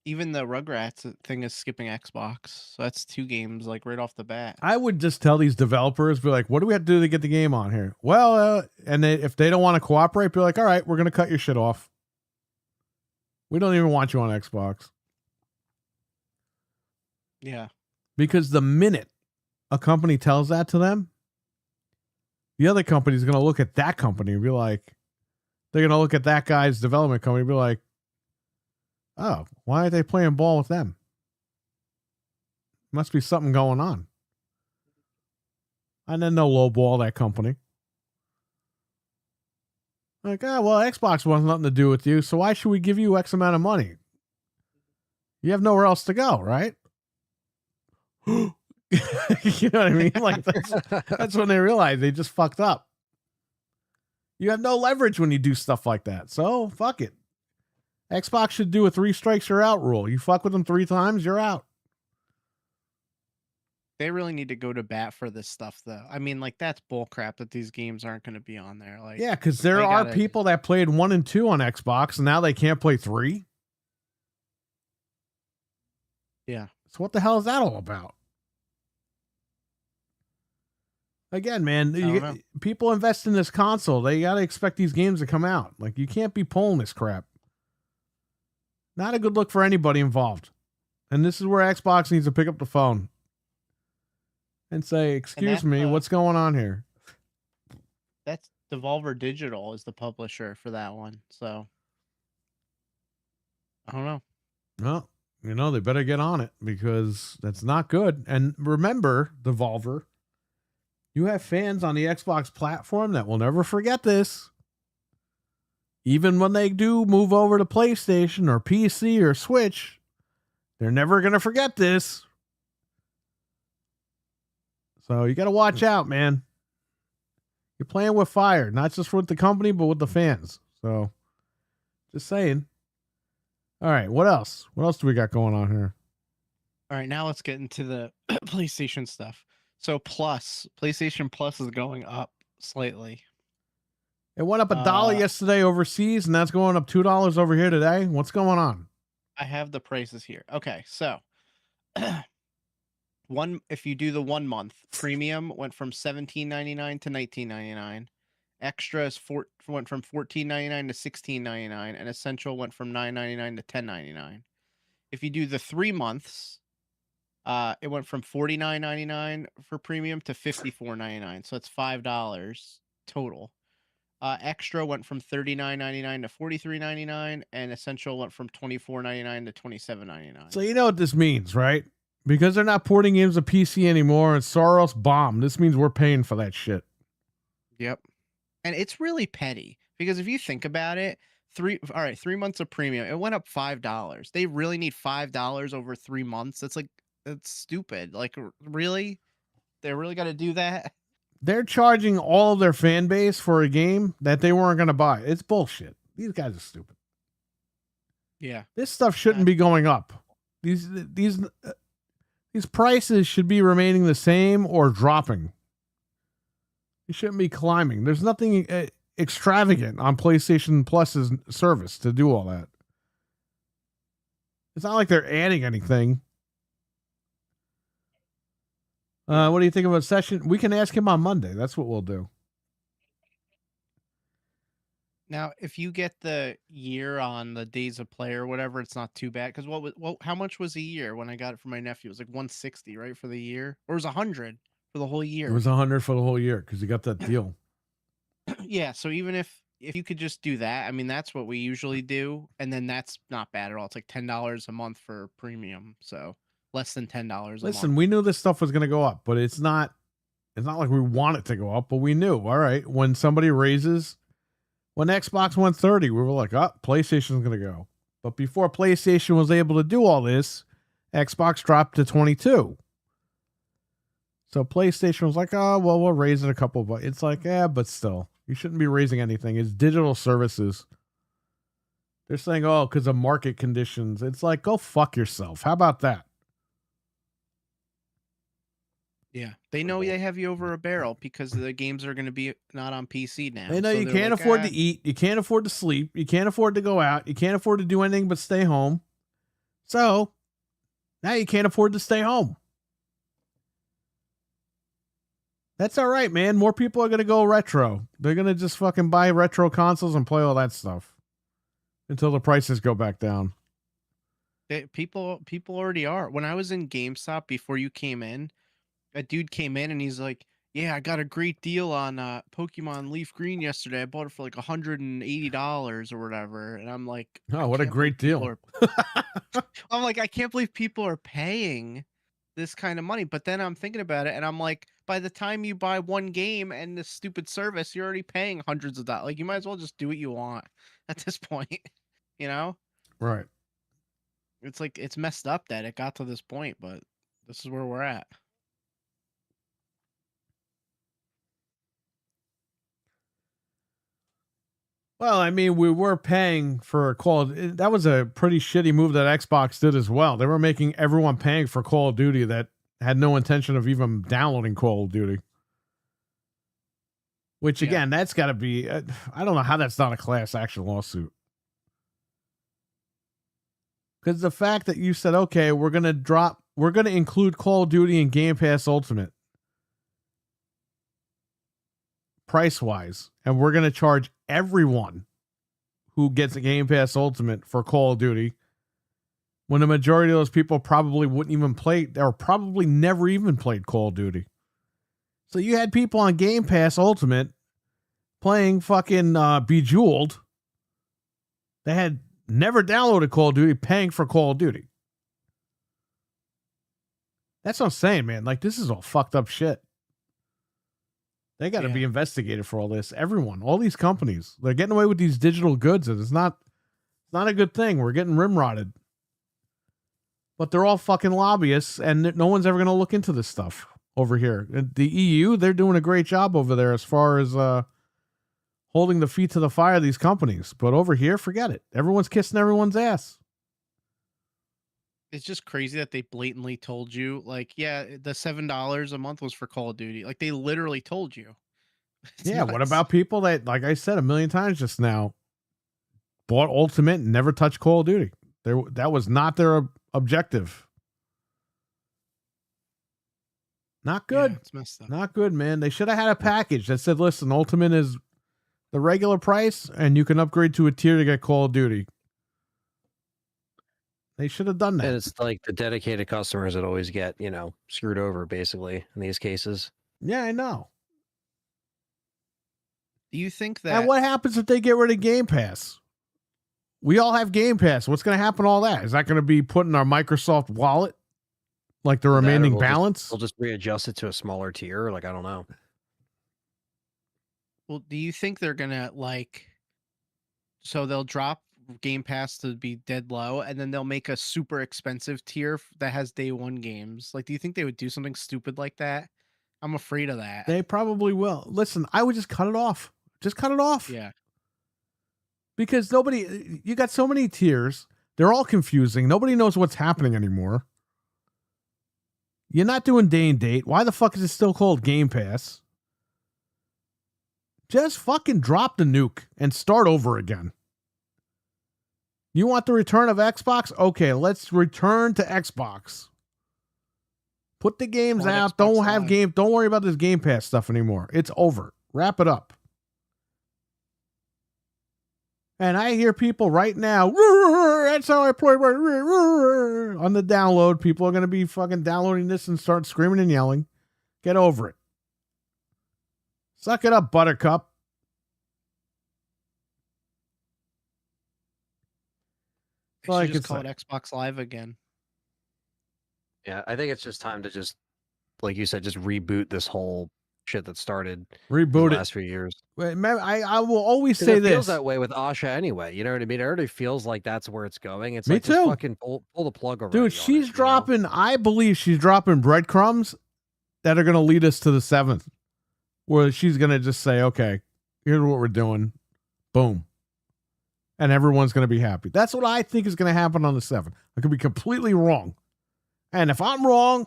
Rugrats thing is skipping Xbox. So that's 2 games like right off the bat. I would just tell these developers, be like, what do we have to do to get the game on here? Well, and if they don't want to cooperate, be like, all right, we're going to cut your shit off. We don't even want you on Xbox. Yeah. Because the minute a company tells that to them, the other company is going to look at that company and be like, they're going to look at that guy's development company and be like, oh, why are they playing ball with them? Must be something going on. And then they'll lowball that company. Like, oh, well, Xbox wants nothing to do with you, so why should we give you X amount of money? You have nowhere else to go, right? You know what I mean? Like, that's when they realize they just fucked up. You have no leverage when you do stuff like that, so fuck it. Xbox should do a 3 strikes you're out rule. You fuck with them 3 times, you're out. They really need to go to bat for this stuff, though. I mean, like, that's bullcrap that these games aren't going to be on there. Like, Yeah, because there they are gotta- people that played 1 and 2 on Xbox, and now they can't play 3. Yeah. So what the hell is that all about? Again, man, don't know. people invest in this console. They got to expect these games to come out. Like, you can't be pulling this crap. Not a good look for anybody involved. And this is where Xbox needs to pick up the phone and say, excuse me, what's going on here? That's Devolver Digital is the publisher for that one. So I don't know. Well, you know, they better get on it because that's not good. And remember, Devolver, you have fans on the Xbox platform that will never forget this. Even when they do move over to PlayStation or PC or Switch, they're never going to forget this. So you got to watch out, man. You're playing with fire, not just with the company, but with the fans. So just saying. All right, what else? What else do we got going on here? All right, now let's get into the PlayStation stuff. So PlayStation Plus is going up slightly. It went up $1 yesterday overseas, and that's going up $2 over here today. What's going on? I have the prices here. Okay, so if you do the 1 month, premium went from $17.99 to $19.99. Extras went from $14.99 to $16.99, and essential went from $9.99 to $10.99. If you do the 3 months, it went from $49.99 for premium to $54.99. So it's $5 total. Extra went from $39.99 to $43.99, and essential went from $24.99 to $27.99. So you know what this means, right? Because they're not porting games to PC anymore, and Soros bombed. This means we're paying for that shit. Yep. And it's really petty because if you think about it, 3 months of premium, it went up $5. They really need $5 over 3 months. That's stupid. Like, really? They really got to do that? They're charging all of their fan base for a game that they weren't going to buy. It's bullshit. These guys are stupid. Yeah. This stuff shouldn't be going up. These prices should be remaining the same or dropping. It shouldn't be climbing. There's nothing extravagant on PlayStation Plus's service to do all that. It's not like they're adding anything. What do you think about Session? We can ask him on Monday. That's what we'll do. Now, if you get the year on the days of play or whatever, it's not too bad. Because how much was a year when I got it for my nephew? It was like 160, right, for the year, or it was 100 for the whole year. It was 100 for the whole year because you got that deal. Yeah, so even if you could just do that, I mean, that's what we usually do, and then that's not bad at all. It's like $10 a month for premium. So less than $10 a Listen, month. we knew this stuff was going to go up, but it's not like we want it to go up, but we knew, all right, when somebody raises, when Xbox went 30, we were like, oh, PlayStation's going to go. But before PlayStation was able to do all this, Xbox dropped to 22. So PlayStation was like, oh, well, we'll raise it a couple, but it's like, but still, you shouldn't be raising anything. It's digital services. They're saying, oh, because of market conditions. It's like, go fuck yourself. How about that? Yeah, they know they have you over a barrel because the games are going to be not on PC now. They know So you they're can't like, afford to eat. You can't afford to sleep. You can't afford to go out. You can't afford to do anything but stay home. So now you can't afford to stay home. That's all right, man. More people are going to go retro. They're going to just fucking buy retro consoles and play all that stuff until the prices go back down. People already are. When I was in GameStop before you came in, a dude came in and he's like, yeah, I got a great deal on Pokemon Leaf Green yesterday. I bought it for like $180 or whatever. And I'm like, Oh, I what a can't great believe deal. I'm like, I can't believe people are paying this kind of money. But then I'm thinking about it and I'm like, by the time you buy one game and this stupid service, you're already paying hundreds of dollars. Like, you might as well just do what you want at this point, you know? Right. It's like, it's messed up that it got to this point, but this is where we're at. Well, I mean, we were paying for Call of, that was a pretty shitty move that Xbox did as well. They were making everyone paying for Call of Duty that had no intention of even downloading Call of Duty. Which, again, that's got to be, I don't know how that's not a class action lawsuit. Because the fact that you said, okay, we're going to include Call of Duty in Game Pass Ultimate price-wise, and we're going to charge everyone who gets a Game Pass Ultimate for Call of Duty, when the majority of those people probably wouldn't even play, or probably never even played Call of Duty. So you had people on Game Pass Ultimate playing fucking Bejeweled. They had never downloaded Call of Duty, paying for Call of Duty. That's what I'm saying, man. Like, this is all fucked up shit. They got to be investigated for all this. Everyone, all these companies, they're getting away with these digital goods, and it's not a good thing. We're getting rimrodded. But they're all fucking lobbyists, and no one's ever going to look into this stuff over here. The EU, they're doing a great job over there as far as holding the feet to the fire of these companies. But over here, forget it. Everyone's kissing everyone's ass. It's just crazy that they blatantly told you, like, yeah, the $7 a month was for Call of Duty. Like, they literally told you. It's Yeah, what nuts. about people that, like I said a million times just now, bought Ultimate and never touched Call of Duty? That was not their objective. Not good. Yeah, it's messed up. Not good, man. They should have had a package that said, listen, Ultimate is the regular price, and you can upgrade to a tier to get Call of Duty. They should have done that. And it's like the dedicated customers that always get, screwed over, basically, in these cases. Yeah, I know. Do you think that... And what happens if they get rid of Game Pass? We all have Game Pass. What's going to happen to all that? Is that going to be put in our Microsoft wallet? Like the remaining balance? They'll just readjust it to a smaller tier. Like, I don't know. Well, do you think they're going to, like... So they'll drop Game Pass to be dead low, and then they'll make a super expensive tier that has day one games. Like, do you think they would do something stupid like that? I'm afraid of that. They probably will. Listen, I would just cut it off. Just cut it off. Yeah. Because you got so many tiers. They're all confusing. Nobody knows what's happening anymore. You're not doing day and date. Why the fuck is it still called Game Pass? Just fucking drop the nuke and start over again. You want the return of Xbox? Okay, let's return to Xbox. Put the games out. Don't worry about this Game Pass stuff anymore. It's over. Wrap it up. And I hear people right now, that's how I play on the download. People are going to be fucking downloading this and start screaming and yelling. Get over it. Suck it up, Buttercup. They should just call it Xbox Live again. Yeah, I think it's just time to just, like you said, just reboot this whole shit that started the Reboot it. last few years. Wait, I will always 'Cause say it feels this. that way with Asha anyway. You know what I mean? It already feels like that's where it's going. It's Me like just too. fucking pull the plug already. Dude, she's dropping, I believe she's dropping breadcrumbs that are going to lead us to the 7th, where she's going to just say, okay, here's what we're doing. Boom. And everyone's going to be happy. That's what I think is going to happen on the 7th. I could be completely wrong. And if I'm wrong,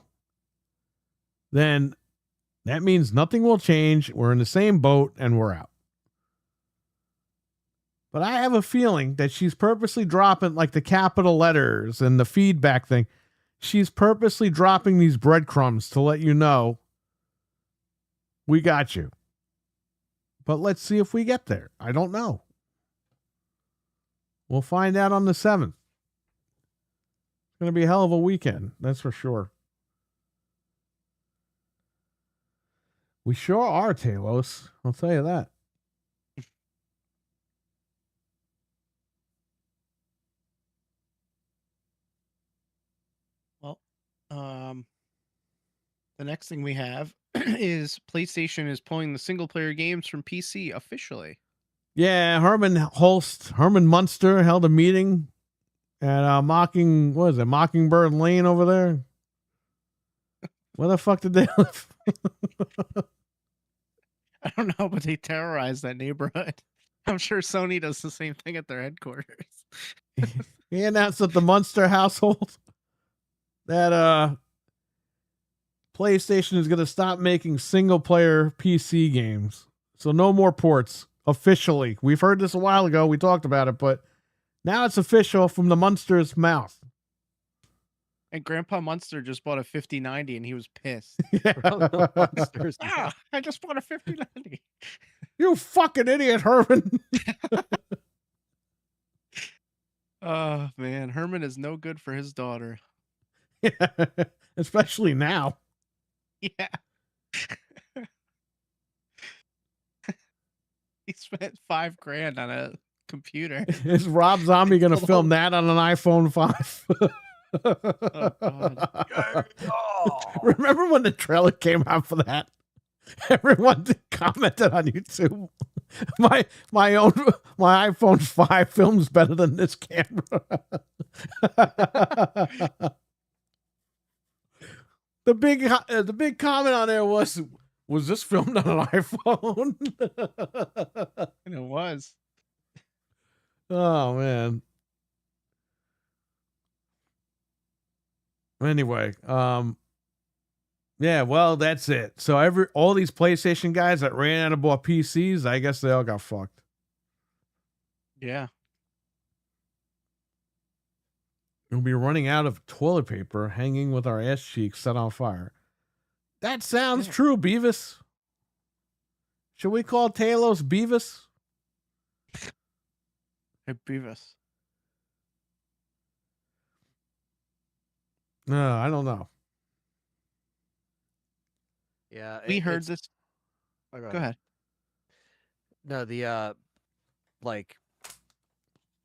then that means nothing will change. We're in the same boat and we're out. But I have a feeling that she's purposely dropping like the capital letters and the feedback thing. She's purposely dropping these breadcrumbs to let you know we got you. But let's see if we get there. I don't know. We'll find out on the 7th. It's going to be a hell of a weekend. That's for sure. We sure are, Talos. I'll tell you that. Well, the next thing we have is PlayStation is pulling the single player games from PC officially. Yeah, Herman Munster held a meeting at Mockingbird Lane over there. Where the fuck did they live? I don't know, but they terrorized that neighborhood. I'm sure Sony does the same thing at their headquarters. He announced that the Munster household that PlayStation is going to stop making single player PC games. So no more ports officially. We've heard this a while ago. We talked about it, but now it's official from the Munster's mouth. And Grandpa Munster just bought a 5090 and he was pissed. I just bought a 5090. You fucking idiot, Herman. Oh, man. Herman is no good for his daughter. Yeah, especially now. Yeah. He spent $5,000 on a computer. Is Rob Zombie going to film that on an iPhone 5? Oh, God. Remember when the trailer came out for that? Everyone commented on YouTube. My iPhone 5 films better than this camera. The big comment on there was this filmed on an iPhone? And it was. Oh man. Anyway, yeah, well, that's it. So all these PlayStation guys that ran out and bought PCs, I guess they all got fucked. Yeah. We'll be running out of toilet paper, hanging with our ass cheeks set on fire. That sounds true, Beavis. Should we call Talos Beavis? Hey, Beavis. No, I don't know. Yeah, We heard this. Oh, Go ahead. No, the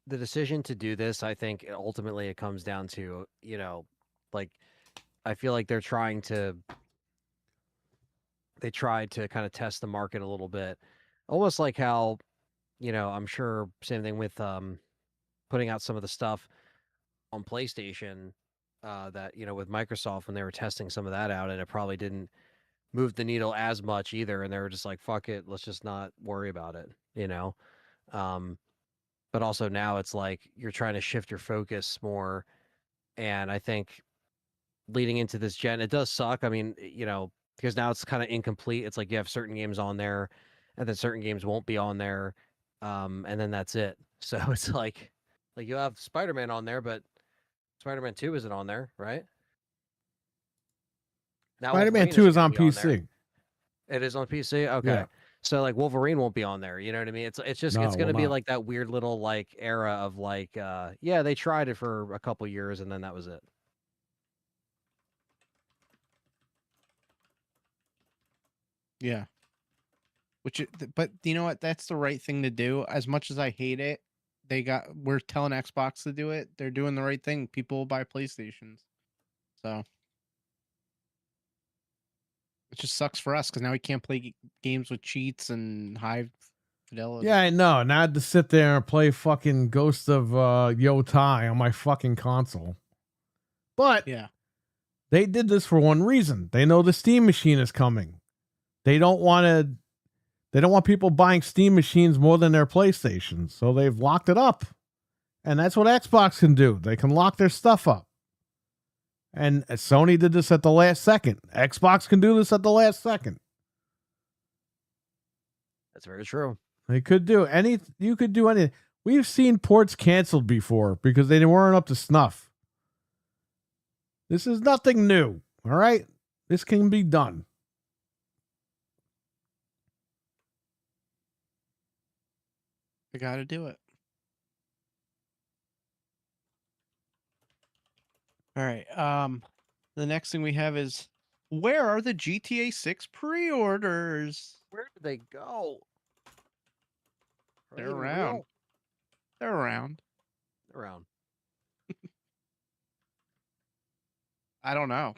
decision to do this, I think ultimately it comes down to, like, I feel like they tried to kind of test the market a little bit, almost like how, I'm sure same thing with putting out some of the stuff on PlayStation that, with Microsoft when they were testing some of that out, and it probably didn't move the needle as much either, and they were just like, fuck it, let's just not worry about it, but also now it's like you're trying to shift your focus more, and I think leading into this gen, it does suck. I mean, because now it's kind of incomplete. It's like you have certain games on there, and then certain games won't be on there, and then that's it. So it's like you have Spider-Man on there, but Spider-Man 2 isn't on there, right? Now Spider-Man Wolverine 2 is gonna on be there. PC. It is on PC? Okay. Yeah. So like Wolverine won't be on there, you know what I mean? It's just No, it's it gonna will be not. like that weird little like era of like yeah, they tried it for a couple years and then that was it. Yeah. But you know what? That's the right thing to do. As much as I hate it, we're telling Xbox to do it. They're doing the right thing. People will buy PlayStations. So It just sucks for us because now we can't play games with cheats and high fidelity. Yeah, I know. Now I had to sit there and play fucking Ghost of Yotai on my fucking console. But Yeah. they did this for one reason. They know the Steam machine is coming. They don't want people buying Steam machines more than their PlayStation. So they've locked it up. And that's what Xbox can do. They can lock their stuff up. And Sony did this at the last second. Xbox can do this at the last second. That's very true. They could do you could do anything. We've seen ports canceled before because they weren't up to snuff. This is nothing new. All right? This can be done. We got to do it. All right. The next thing we have is, where are the GTA 6 pre-orders? Where did they go? Are they They're even around. real? They're around. They're around. I don't know.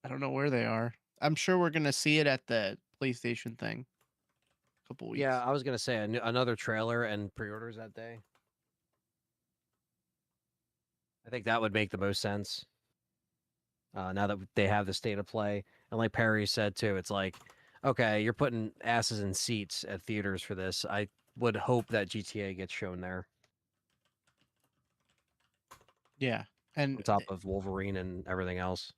I don't know where they are. I'm sure we're gonna see it at the PlayStation thing. A couple weeks. Yeah, I was gonna say another trailer and pre-orders that day. I think that would make the most sense. Now that they have the state of play, and like Perry said too, it's like, okay, you're putting asses in seats at theaters for this. I would hope that GTA gets shown there Yeah. And on top of Wolverine and everything else.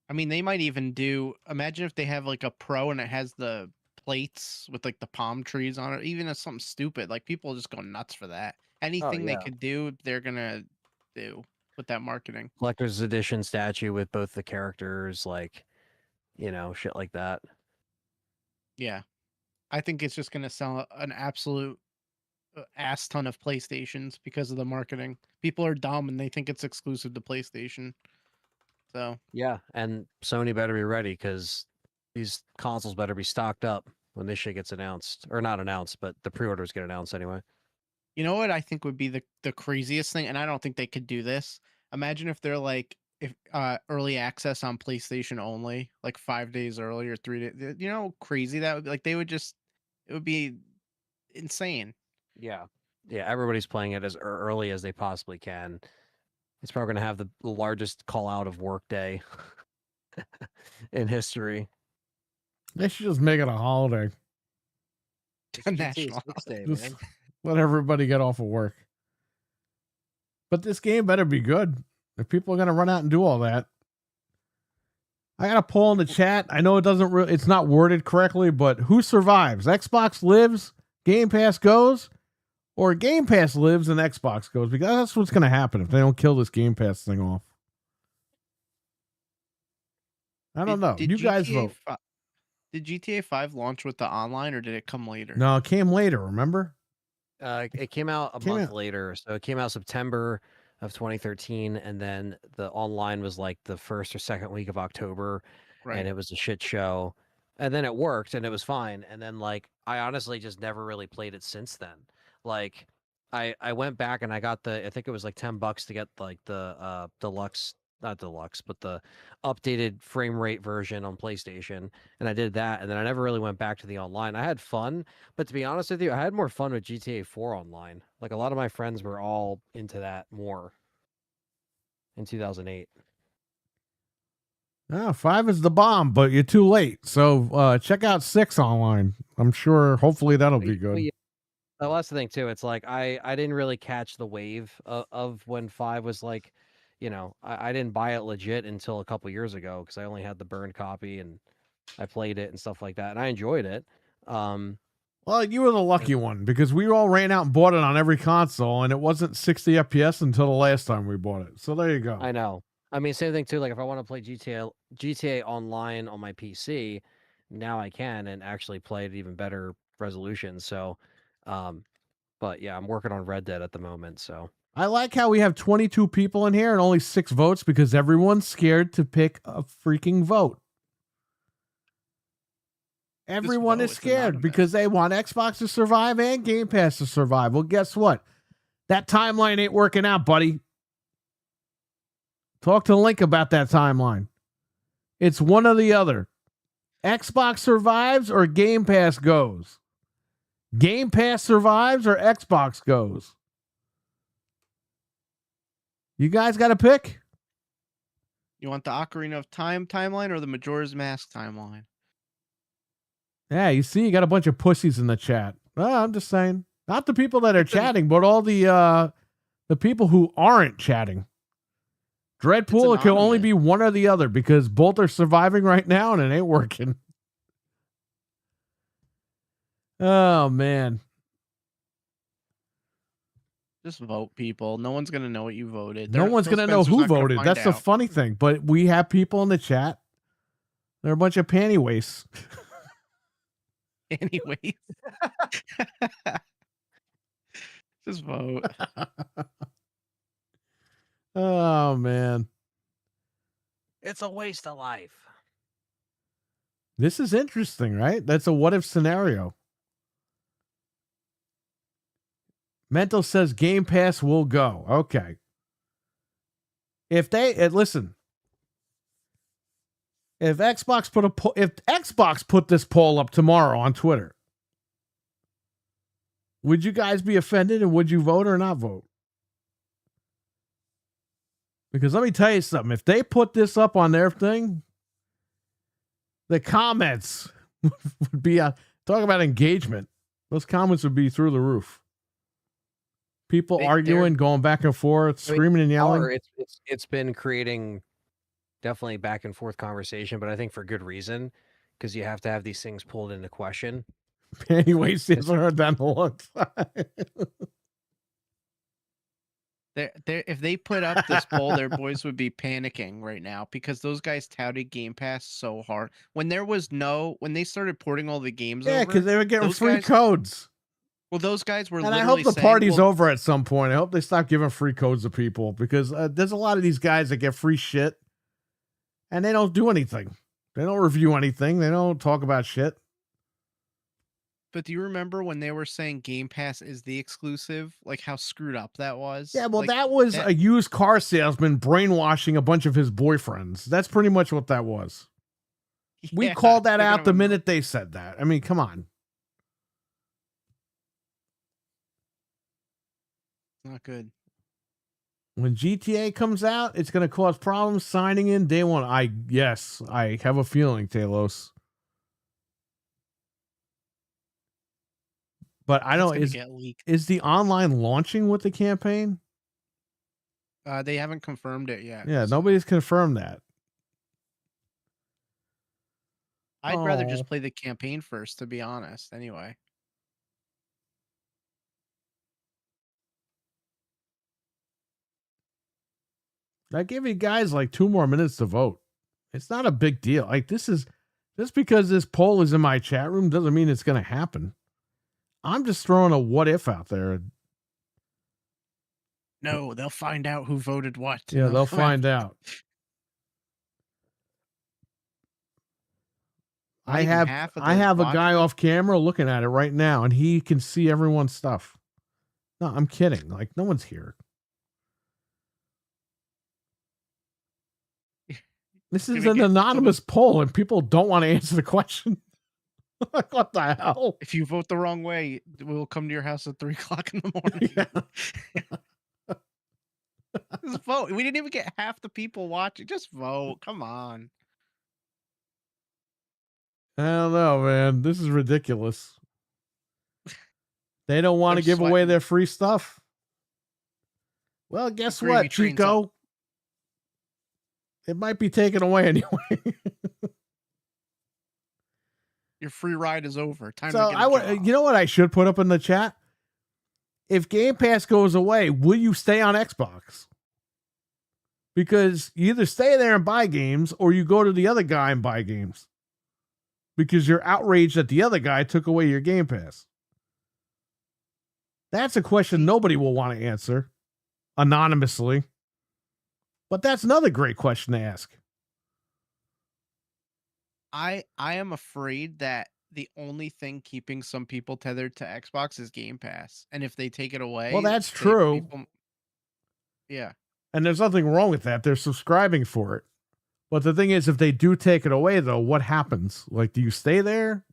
I mean, they might even do. Imagine if they have like a Pro and it has the plates with like the palm trees on it. Even if something stupid, like people just go nuts for that. Anything they yeah. could do, they're gonna do with that marketing. Collector's edition statue with both the characters, like, shit like that. Yeah, I think it's just gonna sell an absolute ass ton of PlayStations because of the marketing. People are dumb and they think it's exclusive to PlayStation. So Yeah, and Sony better be ready because these consoles better be stocked up when this shit gets announced, or not announced, but the pre-orders get announced anyway. you know what I think would be the craziest thing, and I don't think they could do this. Imagine if they're like if early access on PlayStation only, like 5 days early or 3 days. You know how crazy that would be? Like it would be insane. Yeah, everybody's playing it as early as they possibly can. It's probably going to have the largest call out of workday in history. They should just make it a holiday. A national Day, Just man. let everybody get off of work. But this game better be good. If people are going to run out and do all that. I got a poll in the chat. I know it's not worded correctly, but who survives? Xbox lives, Game Pass goes, or Game Pass lives and Xbox goes? Because that's what's going to happen if they don't kill this Game Pass thing off. I don't know. You guys vote. Did GTA 5 launch with the online or did it come later? No, it came later, remember? It came out a month later. So it came out September of 2013, and then the online was like the first or second week of October, Right. and it was a shit show. And then it worked, and it was fine. And then, like, I honestly just never really played it since then. Like, I went back and I got I think it was like $10 to get like the deluxe, not deluxe, but the updated frame rate version on PlayStation, and I did that. And then I never really went back to the online. I had fun, but to be honest with you, I had more fun with GTA 4 online. Like, a lot of my friends were all into that more in 2008. 5 is the bomb, but you're too late. So check out 6 online. I'm sure, hopefully that'll be good. Yeah. Well, that's the thing too. It's like I didn't really catch the wave of when 5 was like, I didn't buy it legit until a couple years ago because I only had the burned copy and I played it and stuff like that, and I enjoyed it. Well, you were the lucky one because we all ran out and bought it on every console, and it wasn't 60 FPS until the last time we bought it. So there you go. I know. I mean, same thing too. Like if I want to play GTA Online on my PC, now I can and actually play at even better resolution. So, but yeah, I'm working on Red Dead at the moment. So I like how we have 22 people in here and only 6 votes because everyone's scared to pick a freaking vote. Everyone is scared because they want Xbox to survive and Game Pass to survive. Well, guess what? That timeline ain't working out, buddy. Talk to Link about that timeline. It's one or the other. Xbox survives or Game Pass goes? Game Pass survives or Xbox goes? You guys got to pick? You want the Ocarina of Time timeline or the Majora's Mask timeline? Yeah, you see, you got a bunch of pussies in the chat. I'm just saying. Not the people that are chatting, but all the people who aren't chatting. Dreadpool, it can only be one or the other because both are surviving right now and it ain't working. Oh, man. Just vote, people. No one's going to know what you voted. No one's going to know who voted. That's the funny thing. But we have people in the chat. They're a bunch of panty wastes. Anyways. Just vote. Oh, man. It's a waste of life. This is interesting, right? That's a what if scenario. Mental says Game Pass will go. Okay. If they listen, if Xbox put this poll up tomorrow on Twitter, would you guys be offended and would you vote or not vote? Because let me tell you something. If they put this up on their thing, the comments would be talk about engagement. Those comments would be through the roof. People arguing, going back and forth, screaming and yelling. It's been creating definitely back and forth conversation, but I think for good reason, because you have to have these things pulled into question. Anyway, he hasn't heard that in a long time. If they put up this poll, their boys would be panicking right now because those guys touted Game Pass so hard. When they started porting all the games over. Yeah, because they were getting free codes. Well, those guys were and I hope the party's over at some point. I hope they stop giving free codes to people because there's a lot of these guys that get free shit and they don't do anything. They don't review anything. They don't talk about shit. But do you remember when they were saying Game Pass is the exclusive? Like how screwed up that was? Yeah, well, that was a used car salesman brainwashing a bunch of his boyfriends. That's pretty much what that was. We called that out the minute they said that. I mean, come on. Not good. When GTA comes out, it's going to cause problems signing in day one. I have a feeling, Talos. But I don't. Is the online launching with the campaign? They haven't confirmed it yet. Yeah, nobody's confirmed that. I'd rather just play the campaign first, to be honest. Anyway. I give you guys like 2 more minutes to vote. It's not a big deal. Like just because this poll is in my chat room doesn't mean it's going to happen. I'm just throwing a what if out there. No, they'll find out who voted what. Yeah, they'll find out. I have a guy off camera looking at it right now and he can see everyone's stuff. No, I'm kidding. Like no one's here. This is an anonymous poll and people don't want to answer the question. Like, what the hell? If you vote the wrong way, we'll come to your house at 3:00 in the morning. Yeah. Just vote. We didn't even get half the people watching. Just vote. Come on. I don't know, man. This is ridiculous. They don't want to give away their free stuff. Well, guess what, Chico? It might be taken away anyway. Your free ride is over. Time so to get a job. You know what I should put up in the chat? If Game Pass goes away, will you stay on Xbox? Because you either stay there and buy games or you go to the other guy and buy games. Because you're outraged that the other guy took away your Game Pass. That's a question nobody will want to answer anonymously. But that's another great question to ask. I am afraid that the only thing keeping some people tethered to Xbox is Game Pass. And if they take it away... Well, that's true. Yeah. And there's nothing wrong with that. They're subscribing for it. But the thing is, if they do take it away, though, what happens? Like, do you stay there?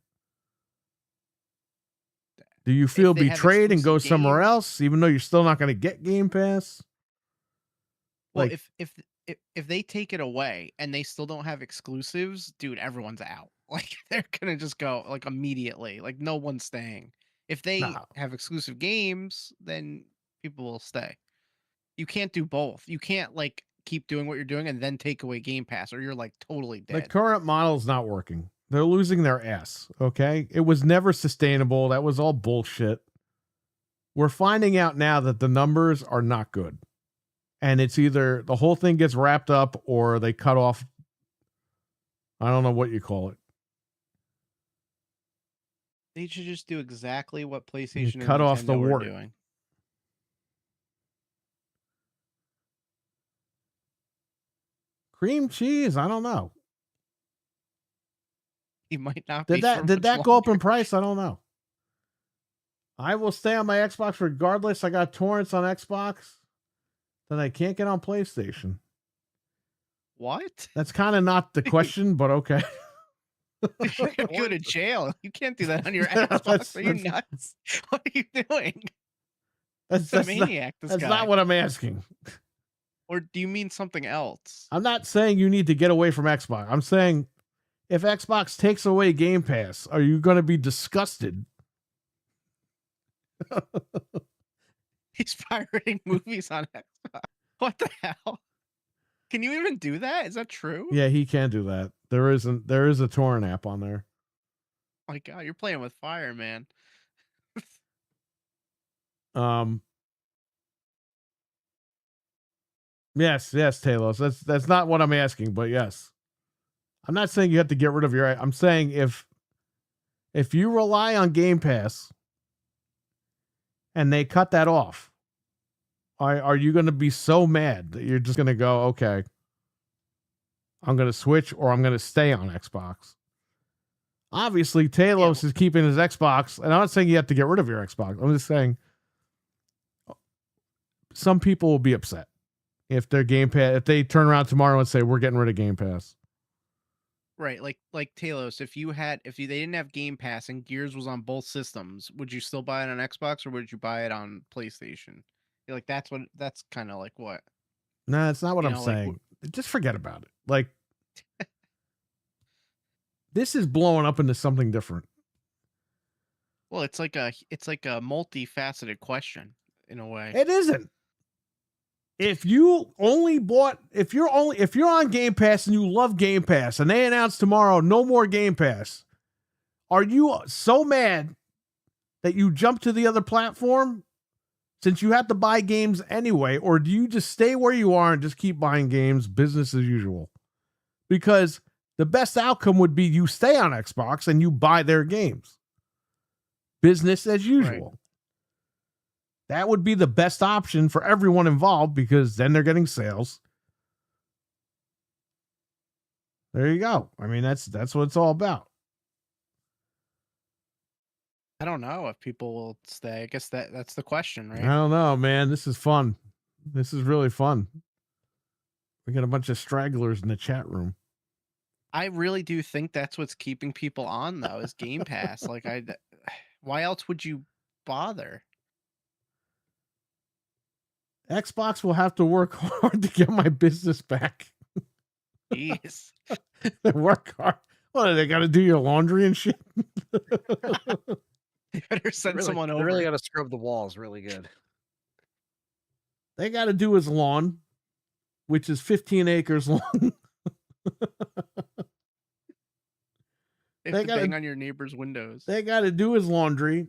Do you feel they have betrayed and go exclusive somewhere games- else, even though you're still not going to get Game Pass? Well, Like- if they take it away and they still don't have exclusives, dude, everyone's out. Like they're gonna just go like immediately. Like no one's staying. If they No. have exclusive games, then people will stay. You can't do both. You can't like keep doing what you're doing and then take away Game Pass, or you're like totally The dead. current model's not working. They're losing their ass. Okay. It was never sustainable. That was all bullshit. We're finding out now that the numbers are not good. And it's either the whole thing gets wrapped up or they cut off. I don't know what you call it. They should just do exactly what PlayStation and cut off the Nintendo are wart. doing. Cream cheese? I don't know. You might not be. Did for that much go up in longer. price? I don't know. I will stay on my Xbox regardless. I got torrents on Xbox that I can't get on PlayStation. What? That's kind of not the question, but okay. You're gonna go to jail. You can't do that on your Yeah, Xbox. Are you that's- nuts? What are you doing? That's, It's a that's, not, maniac. This that's guy. not what I'm asking. Or do you mean something else? I'm not saying you need to get away from Xbox. I'm saying if Xbox takes away Game Pass, are you going to be disgusted? He's pirating movies on Xbox. What the hell? Can you even do that? Is that true? Yeah, he can do that. There is a torrent app on there. My God, you're playing with fire, man. Yes, Talos. That's not what I'm asking, but yes. I'm not saying you have to get rid of your. I'm saying if you rely on Game Pass and they cut that off, are you going to be so mad that you're just going to go, okay, I'm going to switch or I'm going to stay on Xbox? Obviously, Talos is keeping his Xbox, and I'm not saying you have to get rid of your Xbox. I'm just saying some people will be upset if their Game Pass, if they turn around tomorrow and say we're getting rid of Game Pass. Right, like Talos, if they didn't have Game Pass and Gears was on both systems, would you still buy it on Xbox or would you buy it on PlayStation? You're like that's kind of like what? No, that's not what You I'm know, like, saying. Just forget about it. Like this is blowing up into something different. Well, it's like a multifaceted question in a way. It isn't. If you're on Game Pass and you love Game Pass and they announce tomorrow no more Game Pass, are you so mad that you jump to the other platform since you have to buy games anyway, or do you just stay where you are and just keep buying games business as usual? Because the best outcome would be you stay on Xbox and you buy their games. Business as usual. Right. That would be the best option for everyone involved because then they're getting sales. There you go. I mean, that's what it's all about. I don't know if people will stay. I guess that's the question, right? I don't know, man. This is fun. This is really fun. We got a bunch of stragglers in the chat room. I really do think that's what's keeping people on, though, is Game Pass. Like, why else would you bother? Xbox will have to work hard to get my business back. Jeez. They work hard. What, they got to do your laundry and shit? You better send someone over. They really got to scrub the walls really good. They got to do his lawn, which is 15 acres long. They have to bang on your neighbor's windows. They got to do his laundry.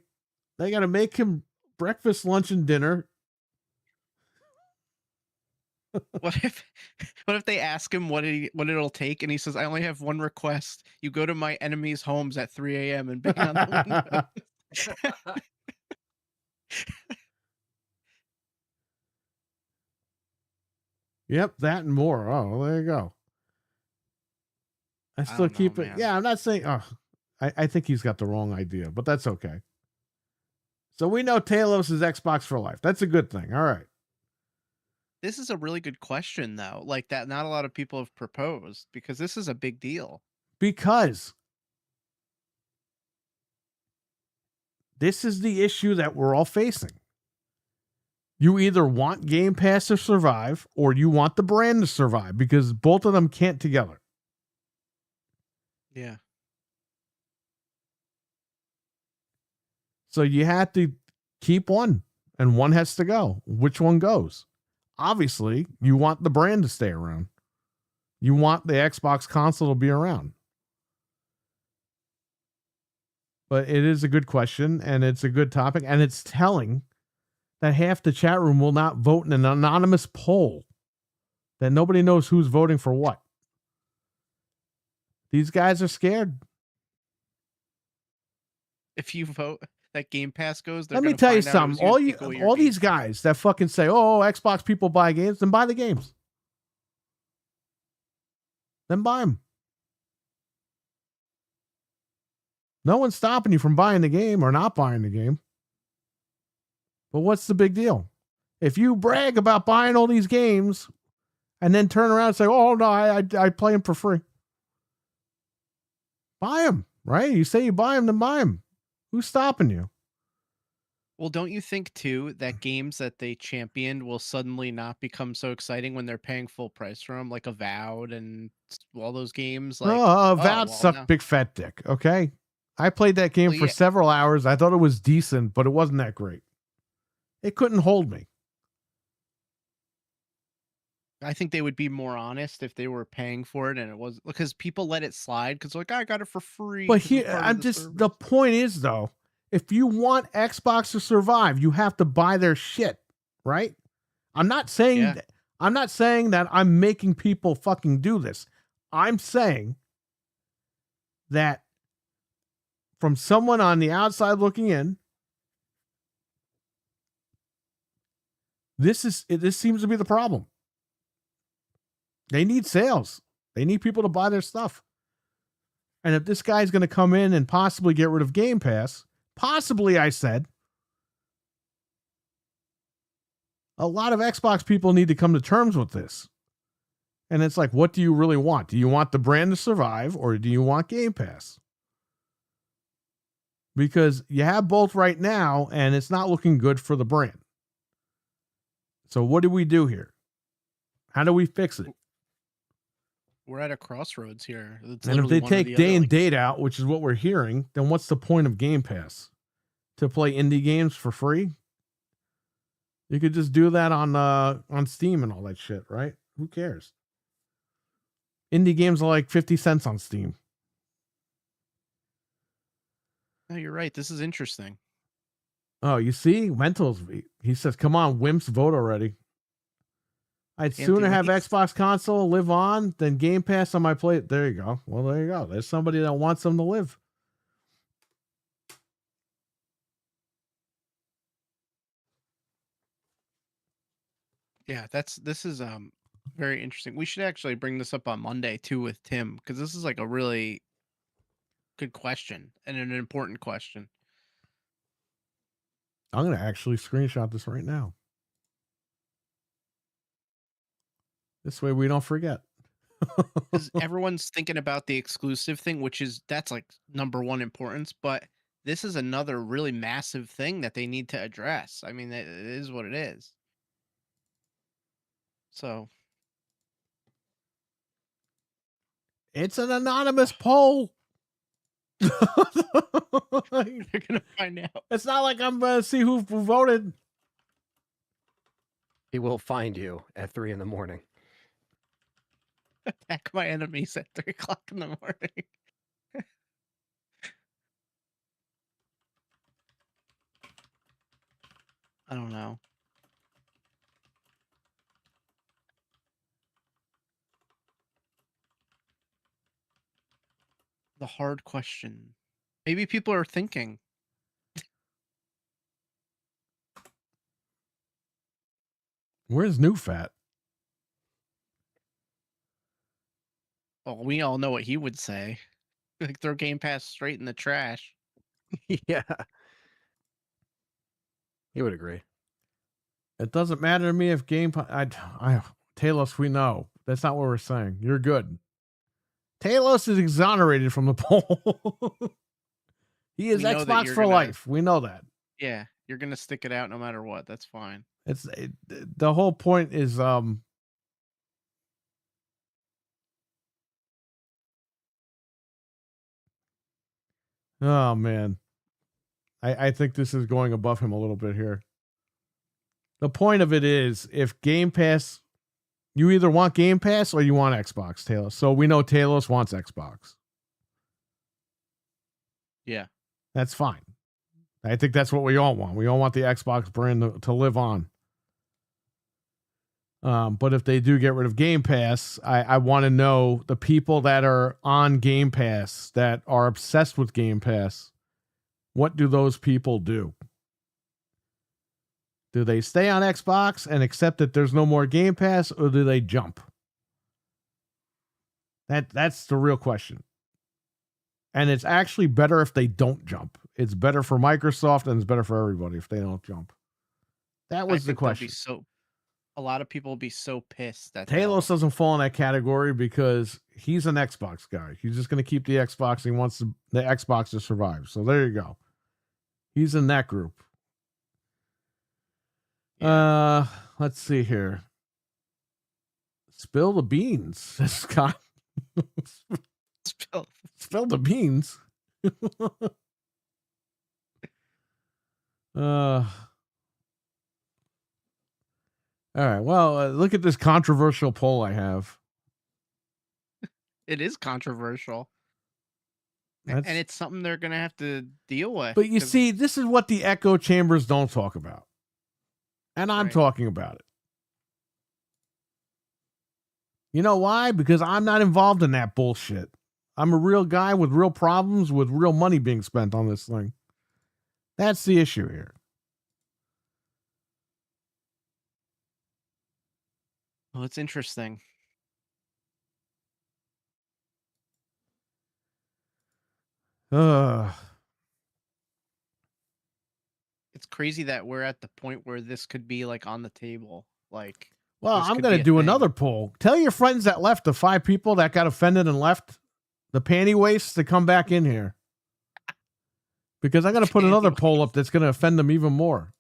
They got to make him breakfast, lunch, and dinner. What if they ask him what it'll take, and he says, "I only have one request. You go to my enemies' homes at 3 a.m. and bang on the windows." Yep, that and more. Oh, well, there you go. I still keep it. Yeah, I'm not saying. Oh, I think he's got the wrong idea, but that's okay. So we know Talos is Xbox for life. That's a good thing. All right. This is a really good question, though. Like that, not a lot of people have proposed because this is a big deal. Because this is the issue that we're all facing. You either want Game Pass to survive or you want the brand to survive, because both of them can't together. Yeah. So you have to keep one, and one has to go. Which one goes? Obviously, you want the brand to stay around. You want the Xbox console to be around. But it is a good question, and it's a good topic, and it's telling that half the chat room will not vote in an anonymous poll, that nobody knows who's voting for what. These guys are scared. If you vote that Game Pass goes, they're Let me gonna tell you find out it was something. to take away your All these Game guys that fucking say, "Oh, Xbox people buy games," then buy the games. Then buy them. No one's stopping you from buying the game or not buying the game. But what's the big deal? If you brag about buying all these games and then turn around and say, "Oh no, I play them for free," buy them, right? You say you buy them, then buy them. Who's stopping you? Well, don't you think too that games that they championed will suddenly not become so exciting when they're paying full price for them, like Avowed and all those games? Like, Avowed well, sucked now- big fat dick. Okay, I played that game Well, for yeah. several hours. I thought it was decent, but it wasn't that great. It couldn't hold me. I think they would be more honest if they were paying for it, and it was because people let it slide because like I got it for free. But 'cause it's here, part of I'm the just, service." the point is though, if you want Xbox to survive, you have to buy their shit, right? I'm not saying Yeah. that, I'm not saying that I'm making people fucking do this. I'm saying that from someone on the outside looking in, this seems to be the problem. They need sales. They need people to buy their stuff. And if this guy's going to come in and possibly get rid of Game Pass, possibly, I said, a lot of Xbox people need to come to terms with this. And it's like, what do you really want? Do you want the brand to survive, or do you want Game Pass? Because you have both right now, and it's not looking good for the brand. So what do we do here? How do we fix it? We're at a crossroads here. It's And if literally they one or take the day other, and like- date out, which is what we're hearing, then what's the point of Game Pass? To play indie games for free? You could just do that on Steam and all that shit, right? Who cares? Indie games are like 50 cents on Steam. No, you're right. This is interesting. Oh, you see? Mentals, he says, come on, wimps, vote already. I'd Can't sooner do have it. Xbox console live on than Game Pass on my plate. There you go. Well, there you go. There's somebody that wants them to live. Yeah, this is very interesting. We should actually bring this up on Monday too with Tim, because this is like a really good question and an important question. I'm going to actually screenshot this right now. This way we don't forget. Because everyone's thinking about the exclusive thing, that's like number one importance, but this is another really massive thing that they need to address. I mean, it is what it is. So It's an anonymous poll. you're gonna find out. It's not like I'm going to see who voted. He will find you at 3 a.m. Attack my enemies at 3:00 in the morning. I don't know. The hard question. Maybe people are thinking. Where's New Fat? Well, we all know what he would say. Like throw Game Pass straight in the trash. Yeah. He would agree. It doesn't matter to me if Game Talos, we know. That's not what we're saying. You're good. Talos is exonerated from the poll. He is We know that Xbox you're for gonna- life. We know that. Yeah, you're gonna stick it out no matter what. That's fine. The whole point is oh man. I think this is going above him a little bit here. The point of it is, if Game Pass, you either want Game Pass or you want Xbox, Talos. So we know Talos wants Xbox. Yeah. That's fine. I think that's what we all want. We all want the Xbox brand to live on. But if they do get rid of Game Pass, I want to know the people that are on Game Pass, that are obsessed with Game Pass, what do those people do? Do they stay on Xbox and accept that there's no more Game Pass, or do they jump? That's the real question. And it's actually better if they don't jump. It's better for Microsoft and it's better for everybody if they don't jump. That was the question. A lot of people will be so pissed that Talos doesn't fall in that category because he's an Xbox guy. He's just going to keep the Xbox. He wants the Xbox to survive. So there you go. He's in that group. Yeah. Let's see here. Spill the beans, Scott. Spill the beans. All right. Well, look at this controversial poll I have. It is controversial. And it's something they're going to have to deal with. But you see, this is what the echo chambers don't talk about. And I'm talking about it. You know why? Because I'm not involved in that bullshit. I'm a real guy with real problems, with real money being spent on this thing. That's the issue here. Well, it's interesting. It's crazy that we're at the point where this could be like on the table. Like, well, I'm going to do another poll. Tell your friends that left, the 5 people that got offended and left, the panty wastes, to come back in here. Because I'm going to put another poll up that's going to offend them even more.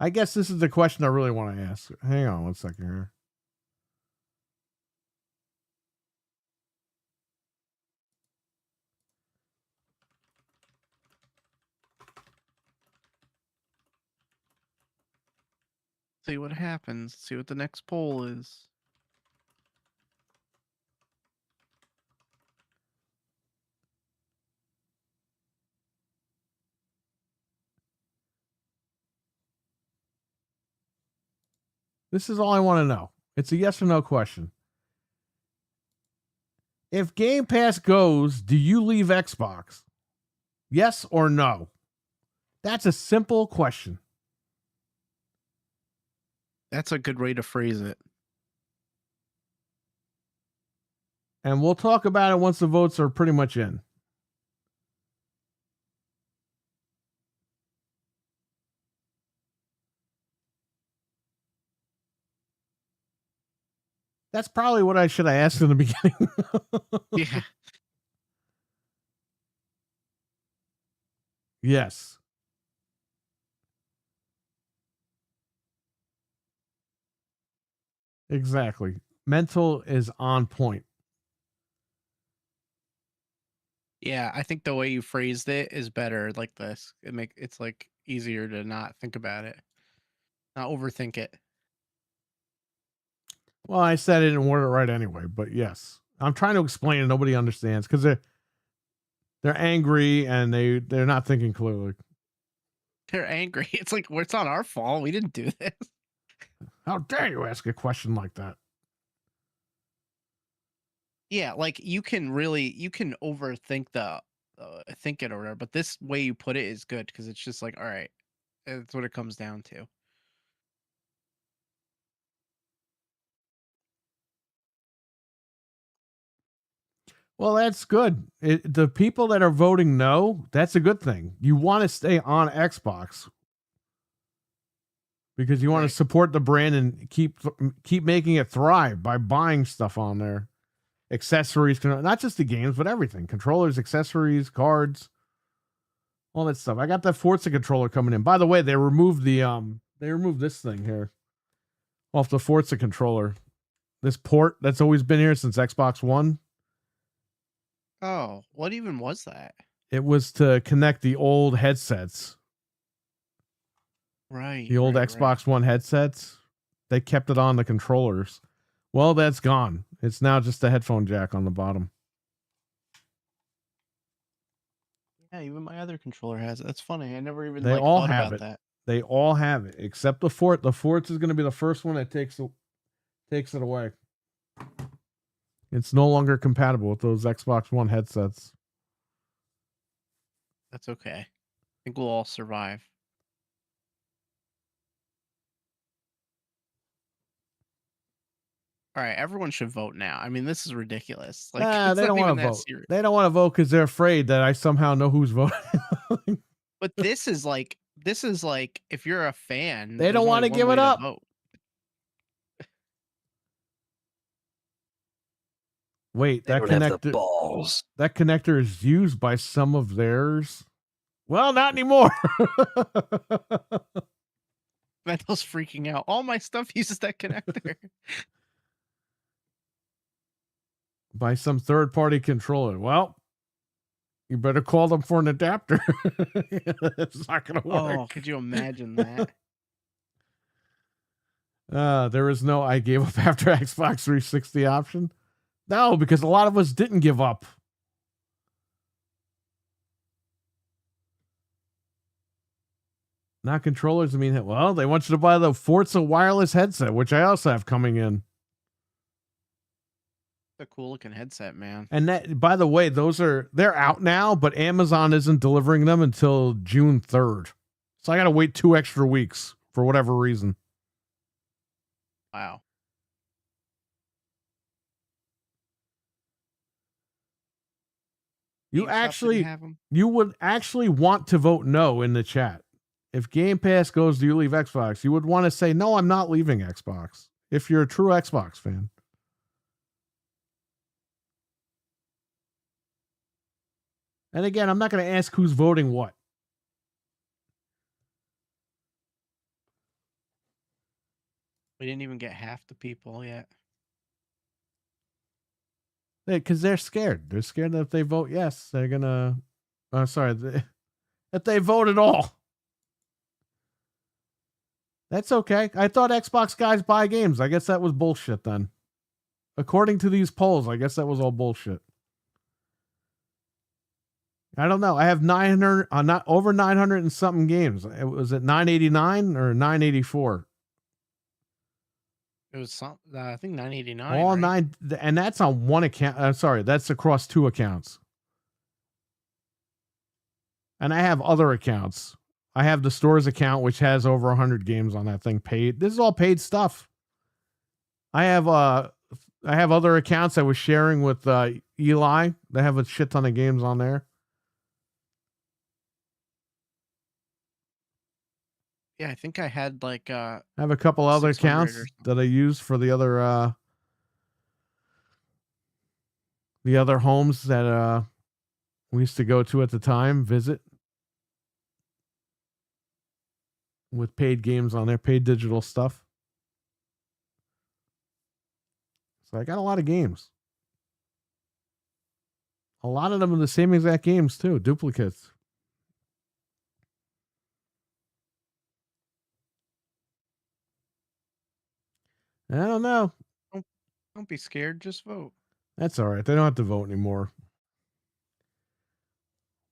I guess this is the question I really want to ask. Hang on 1 second here. See what happens. See what the next poll is. This is all I want to know. It's a yes or no question. If Game Pass goes, do you leave Xbox? Yes or no? That's a simple question. That's a good way to phrase it. And we'll talk about it once the votes are pretty much in. That's probably what I should have asked in the beginning. Yeah. Yes. Exactly. Mental is on point. Yeah, I think the way you phrased it is better like this. It's like easier to not think about it. Not overthink it. Well, I said it and word it right anyway, but yes. I'm trying to explain and nobody understands because they're angry and they're not thinking clearly. They're angry. It's like, well, it's not our fault. We didn't do this. How dare you ask a question like that? Yeah, like you can overthink think it or whatever, but this way you put it is good because it's just like, all right, that's what it comes down to. Well, that's good. The people that are voting no, that's a good thing. You want to stay on Xbox. because you want Right. to support the brand and keep making it thrive by buying stuff on there. Accessories, not just the games, but everything. Controllers, accessories, cards, all that stuff. I got that Forza controller coming in. By the way, they removed this thing here off the Forza controller. This port that's always been here since Xbox One. Oh, what even was that? It was to connect the old headsets. Right. The old right, Xbox One headsets. They kept it on the controllers. Well, that's gone. It's now just a headphone jack on the bottom. Yeah, even my other controller has it. That's funny. I never even They like all thought have about it. that. They all have it except the Fort. The Fort's is going to be the first one that takes it away. It's no longer compatible with those Xbox One headsets. That's okay. I think we'll all survive. All right, everyone should vote now. I mean, this is ridiculous. Like, it's They not don't even want to that vote. serious. They don't want to vote because they're afraid that I somehow know who's voting. But this is like if you're a fan, They don't there's wanna only one give it way to up. vote. Wait, They that don't have the connector. balls. That connector is used by some of theirs. Well, not anymore. Mental's freaking out. All my stuff uses that connector. By some third-party controller. Well, you better call them for an adapter. It's not going to work. Oh, could you imagine that? There is no I gave up after Xbox 360 option. No, because a lot of us didn't give up. Not controllers. I mean, well, they want you to buy the Forza wireless headset, which I also have coming in. It's a cool looking headset, man. And that, by the way, they're out now, but Amazon isn't delivering them until June 3rd. So I got to wait 2 extra weeks for whatever reason. Wow. You GameStop didn't actually, have 'em? you would actually want to vote no in the chat. If Game Pass goes, do you leave Xbox? You would want to say, no, I'm not leaving Xbox. If you're a true Xbox fan. And again, I'm not going to ask who's voting what. We didn't even get half the people yet. Because they're scared. They're scared that if they vote yes, they're going to... if they vote at all. That's okay. I thought Xbox guys buy games. I guess that was bullshit then. According to these polls, I guess that was all bullshit. I don't know. I have 900, not over 900 and something games. It was at 989 or 984. It was some. I think 989. All right? 9, and that's on one account. I'm sorry, that's across 2 accounts. And I have other accounts. I have the stores account, which has over 100 games on that thing paid. This is all paid stuff. I have other accounts I was sharing with Eli. They have a shit ton of games on there. Yeah, I think I had like I have a couple other 600 or accounts something. that I use for the other homes that we used to go to at the time, visit. With paid games on there, paid digital stuff. So I got a lot of games. A lot of them are the same exact games too, duplicates. I don't know. Don't be scared. Just vote. That's all right. They don't have to vote anymore.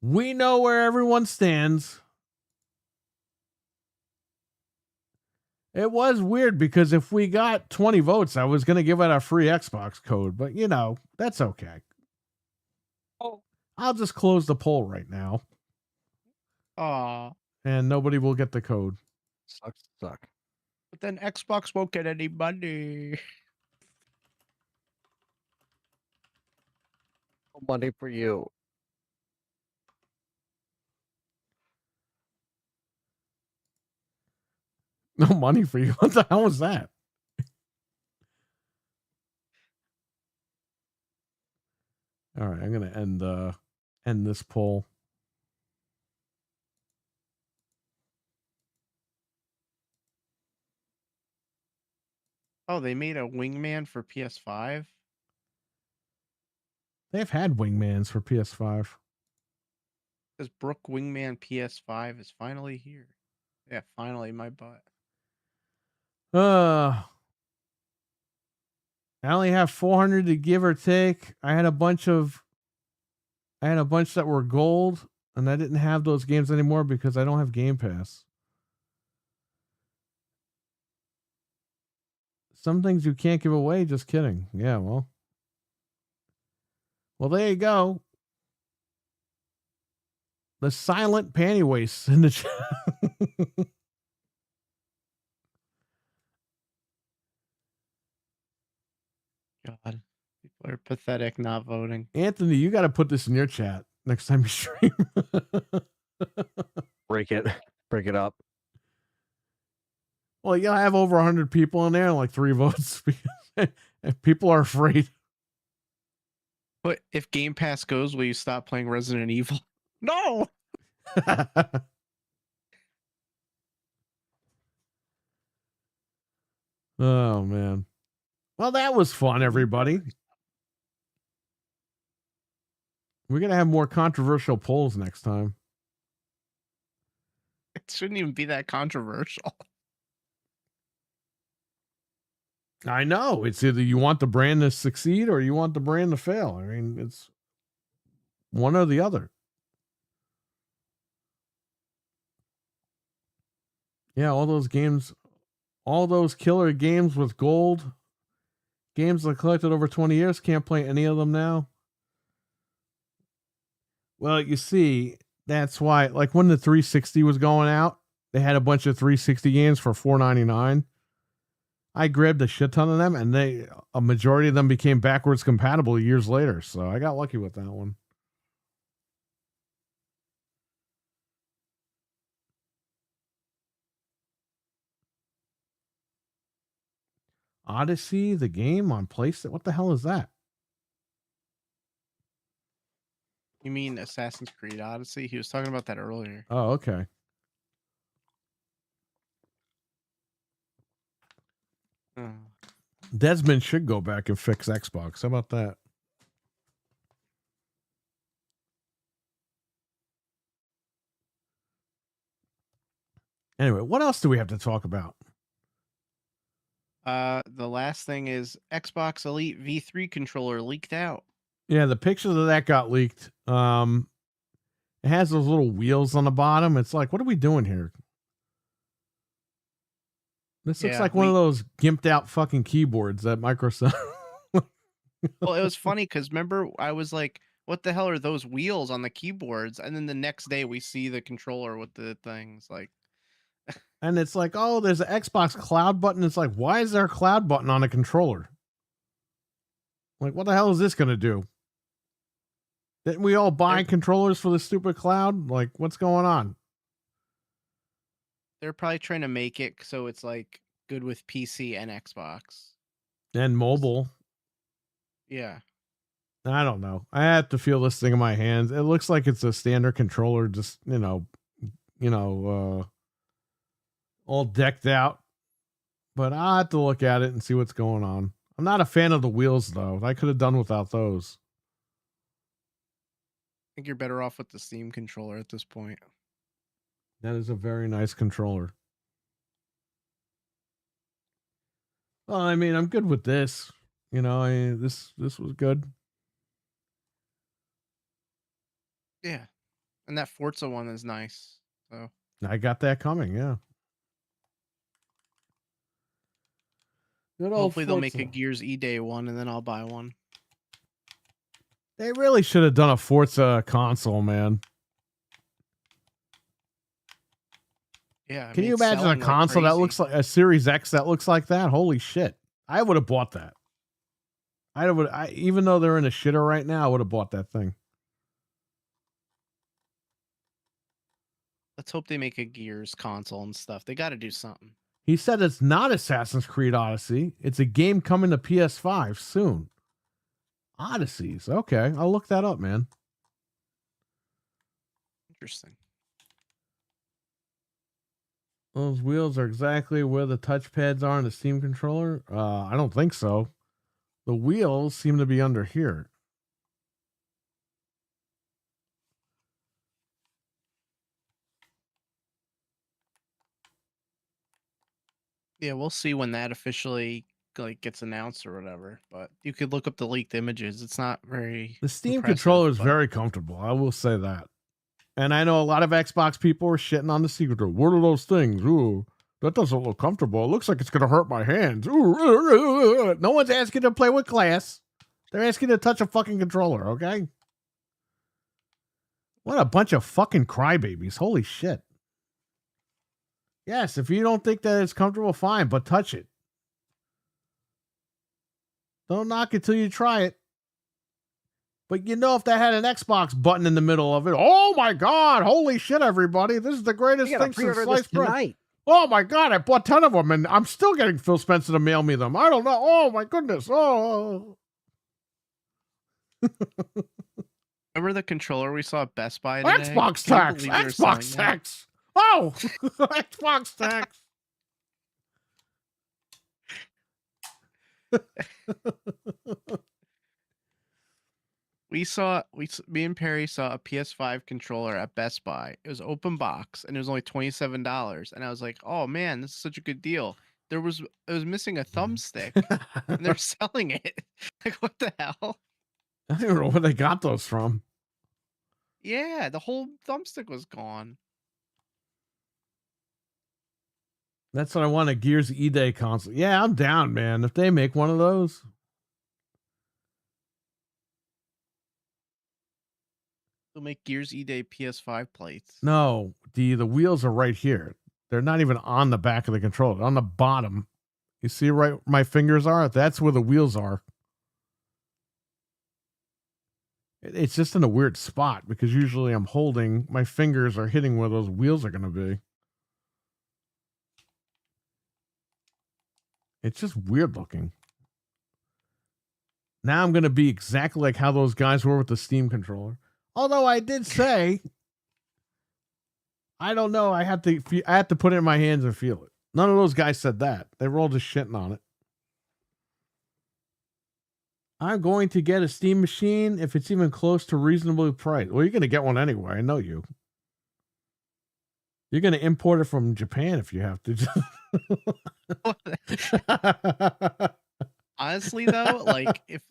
We know where everyone stands. It was weird because if we got 20 votes, I was going to give out a free Xbox code, but that's okay. Oh. I'll just close the poll right now Aw. and nobody will get the code. Sucks to suck. But then Xbox won't get any money. No money for you. No money for you. What the hell was that? All right, I'm gonna end this poll. Oh, they made a wingman for PS5. They've had wingmans for PS5. This Brook Wingman PS5 is finally here. Yeah, finally, my butt. I only have 400 to give or take. I had a bunch that were gold, and I didn't have those games anymore because I don't have Game Pass. Some things you can't give away. Just kidding. Yeah, well, there you go. The silent panty waste in the chat. God, people are pathetic not voting. Anthony, you got to put this in your chat next time you stream. Break it up. Well, you'll have over 100 people in there and like 3 votes because people are afraid. But if Game Pass goes, will you stop playing Resident Evil? No. Oh, man. Well, that was fun, everybody. We're going to have more controversial polls next time. It shouldn't even be that controversial. I know. It's either you want the brand to succeed or you want the brand to fail. I mean, it's one or the other. Yeah, all those games, all those killer games with gold, games that collected over 20 years, can't play any of them now. Well, you see, that's why, like when the 360 was going out, they had a bunch of 360 games for $4.99. I grabbed a shit ton of them, and a majority of them became backwards compatible years later. So I got lucky with that one. Odyssey, the game on PlayStation. What the hell is that? You mean Assassin's Creed Odyssey? He was talking about that earlier. Oh, okay. Oh. Desmond should go back and fix Xbox. How about that? Anyway, what else do we have to talk about? The last thing is Xbox Elite V3 controller leaked out. Yeah, the pictures of that got leaked. It has those little wheels on the bottom. It's like, what are we doing here? This looks like one of those gimped out fucking keyboards that Microsoft. Well, it was funny because remember, I was like, what the hell are those wheels on the keyboards? And then the next day we see the controller with the things like. And it's like, oh, there's an Xbox cloud button. It's like, why is there a cloud button on a controller? Like, what the hell is this going to do? Didn't we all buy controllers for the stupid cloud? Like, what's going on? They're probably trying to make it so it's like good with PC and Xbox. And mobile. Yeah. I don't know. I have to feel this thing in my hands. It looks like it's a standard controller, just, all decked out. But I'll have to look at it and see what's going on. I'm not a fan of the wheels, though. I could have done without those. I think you're better off with the Steam controller at this point. That is a very nice controller. Well, I mean, I'm good with this. This was good. Yeah. And that Forza one is nice. So I got that coming, yeah. Good old hopefully they'll Forza. make a Gears E-Day one and then I'll buy one. They really should have done a Forza console, man. Yeah. Can you imagine a console that looks like a Series X that looks like that? Holy shit. I would have bought that. Even though they're in a shitter right now, I would have bought that thing. Let's hope they make a Gears console and stuff. They got to do something. He said it's not Assassin's Creed Odyssey. It's a game coming to PS5 soon. Odysseys. Okay, I'll look that up, man. Interesting. Those wheels are exactly where the touchpads are in the Steam controller. I don't think so. The wheels seem to be under here. Yeah, we'll see when that officially like gets announced or whatever. But you could look up the leaked images. It's not very. The Steam impressive, controller is but- very comfortable. I will say that. And I know a lot of Xbox people are shitting on the Steam controller. What are those things? Ooh, that doesn't look comfortable. It looks like it's going to hurt my hands. Ooh, no one's asking to play with glass. They're asking to touch a fucking controller, okay? What a bunch of fucking crybabies. Holy shit. Yes, if you don't think that it's comfortable, fine, but touch it. Don't knock it till you try it. But you know, if that had an Xbox button in the middle of it, oh my God, holy shit, everybody. This is the greatest You gotta thing since pre-order sliced this bread. tonight. Oh my God, I bought 10 of them and I'm still getting Phil Spencer to mail me them. I don't know. Oh my goodness. Oh. Remember the controller we saw at Best Buy today? Xbox Can't tax. believe they were Xbox selling that. tax. Oh, Xbox tax. Me and Perry saw a PS5 controller at Best Buy. It was open box and it was only $27. And I was like, oh man, this is such a good deal. It was missing a thumbstick and they're selling it. Like, what the hell? I don't even know where they got those from. Yeah, the whole thumbstick was gone. That's what I want, a Gears E-Day console. Yeah, I'm down, man. If they make one of those. They'll make Gears E-Day PS5 plates. No, the wheels are right here. They're not even on the back of the controller. They're on the bottom. You see right where my fingers are? That's where the wheels are. It's just in a weird spot because usually I'm holding, my fingers are hitting where those wheels are going to be. It's just weird looking. Now I'm going to be exactly like how those guys were with the Steam controller. Although I did say, I don't know. I have to put it in my hands and feel it. None of those guys said that. They were all just shitting on it. I'm going to get a Steam machine if it's even close to reasonably priced. Well, you're going to get one anyway. I know you. You're going to import it from Japan if you have to. Honestly, though, like if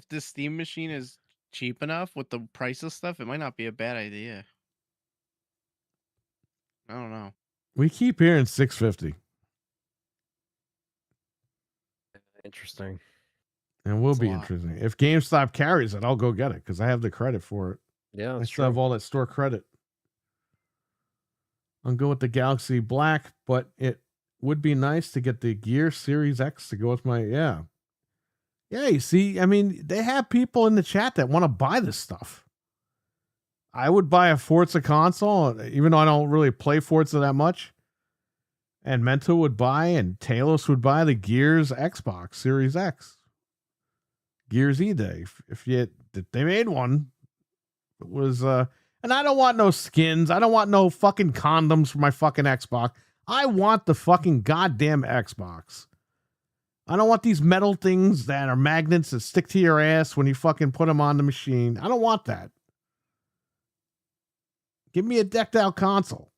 the Steam machine is cheap enough with the price of stuff, it might not be a bad idea. I don't know. We keep hearing $650. Interesting. And will That's a be lot. interesting. If GameStop carries it, I'll go get it because I have the credit for it. Yeah, I that's still have true. all that store credit. I'll go with the Galaxy Black, but it would be nice to get the Gear Series X to go with my, yeah. Yeah, you see, I mean, they have people in the chat that want to buy this stuff. I would buy a Forza console, even though I don't really play Forza that much. And Mento would buy, and Talos would buy the Gears Xbox Series X. Gears E-Day. If they made one, it was, and I don't want no skins. I don't want no fucking condoms for my fucking Xbox. I want the fucking goddamn Xbox. I don't want these metal things that are magnets that stick to your ass when you fucking put them on the machine. I don't want that. Give me a decked out console.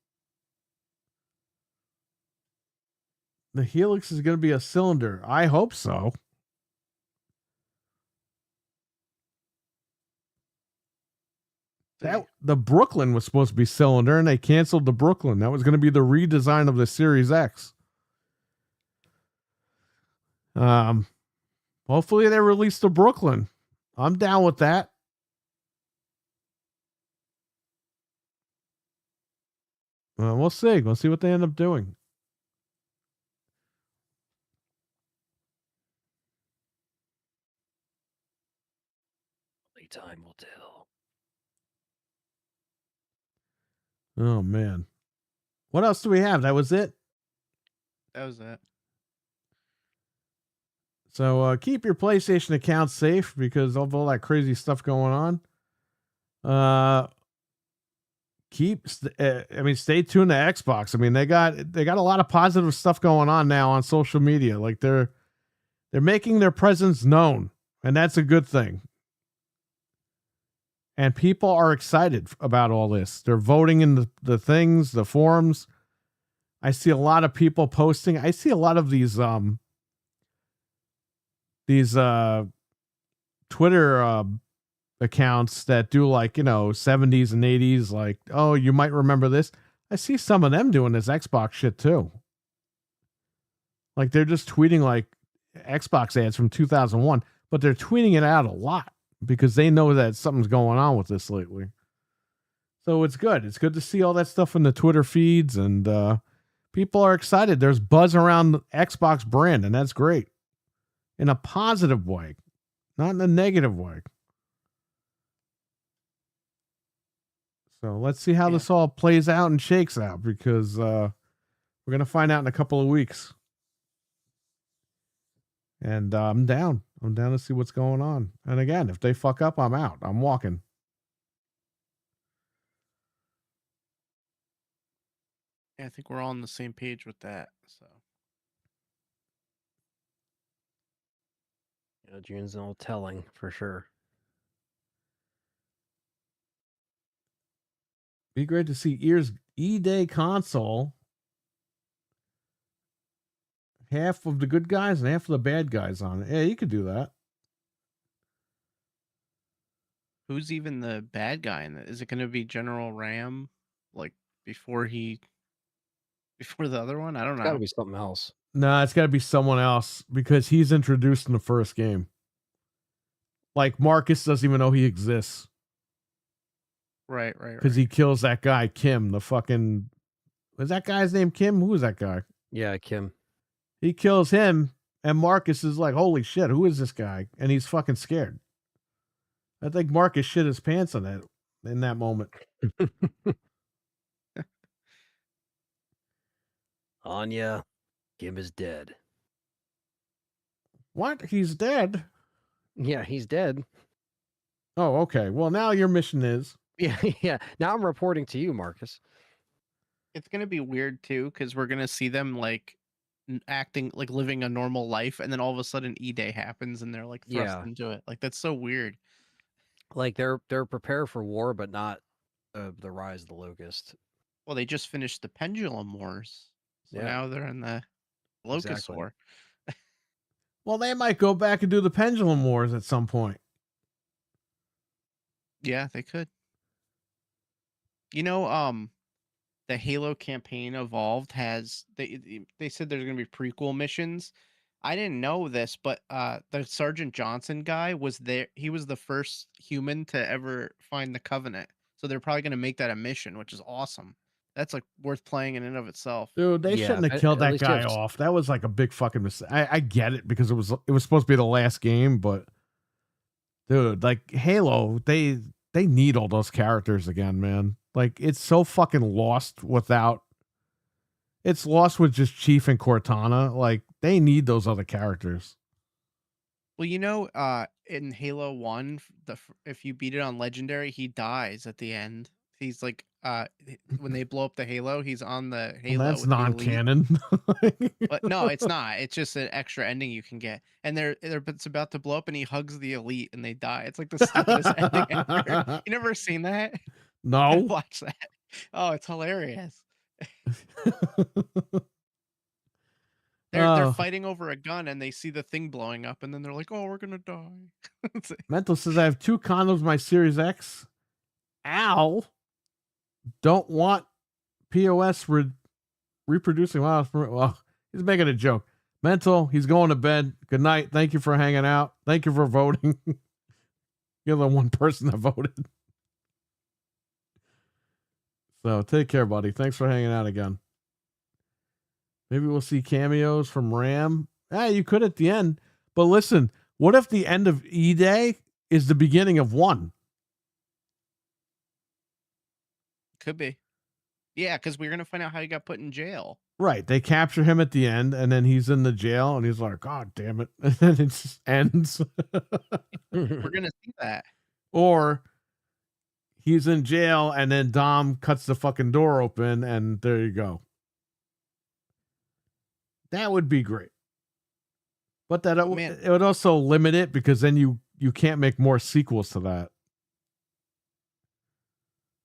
The Helix is going to be a cylinder. I hope so. The Brooklyn was supposed to be cylinder, and they canceled the Brooklyn. That was going to be the redesign of the Series X. Hopefully they release the Brooklyn. I'm down with that. We'll see. We'll see what they end up doing. Only time will tell. Oh man. What else do we have? That was it? That was it. So keep your PlayStation account safe because of all that crazy stuff going on. Stay tuned to Xbox. I mean, they got a lot of positive stuff going on now on social media. Like they're making their presence known, and that's a good thing. And people are excited about all this. They're voting in the things, the forums. I see a lot of people posting. I see a lot of these Twitter accounts that do like, 70s and 80s, like, oh, you might remember this. I see some of them doing this Xbox shit too. Like they're just tweeting like Xbox ads from 2001, but they're tweeting it out a lot because they know that something's going on with this lately. So it's good. It's good to see all that stuff in the Twitter feeds, and people are excited. There's buzz around the Xbox brand, and that's great. In a positive way, not in a negative way. So let's see how this all plays out and shakes out, because we're going to find out in a couple of weeks. And I'm down. I'm down to see what's going on. And again, if they fuck up, I'm out. I'm walking. Yeah, I think we're all on the same page with that. So June's no telling for sure. Be great to see Ear's E-Day console. Half of the good guys and half of the bad guys on it. Yeah, you could do that. who's even the bad guy in it? Is it going to be General Ram, like before the other one? I don't It's got to know. be something else. No, it's got to be someone else because he's introduced in the first game. Like Marcus doesn't even know he exists Right. because he kills that guy Kim. The fucking was that guy's name Kim? Who is that guy? Yeah, Kim. He kills him, and Marcus is like, "Holy shit, who is this guy?" And he's fucking scared. I think Marcus shit his pants on it in that moment. Anya, Kim is dead. What? He's dead? Yeah, he's dead. Oh, okay. Well, now your mission is. Yeah. Now I'm reporting to you, Marcus. It's going to be weird too, because we're going to see them like acting like living a normal life, and then all of a sudden E-Day happens and they're like thrust into it. Like that's so weird. Like they're prepared for war, but not the rise of the locust. Well, they just finished the Pendulum Wars, so now they're in the Locust War. Well, they might go back and do the Pendulum Wars at some point. Yeah, they could. The Halo campaign Evolved has they said there's gonna be prequel missions. I didn't know this, but the Sergeant Johnson guy was there. He was the first human to ever find the Covenant. So they're probably gonna make that a mission, which is awesome. That's like worth playing in and of itself. Dude, they shouldn't have killed that guy off. That was like a big fucking mistake. I get it because it was supposed to be the last game, but dude, like Halo, they need all those characters again, man. Like it's so fucking lost without. It's lost with just Chief and Cortana. Like they need those other characters. Well, in Halo 1, if you beat it on Legendary, he dies at the end. He's like, when they blow up the Halo, he's on the Halo. Well, that's non-canon. But no, it's not. It's just an extra ending you can get. And it's about to blow up, and he hugs the Elite, and they die. It's like the stupidest ending ever. You never seen that? No. Watch that. Oh, it's hilarious. They're fighting over a gun, and they see the thing blowing up, and then they're like, "Oh, we're gonna die." Mental says I have 2 condoms, my Series X. Al don't want POS reproducing. Well, he's making a joke. Mental, he's going to bed. Good night. Thank you for hanging out. Thank you for voting. You're the one person that voted. So take care, buddy. Thanks for hanging out again. Maybe we'll see cameos from Ram. You could at the end. But listen, what if the end of E-Day is the beginning of 1? Could be. Yeah, because we're going to find out how he got put in jail. Right. They capture him at the end, and then he's in the jail, and he's like, "God damn it!" And then it just ends. We're gonna see that. Or he's in jail, and then Dom cuts the fucking door open, and there you go. That would be great. But that Man. it would also limit it, because then you can't make more sequels to that.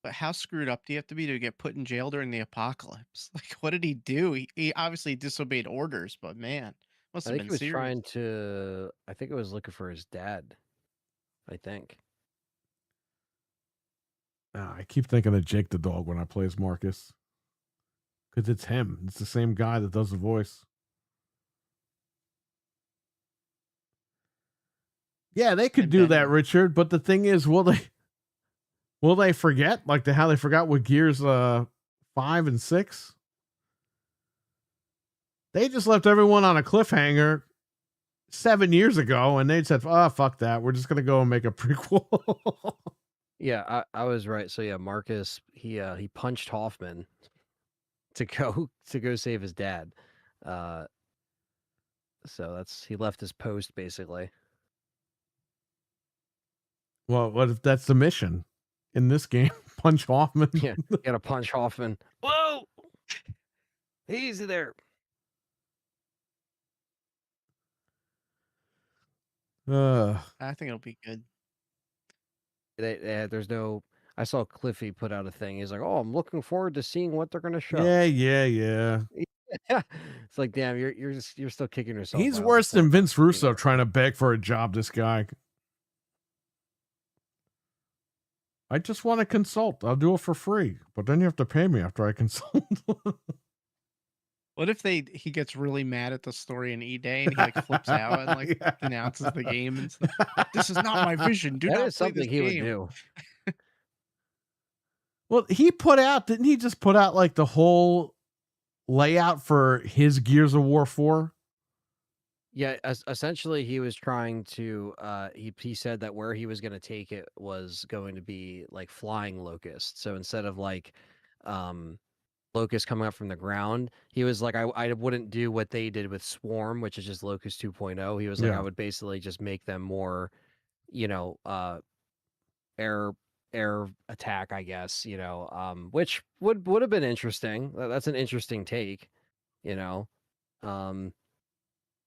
But how screwed up do you have to be to get put in jail during the apocalypse? Like, what did he do? He obviously disobeyed orders, but man, must I have think been he was serious. trying to. I think it was looking for his dad. I think. I keep thinking of Jake the dog when I play as Marcus, because it's him. It's the same guy that does the voice. Yeah, they could And do that, Benny. Richard. But the thing is, will they forget, like how they forgot with Gears 5 and 6? They just left everyone on a cliffhanger 7 years ago, and they said, "Oh, fuck that. We're just gonna go and make a prequel." Yeah, I was right. So yeah, Marcus he punched Hoffman to go save his dad. So he left his post basically. Well, what if that's the mission in this game? Punch Hoffman. Yeah, you gotta punch Hoffman. Whoa, easy there. I think it'll be good. There's no. I saw Cliffy put out a thing. He's like, "Oh, I'm looking forward to seeing what they're gonna show." Yeah. It's like, damn, you're still kicking yourself. He's by all the worse than points Vince you're Russo getting. trying to beg for a job. This guy. I just want to consult. I'll do it for free, but then you have to pay me after I consult. What if he gets really mad at the story in E-Day and he like flips out and like Yeah. denounces the game and stuff? This is not my vision. Do That not is play something this he would game. do. Well, didn't he just put out like the whole layout for his Gears of War 4? Yeah, essentially he was trying to he said that where he was going to take it was going to be like flying locusts. So instead of like locusts coming up from the ground, he was like I wouldn't do what they did with Swarm, which is just Locust 2.0. He was like Yeah. I would basically just make them more, air attack, I guess, which would have been interesting. That's an interesting take,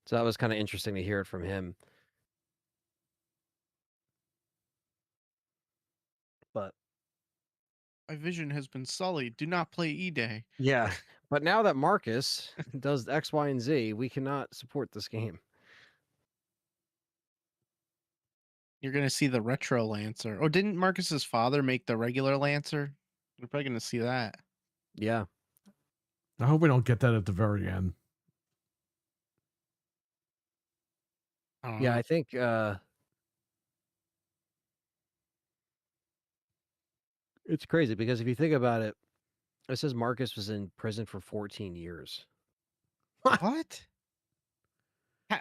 So that was kind of interesting to hear it from him. But My vision has been sullied. Do not play E-Day. yeah, but now that Marcus does X, Y, and Z, we cannot support this game. You're gonna see the retro Lancer. Oh, didn't Marcus's father make the regular Lancer? We're probably gonna see that. Yeah. I hope we don't get that at the very end. I don't Yeah, know. I think it's crazy because if you think about it, it says Marcus was in prison for 14 years. What?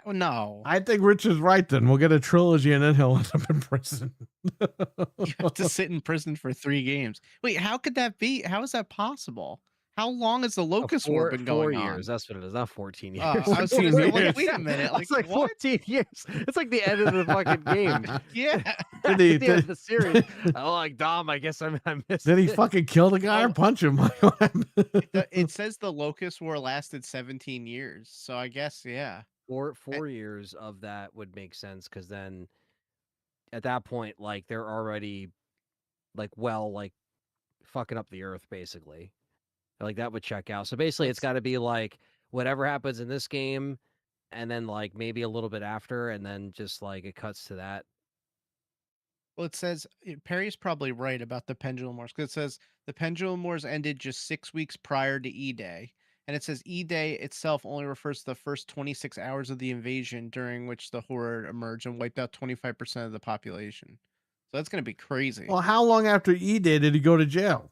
No. I think Rich is right. Then we'll get a trilogy, and then he'll end up in prison. You have to sit in prison for 3 games. Wait, how could that be? How is that possible? How long has the Locust War been going 4 on? years. That's what it is. Not 14 years. I was gonna say, like, wait a minute. It's like what? 14 years. It's like the end of the fucking game. Yeah. Did he- At the end of the series. Oh, like Dom, I guess I missed Did he it. fucking kill the guy or punch him? It says the Locust War lasted 17 years. So I guess, yeah. 4 years of that would make sense because then at that point, like they're already like fucking up the earth basically. Like that would check out. So basically, it's got to be like whatever happens in this game, and then like maybe a little bit after, and then just like it cuts to that. Well, it says Perry's probably right about the Pendulum Wars because it says the Pendulum Wars ended just 6 weeks prior to E-Day. And it says E-Day itself only refers to the first 26 hours of the invasion during which the Horde emerged and wiped out 25% of the population. So that's going to be crazy. Well, how long after E-Day did he go to jail?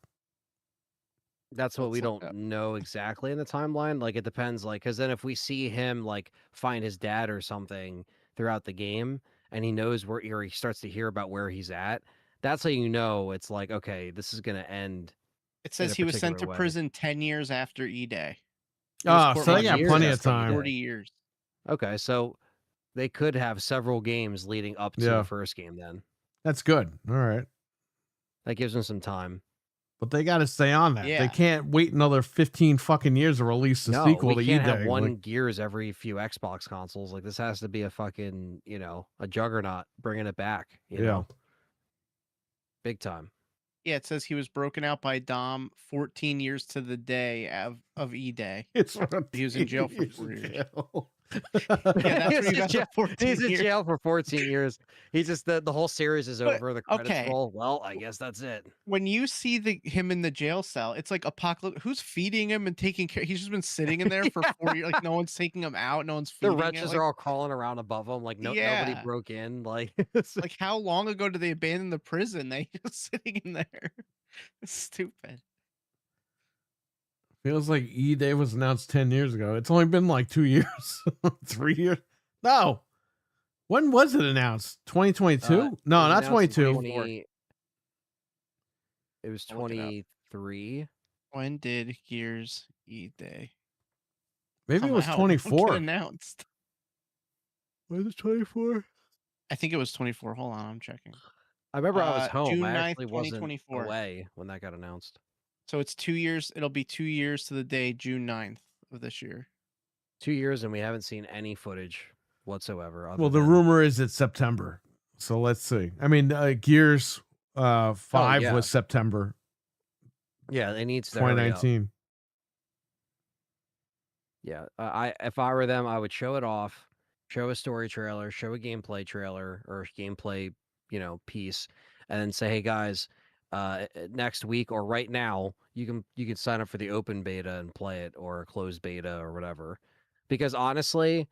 That's what we Let's look don't up. know exactly in the timeline. Like it depends, like because then if we see him like find his dad or something throughout the game, and he knows where, or he starts to hear about where he's at, that's how you know it's like okay, this is gonna end. It says a he was sent to particular way. prison 10 years after E-Day. It was Oh, so they got years plenty of after time. 40 years. Okay, so they could have several games leading up to Yeah. the first game then. That's good. All right. That gives them some time. But they got to stay on that. They Yeah. can't wait another 15 fucking years to release the No, sequel we to can't have E-Day. one Like, Gears every few Xbox consoles. Like, this has to be a fucking, a juggernaut bringing it back, you know? Big time. Yeah, it says he was broken out by Dom 14 years to the day of E-Day. It's He was in jail for 4 years. Yeah, Yeah, that's where you got the 14 He's in years. jail for 14 years. He's just the whole series is But, over. The credits okay. roll. Well, I guess that's it. When you see him in the jail cell, it's like apocalypse. Who's feeding him and taking care? He's just been sitting in there for 4 years. Like no one's taking him out. No one's The feeding wretches him. Like, are all crawling around above him. Like nobody Yeah. broke in. Like, like how long ago did they abandon the prison? They just sitting in there. It's stupid. feels like E-Day was announced 10 years ago. It's only been like 2 years, 3 years. No. When was it announced? 2022? it No, was not announced in 22. 20 It was I'll look it up. 23. When did Gears E-Day Maybe come it was out? When it 24. announced? Was it 24? I think it was 24. Hold on, I'm checking. I remember I was home. June I 9th, actually wasn't 2024. away when that got announced. So it's 2 years. It'll be 2 years to the day, June 9th of this year. 2 years and we haven't seen any footage whatsoever. Well, the rumor is it's September. So let's see. I mean, Gears 5 yeah. was September Yeah, it needs to hurry up. 2019. Yeah, if I were them, I would show it off, show a story trailer, show a gameplay trailer or gameplay, piece, and then say, "Hey guys, next week or right now, you can sign up for the open beta and play it, or a closed beta or whatever." Because honestly,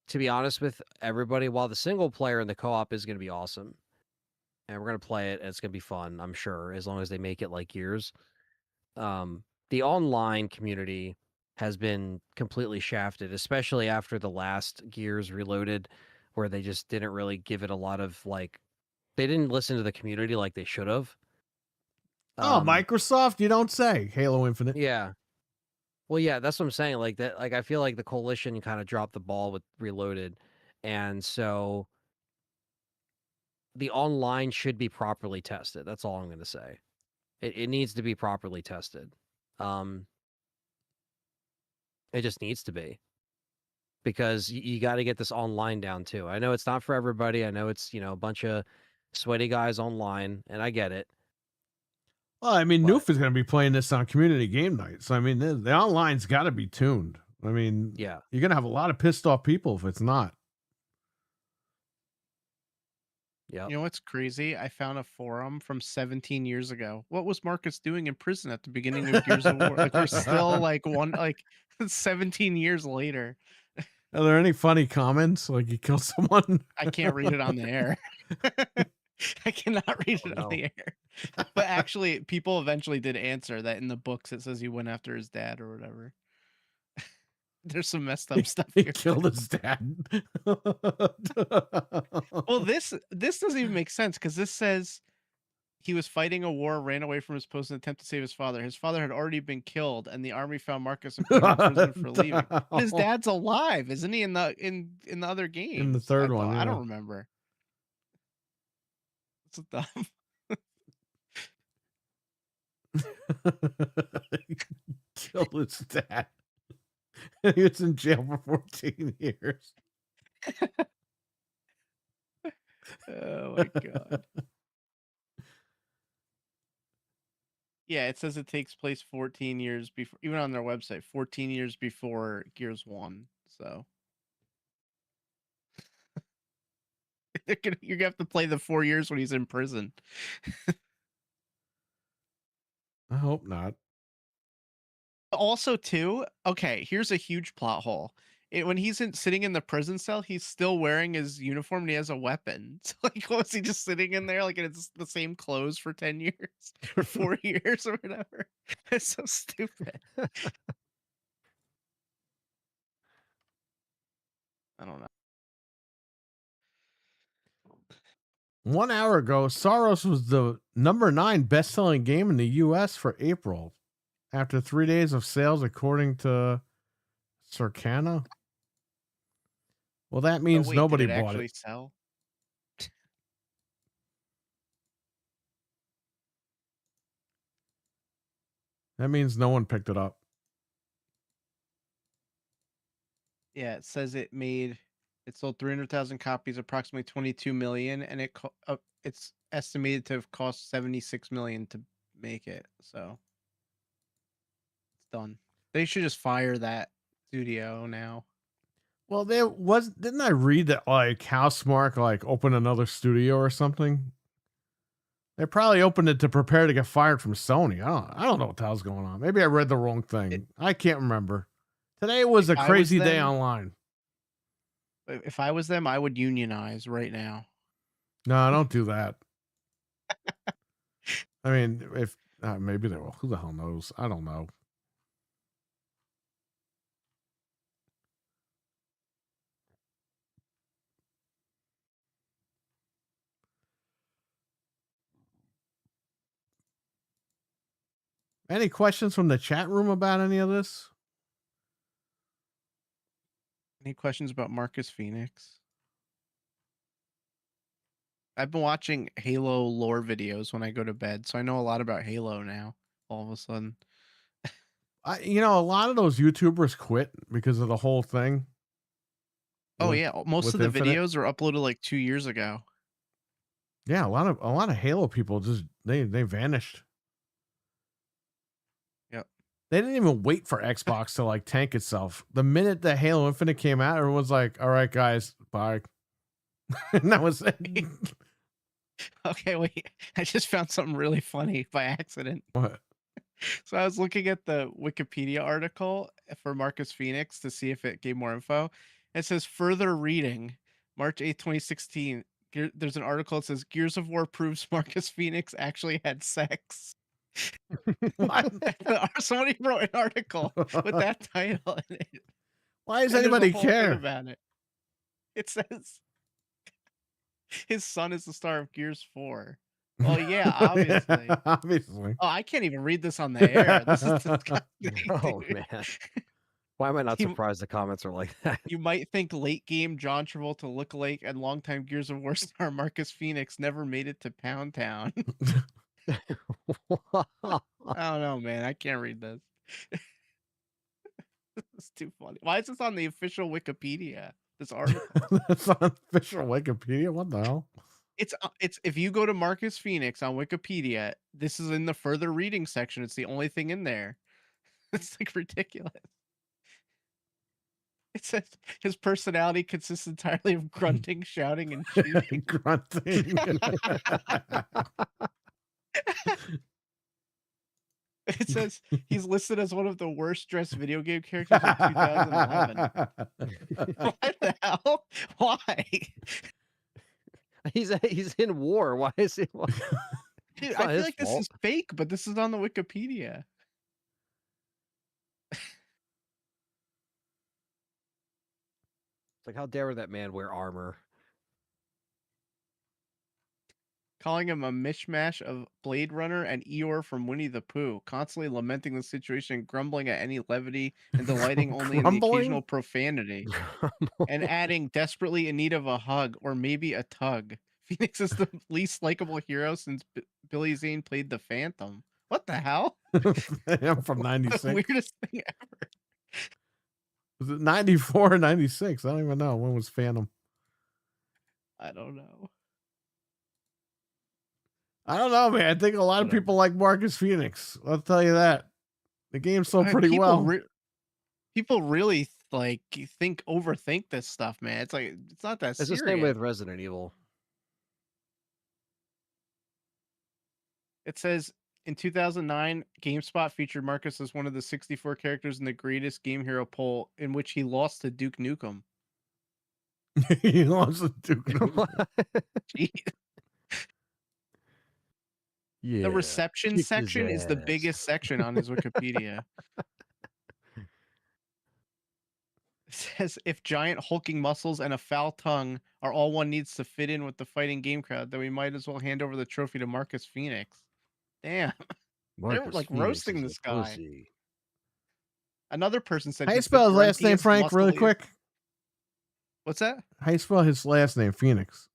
to be honest with everybody, while the single player and the co-op is going to be awesome, and we're going to play it, and it's going to be fun, I'm sure, as long as they make it like Gears. The online community has been completely shafted, especially after the last Gears Reloaded, where they just didn't really give it a lot of they didn't listen to the community like they should have. Microsoft, you don't say. Halo Infinite. Yeah. Well, yeah, that's what I'm saying. Like that, I feel like the coalition kind of dropped the ball with Reloaded, and so the online should be properly tested. That's all I'm going to say. It needs to be properly tested. It just needs to be, because you got to get this online down too. I know it's not for everybody. I know it's, a bunch of sweaty guys online, and I get it. Well, I mean, But- Noof is going to be playing this on community game night. So, I mean, the online's got to be tuned. I mean, Yeah. you're going to have a lot of pissed off people if it's not. Yeah. You know what's crazy? I found a forum from 17 years ago. What was Marcus doing in prison at the beginning of Gears of War? Like we're still 17 years later. Are there any funny comments? Like you killed someone? I can't read it on the air. I cannot read it on the air. But actually, people eventually did answer that in the books. It says he went after his dad or whatever. There's some messed up stuff He here. killed his dad. Well, this doesn't even make sense, because this says he was fighting a war, ran away from his post in an attempt to save his father. His father had already been killed, and the army found Marcus and put him in prison for leaving. But his dad's alive, isn't he? In the other game, In the third one, I yeah. don't remember. It's dumb. Killed his dad. He was in jail for 14 years. Oh my god. Yeah, it says it takes place 14 years before, even on their website, 14 years before Gears 1. So you're gonna have to play the 4 years when he's in prison. I hope not. Also, too, okay, here's a huge plot hole. When he's sitting in the prison cell, he's still wearing his uniform and he has a weapon. So, was he just sitting in there it's the same clothes for 10 years or 4 years or whatever? It's so stupid. I don't know. 1 hour ago, Soros was the number 9 best-selling game in the U.S. for April. after 3 days of sales, according to Circana. Well, that Oh, means wait, nobody did it bought actually it. sell? That means no one picked it up. Yeah, it says it sold 300,000 copies, approximately 22 million, and it's estimated to have cost 76 million to make it. So it's done. They should just fire that studio now. Well, didn't I read that like Housemarque like opened another studio or something? They probably opened it to prepare to get fired from Sony. I don't know what the hell's going on. Maybe I read the wrong thing. I can't remember. Today was a If I was crazy day them- online. If I was them, I would unionize right now. No, don't do that. I mean, if maybe they will. Who the hell knows? I don't know. Any questions from the chat room about any of this? Any questions about Marcus Phoenix? I've been watching Halo lore videos when I go to bed, so I know a lot about Halo now. All of a sudden, A lot of those YouTubers quit because of the whole thing. oh with- yeah, most with of the Infinite. videos are uploaded like 2 years ago. Yeah, a lot of Halo people just they vanished. Yep. They didn't even wait for Xbox to like tank itself. The minute that Halo Infinite came out, everyone's like, "All right, guys, bye." And that was it. Okay, wait. I just found something really funny by accident. What? So I was looking at the Wikipedia article for Marcus Phoenix to see if it gave more info. It says further reading, March 8th, 2016. There's an article that says Gears of War proves Marcus Phoenix actually had sex. Somebody wrote an article with that title in it. Why does And there's a anybody whole thing care? about it? It says his son is the star of Gears 4. Well, yeah, obviously. Obviously. Oh, I can't even read this on the air. This is disgusting. Oh dude. man. Why am I not You- surprised the comments are like that? You might think late game John Travolta lookalike and longtime Gears of War star Marcus Phoenix never made it to Pound Town. I don't know, man. I can't read this. It's too funny. Why is this on the official Wikipedia? This article. That's on official Wikipedia. What the hell? It's if you go to Marcus Phoenix on Wikipedia, this is in the further reading section. It's the only thing in there. It's like ridiculous. It says his personality consists entirely of grunting, shouting, and shooting. Grunting. It says he's listed as one of the worst dressed video game characters of 2011. What the hell? Why? He's in war. Why is he? Dude, It's I not feel his like this fault. is fake, but this is on the Wikipedia. It's like, how dare that man wear armor? Calling him a mishmash of Blade Runner and Eeyore from Winnie the Pooh, constantly lamenting the situation, grumbling at any levity, and delighting only in the Grumbling? occasional profanity, and adding desperately in need of a hug or maybe a tug. Phoenix is the least likable hero since Billy Zane played the Phantom. What the hell? I'm from The 96. weirdest thing ever. Was it 94 or 96? I don't even know. When was Phantom? I don't know. I don't know, man. I think a lot of people like Marcus Phoenix. I'll tell you that. The game sold pretty People well. People really overthink this stuff, man. It's like it's not that It's the serious. same with Resident Evil. It says in 2009, GameSpot featured Marcus as one of the 64 characters in the greatest game hero poll, in which he lost to Duke Nukem. He loves the Duke Nukem. Jeez. Yeah. The reception kick his section is the ass. biggest section on his Wikipedia. It says if giant hulking muscles and a foul tongue are all one needs to fit in with the fighting game crowd, then we might as well hand over the trophy to Marcus Phoenix. Damn. Marcus like, Phoenix roasting is a this guy. pussy. Another person said How you he's the spell his last name, gruntiest, Frank, really muscliest- quick? What's that? How you spell his last name, Phoenix?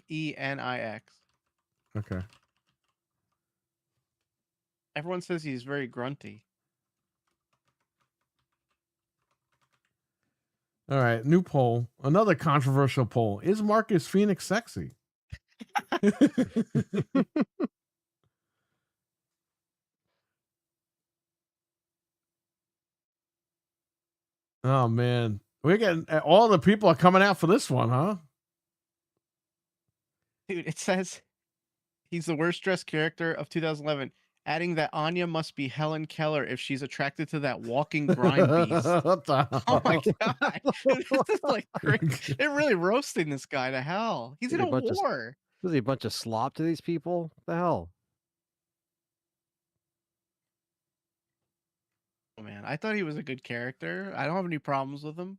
Fenix. Okay. Everyone says he's very grunty. All right, new poll. Another controversial poll. Is Marcus Phoenix sexy? Oh, man. We're getting all the people are coming out for this one, huh? Dude, it says he's the worst dressed character of 2011, adding that Anya must be Helen Keller if she's attracted to that walking grime beast. What the Oh my hell? god. This is like crazy. They're really roasting this guy to hell. He's in Dude, a a bunch of- war. Was he a bunch of slop to these people? What the hell? Oh man, I thought he was a good character. I don't have any problems with him.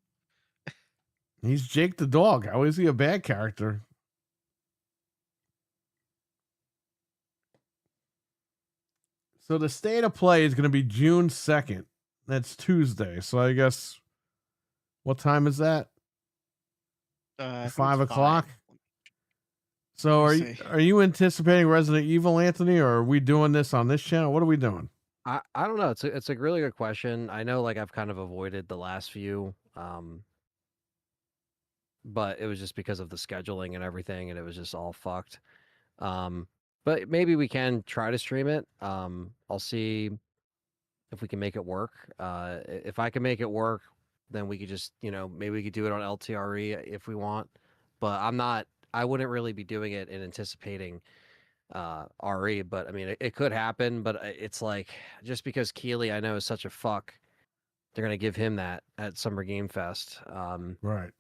He's Jake the dog. How is he a bad character? So the state of play is going to be June 2nd. That's Tuesday. So I guess, what time is that? I think 5 it's o'clock? 5. So Let me see. are you anticipating Resident Evil, Anthony, or are we doing this on this channel? What are we doing? I don't know. It's a really good question. I know like I've kind of avoided the last few, but it was just because of the scheduling and everything, and it was just all fucked. But maybe we can try to stream it. I'll see if we can make it work. If I can make it work, then we could just, maybe we could do it on LTRE if we want. But I wouldn't really be doing it and anticipating RE, but I mean, it could happen, but it's like, just because Keeley, I know, is such a fuck, they're going to give him that at Summer Game Fest. Right.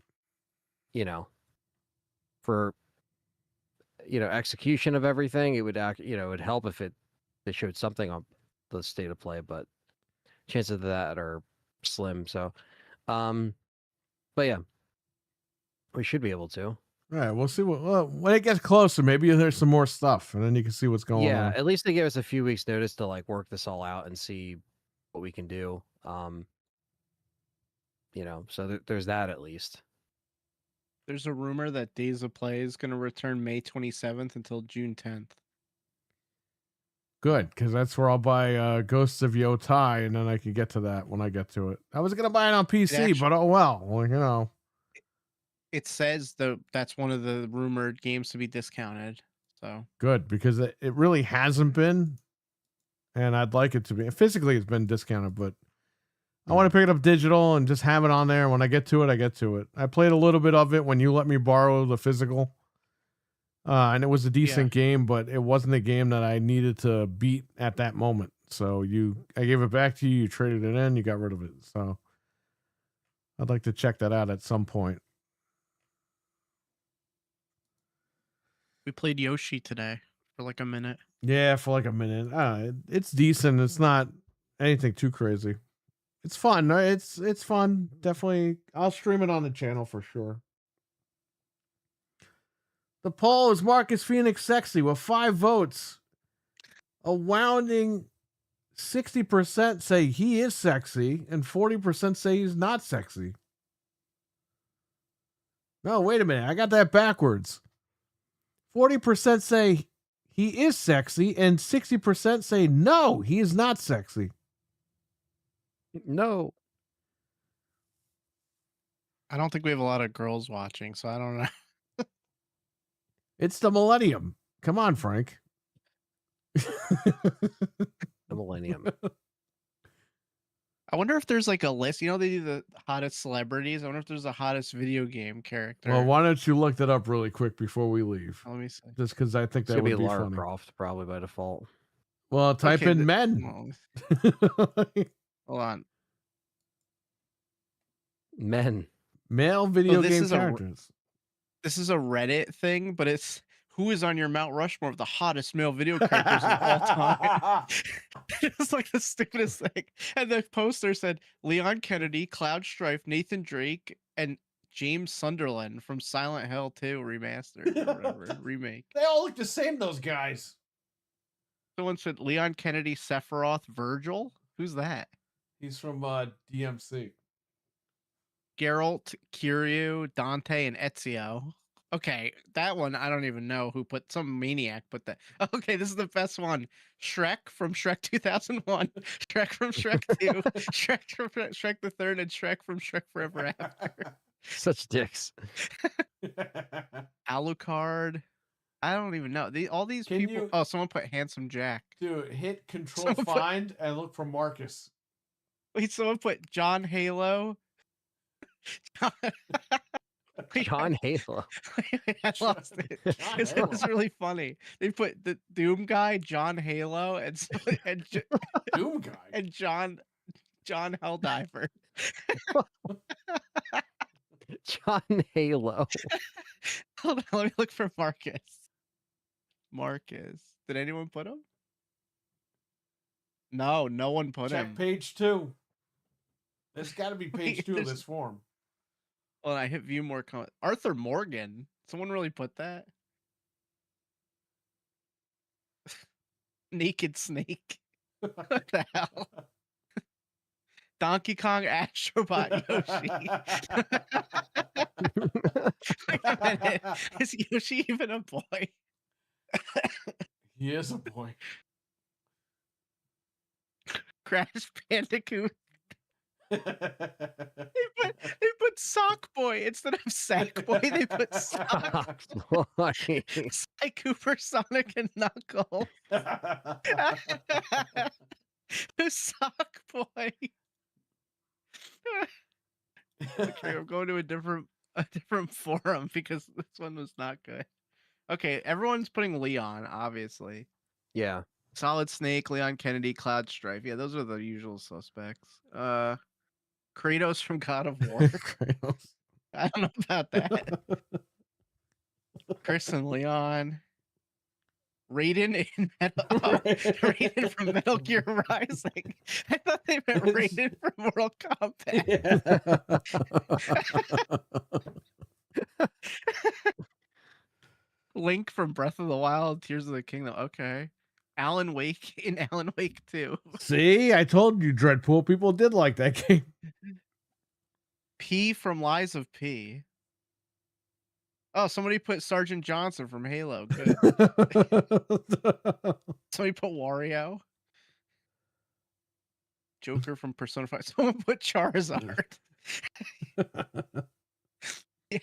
For, execution of everything, it would it'd help if they showed something on the state of play, but chances of that are slim. So, but yeah, we should be able to. All right. We'll see when it gets closer. Maybe there's some more stuff, and then you can see what's going Yeah, on. at least they give us a few weeks notice to like work this all out and see what we can do. So there's that at least. There's a rumor that Days of Play is going to return May 27th until June 10th. Good, because that's where I'll buy Ghosts of Yotai, and then I can get to that when I get to it. I was gonna buy it on PC, but oh well. Well, It says that's one of the rumored games to be discounted. So good, because it really hasn't been, and I'd like it to be. Physically, it's been discounted, but I want to pick it up digital and just have it on there. When I get to it, I get to it. I played a little bit of it when you let me borrow the physical, and it was a decent game, but it wasn't a game that I needed to beat at that moment. So I gave it back to you. You traded it in. You got rid of it. So I'd like to check that out at some point. we played Yoshi today for like a minute. Yeah, for like a minute. It's decent. It's not anything too crazy. It's fun. Right? It's fun. Definitely. I'll stream it on the channel for sure. The poll is Marcus Phoenix sexy with 5 votes. A whounding 60% say he is sexy and 40% say he's not sexy. No, wait a minute. I got that backwards. 40% say he is sexy and 60% say no, he is not sexy. No. I don't think we have a lot of girls watching, so I don't know. It's the millennium. Come on, Frank. The millennium. I wonder if there's like a list. They do the hottest celebrities. I wonder if there's a hottest video game character. Well, why don't you look that up really quick before we leave? Let me see. Just because I think It's that gonna would be be Lara funny. Croft probably by default. Well, type Okay, in men. Hold on. Men. Male video this game is a- characters. This is a Reddit thing, but it's who is on your Mount Rushmore of the hottest male video characters of all time. It's like the stupidest thing. And the poster said Leon Kennedy, Cloud Strife, Nathan Drake, and James Sunderland from Silent Hill 2 remastered or whatever remake. They all look the same, those guys. Someone said Leon Kennedy, Sephiroth, Virgil. Who's that? He's from DMC. Geralt, Kiryu, Dante, and Ezio. Okay, that one I don't even know who put. Some maniac put that. Okay, this is the best one. Shrek from Shrek 2001, Shrek from Shrek 2, Shrek from Shrek the Third, and Shrek from Shrek Forever After. Such dicks. Alucard. I don't even know. All these Can people. you- Oh, someone put Handsome Jack. Dude, hit Control Someone put- Find and look for Marcus. Wait, someone put John Halo. John Halo. I lost it. John 'Cause it was Halo. really funny. They put the Doom guy, John Halo, and Doom guy. and John Helldiver. John Halo. Hold on, let me look for Marcus. Marcus. Did anyone put him? No, no one put Check him. page 2. There's got to be page Wait, 2 of there's- this form. Well, I hit view more comments. Arthur Morgan. Someone really put that? Naked Snake. What the hell? Donkey Kong, Astrobot, Yoshi. Wait a minute. Is Yoshi even a boy? He is a boy. Crash Bandicoot. They put Sock Boy instead of Sack Boy. They put Sock. Boy. Sly Cooper, Sonic, and Knuckles. Sock Boy. Okay, I'm going to a different forum because this one was not good. Okay, everyone's putting Leon, obviously. Yeah. Solid Snake, Leon Kennedy, Cloud Strife. Yeah, those are the usual suspects. Kratos from God of War. I don't know about that. Chris and Leon. Raiden in Metal Raiden from Metal Gear Rising. I thought they meant Raiden from Mortal Kombat. Link from Breath of the Wild, Tears of the Kingdom. Okay. Alan Wake in Alan Wake 2. See, I told you, Dreadpool. People did like that game. P from Lies of P. Oh, somebody put Sergeant Johnson from Halo. Good. Somebody put Wario. Joker from Persona 5. Someone put Charizard. Yeah.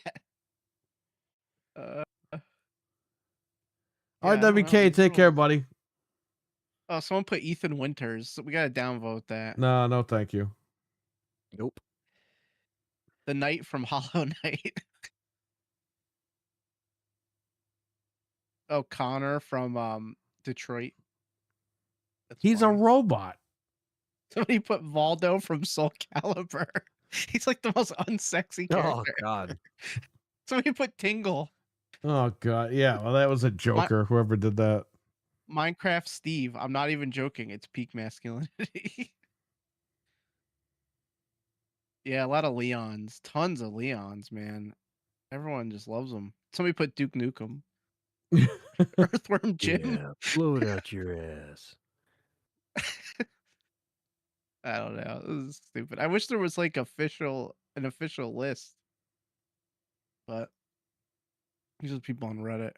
Yeah, I don't know. RWK, take care, buddy. Oh, someone put Ethan Winters. So we gotta downvote that. No, thank you. Nope. The Knight from Hollow Knight. Oh, Connor from Detroit. That's He's a funny. robot. Somebody put Valdo from Soul Calibur. He's like the most unsexy Oh character. God. Somebody put Tingle. Oh god, yeah. Well, that was a joker. Whoever did that. Minecraft Steve. I'm not even joking. It's peak masculinity. Yeah, a lot of Leons. Tons of Leons, man. Everyone just loves them. Somebody put Duke Nukem. Earthworm Jim. Yeah. Blow it out your ass. I don't know. This is stupid. I wish there was like an official list. But these are people on Reddit.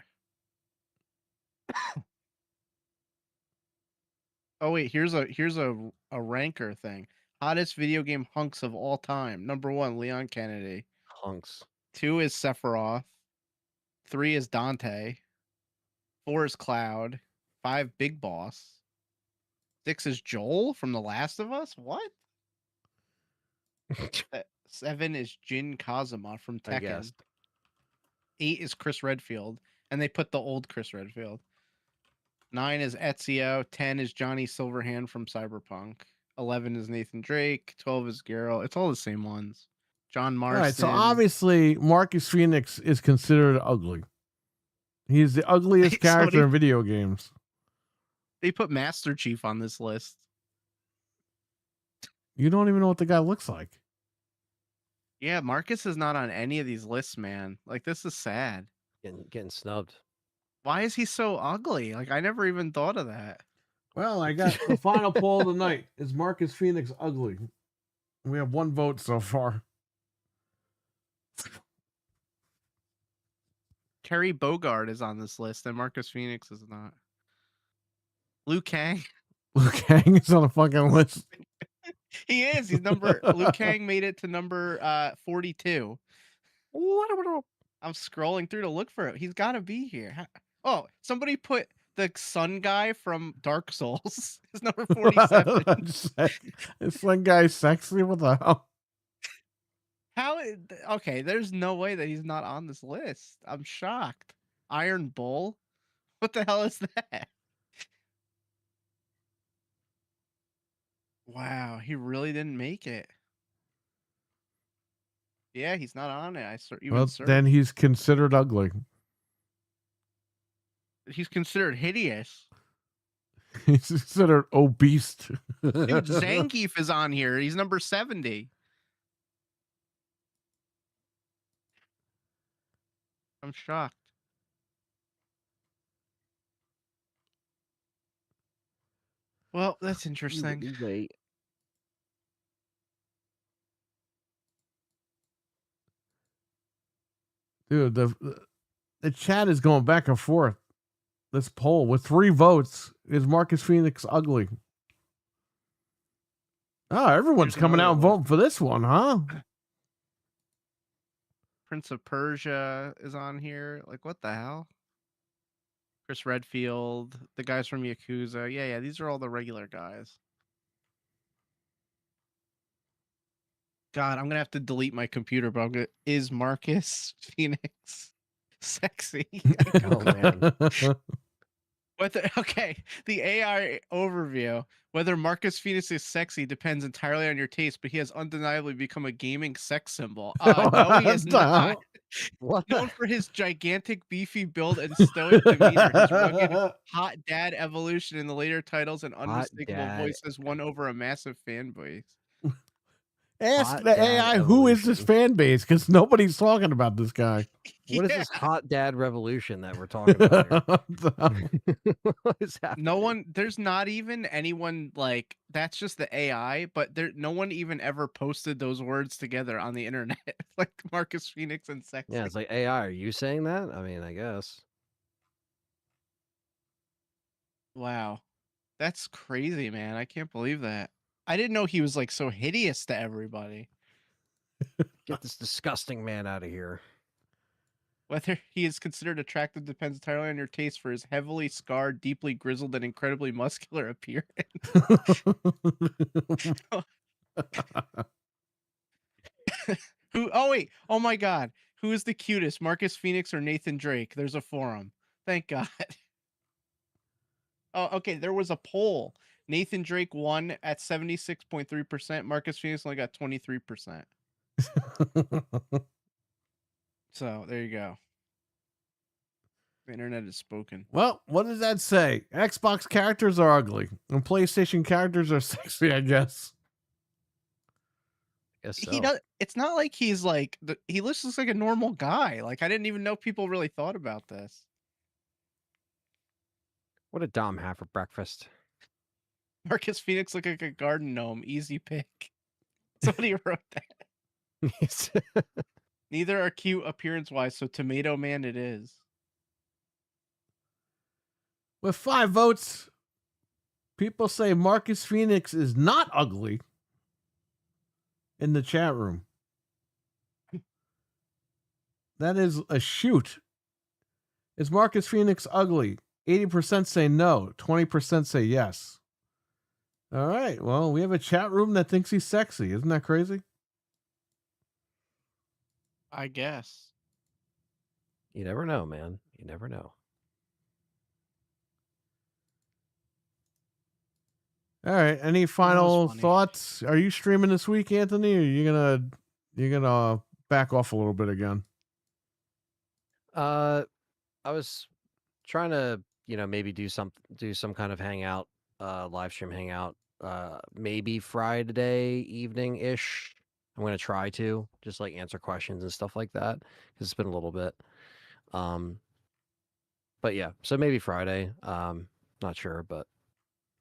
Oh wait, here's a ranker thing. Hottest video game hunks of all time. Number 1, Leon Kennedy. Hunks. 2 is Sephiroth. 3 is Dante. 4 is Cloud. 5, Big Boss. 6 is Joel from The Last of Us. What? 7 is Jin Kazuma from I Tekken. guess. 8 is Chris Redfield, and they put the old Chris Redfield. 9 is Ezio. 10 is Johnny Silverhand from Cyberpunk. 11 is Nathan Drake. 12 is Geralt. It's all the same ones. John All Marston. right, so obviously Marcus Phoenix is considered ugly. He's the ugliest character Somebody- in video games. They put Master Chief on this list. You don't even know what the guy looks like. Yeah, Marcus is not on any of these lists, man. Like, this is sad. Getting snubbed. Why is he so ugly? Like, I never even thought of that. Well, I got the final poll of the night. Is Marcus Phoenix ugly? We have one vote so far. Terry Bogard is on this list, and Marcus Phoenix is not. Liu Kang. Liu Kang is on the fucking list. He is. He's number. Liu Kang made it to number 42. I'm scrolling through to look for it. He's got to be here. Oh, somebody put the sun guy from Dark Souls is number 47. This one guy's sexy. What the hell? Okay, there's no way that he's not on this list. I'm shocked. Iron Bull? What the hell is that? Wow, he really didn't make it. Yeah, he's not on it. Well, then he's considered ugly. He's considered hideous. He's considered obese. Dude, Zangief is on here. He's number 70. I'm shocked. Well, that's interesting. Wait. Dude, the chat is going back and forth. This poll with 3 votes. Is Marcus Phoenix ugly? Oh, everyone's Here's coming out and another one. voting for this one, huh? Prince of Persia is on here. Like, what the hell? Chris Redfield, the guys from Yakuza. Yeah, these are all the regular guys. God, I'm gonna have to delete my computer, but is Marcus Phoenix sexy? Oh man. Okay, the AI overview. Whether Marcus Phoenix is sexy depends entirely on your taste, but he has undeniably become a gaming sex symbol. No, he is not. What the? Known for his gigantic, beefy build and stoic demeanor, his rugged, hot dad evolution in the later titles and unmistakable dad. voice has won over a massive fan base. Ask Hot the dad AI who is this evolution. fan base, because nobody's talking about this guy. What is Yeah. this hot dad revolution that we're talking about here? What is happening? No one, there's not even anyone like that's just the AI, but no one even ever posted those words together on the internet, like Marcus Phoenix and sexy. Yeah, it's like AI. Are you saying that? I mean, I guess. Wow, that's crazy, man. I can't believe that. I didn't know he was like so hideous to everybody. Get this disgusting man out of here. Whether he is considered attractive depends entirely on your taste for his heavily scarred, deeply grizzled, and incredibly muscular appearance. Oh wait, oh my God, who is the cutest, Marcus Phoenix or Nathan Drake? There's a forum. Thank God. Oh, okay, there was a poll. Nathan Drake won at 76.3%. Marcus Phoenix only got 23%. So there you go. The internet is spoken. Well, what does that say? Xbox characters are ugly, and PlayStation characters are sexy, I guess. Guess so. He does. It's not like he's like he looks like a normal guy. Like I didn't even know people really thought about this. What did Dom have for breakfast? Marcus Phoenix look like a garden gnome. Easy pick. Somebody wrote that. Neither are cute appearance-wise, so Tomato Man it is. With 5 votes, people say Marcus Phoenix is not ugly in the chat room. That is a shoot. Is Marcus Phoenix ugly? 80% say no. 20% say yes. All right. Well, we have a chat room that thinks he's sexy. Isn't that crazy? I guess. You never know, man. You never know. All right. Any final funny. thoughts? Are you streaming this week, Anthony? Or you gonna back off a little bit again? I was trying to, maybe do some kind of hangout, live stream hangout, maybe Friday evening ish. I'm gonna try to just like answer questions and stuff like that because it's been a little bit. But yeah, so maybe Friday. Not sure, but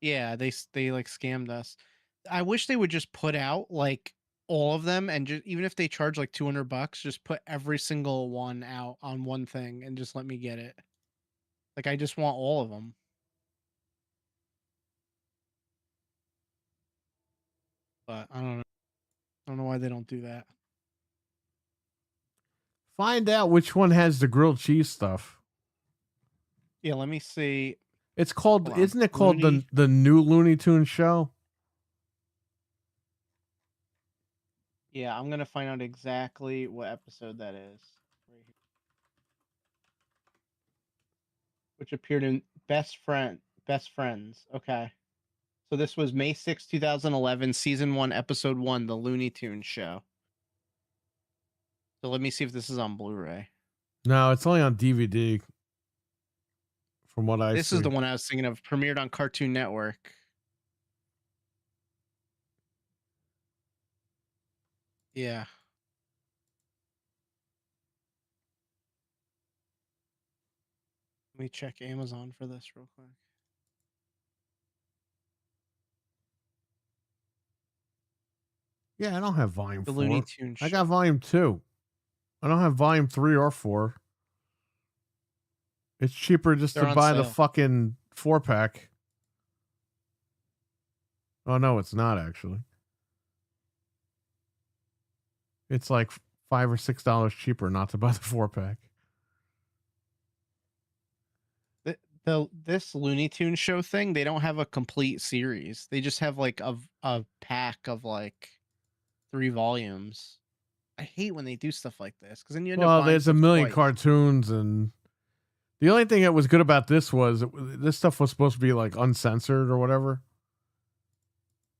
Yeah, they like scammed us. I wish they would just put out like all of them, and just even if they charge like $200, just put every single one out on one thing and just let me get it. Like I just want all of them. But I don't know. I don't know why they don't do that. Find out which one has the grilled cheese stuff. Yeah, let me see. It's called, Hold on. isn't it called Looney- the new Looney Tunes show? Yeah, I'm gonna find out exactly what episode that is. Right here. Which appeared in Best Friends. Okay. So this was May 6, 2011, season 1, episode 1, the Looney Tunes show. So let me see if this is on Blu-ray. No, it's only on DVD. From what I This see. is the one I was thinking of. Premiered on Cartoon Network. Yeah. Let me check Amazon for this real quick. Yeah, I don't have volume The 4. Looney Tunes show. I got volume 2. I don't have volume 3 or 4. It's cheaper just They're to on buy the sale. fucking 4-pack. Oh, no, it's not actually. It's like $5 or $6 cheaper not to buy the 4-pack. This Looney Tunes show thing, they don't have a complete series. They just have like a pack of like 3 volumes. I hate when they do stuff like this because then you end up Well, buying there's a stuff million twice. cartoons, and the only thing that was good about this was this stuff was supposed to be like uncensored or whatever.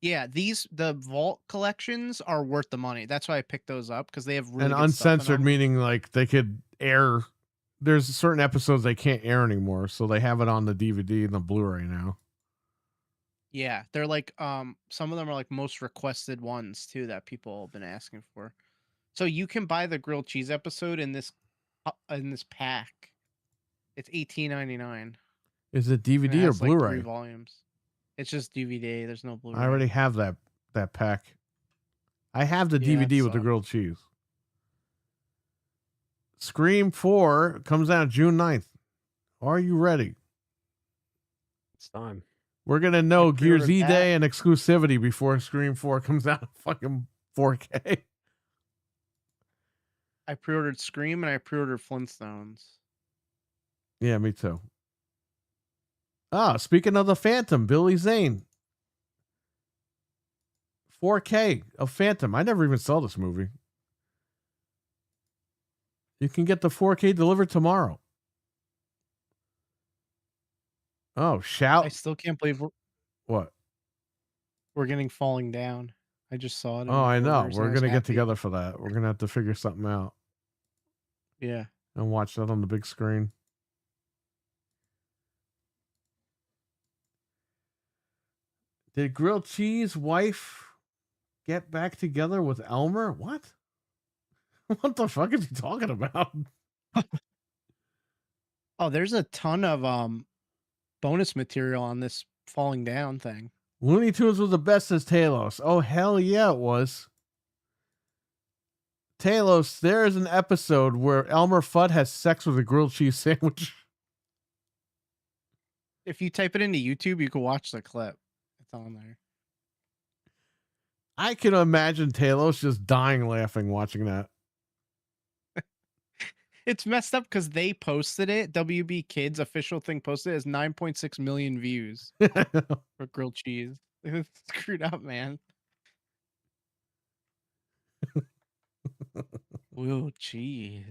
Yeah, the vault collections are worth the money. That's why I picked those up because they have really And good stuff in uncensored them. meaning like they could air. There's certain episodes they can't air anymore, so they have it on the DVD and the Blu-ray now. Yeah, they're like some of them are like most requested ones too that people have been asking for. So you can buy the grilled cheese episode in this pack. It's $18.99. Is it And it DVD or has like 3 Blu-ray? volumes. It's just DVD. There's no Blu-ray. I already have that pack. I have the Yeah, DVD with the sucks. grilled cheese. Scream 4 comes out June 9th. Are you ready? It's time. We're going to know Gears pre-ordered E-Day and exclusivity before Scream 4 comes out in fucking 4K. I pre-ordered Scream and I pre-ordered Flintstones. Yeah, me too. Ah, speaking of the Phantom, Billy Zane. 4K of Phantom. I never even saw this movie. You can get the 4K delivered tomorrow. Oh, I shout. still can't believe What? we're getting Falling Down. I just saw it. In Oh, my I know. orders, and We're I was going to get happy. together for that. We're going to have to figure something out Yeah. and watch that on the big screen. Did Grilled Cheese wife get back together with Elmer? What? What the fuck is he talking about? Oh, there's a ton of bonus material on this Falling Down thing. Looney Tunes was the best as Talos. Oh, hell yeah, it was. Talos, there is an episode where Elmer Fudd has sex with a grilled cheese sandwich. If you type it into YouTube, you can watch the clip. It's on there. I can imagine Talos just dying laughing watching that. It's messed up because they posted it. WB Kids official thing posted it as 9.6 million views for grilled cheese. It's screwed up, man. Grilled cheese.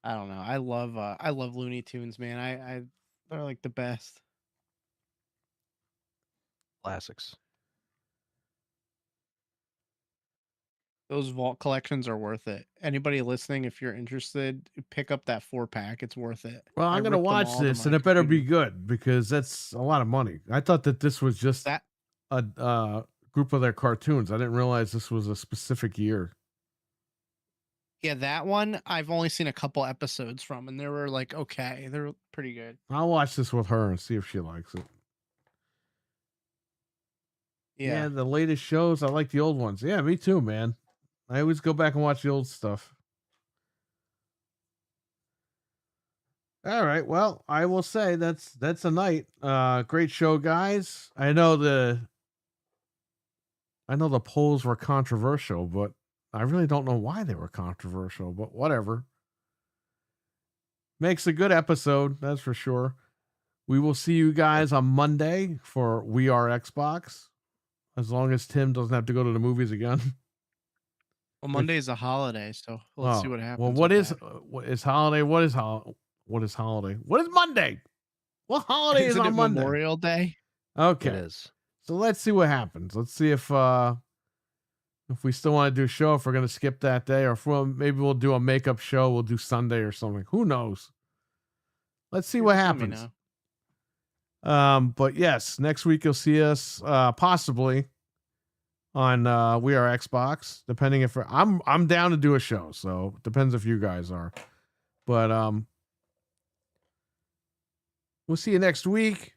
I don't know. I love Looney Tunes, man. They're like the best. Classics. Those vault collections are worth it. Anybody listening, if you're interested, pick up that 4-pack. It's worth it. Well, I I'm going to ripped them watch all to this, my and it better be computer. good because that's a lot of money. I thought that this was just That a group of their cartoons. I didn't realize this was a specific year. Yeah, that one I've only seen a couple episodes from, and they were like okay, they're pretty good. I'll watch this with her and see if she likes it. Yeah. The latest shows. I like the old ones. Yeah, me too, man. I always go back and watch the old stuff. All right. Well, I will say that's a night. Great show, guys. I know the polls were controversial, but I really don't know why they were controversial, but whatever. Makes a good episode, that's for sure. We will see you guys on Monday for We Are Xbox. As long as Tim doesn't have to go to the movies again. Well, Monday is a holiday, so let's see what happens. Well, what is holiday? What is holiday? What is Monday? What holiday is it on Monday? Memorial Day. Okay. It is. So let's see what happens. Let's see if we still want to do a show, if we're going to skip that day, or if maybe we'll do a makeup show. We'll do Sunday or something. Who knows? Let's see what happens. But yes, next week you'll see us possibly on We Are Xbox, depending if I'm down to do a show, so it depends if you guys are. But we'll see you next week.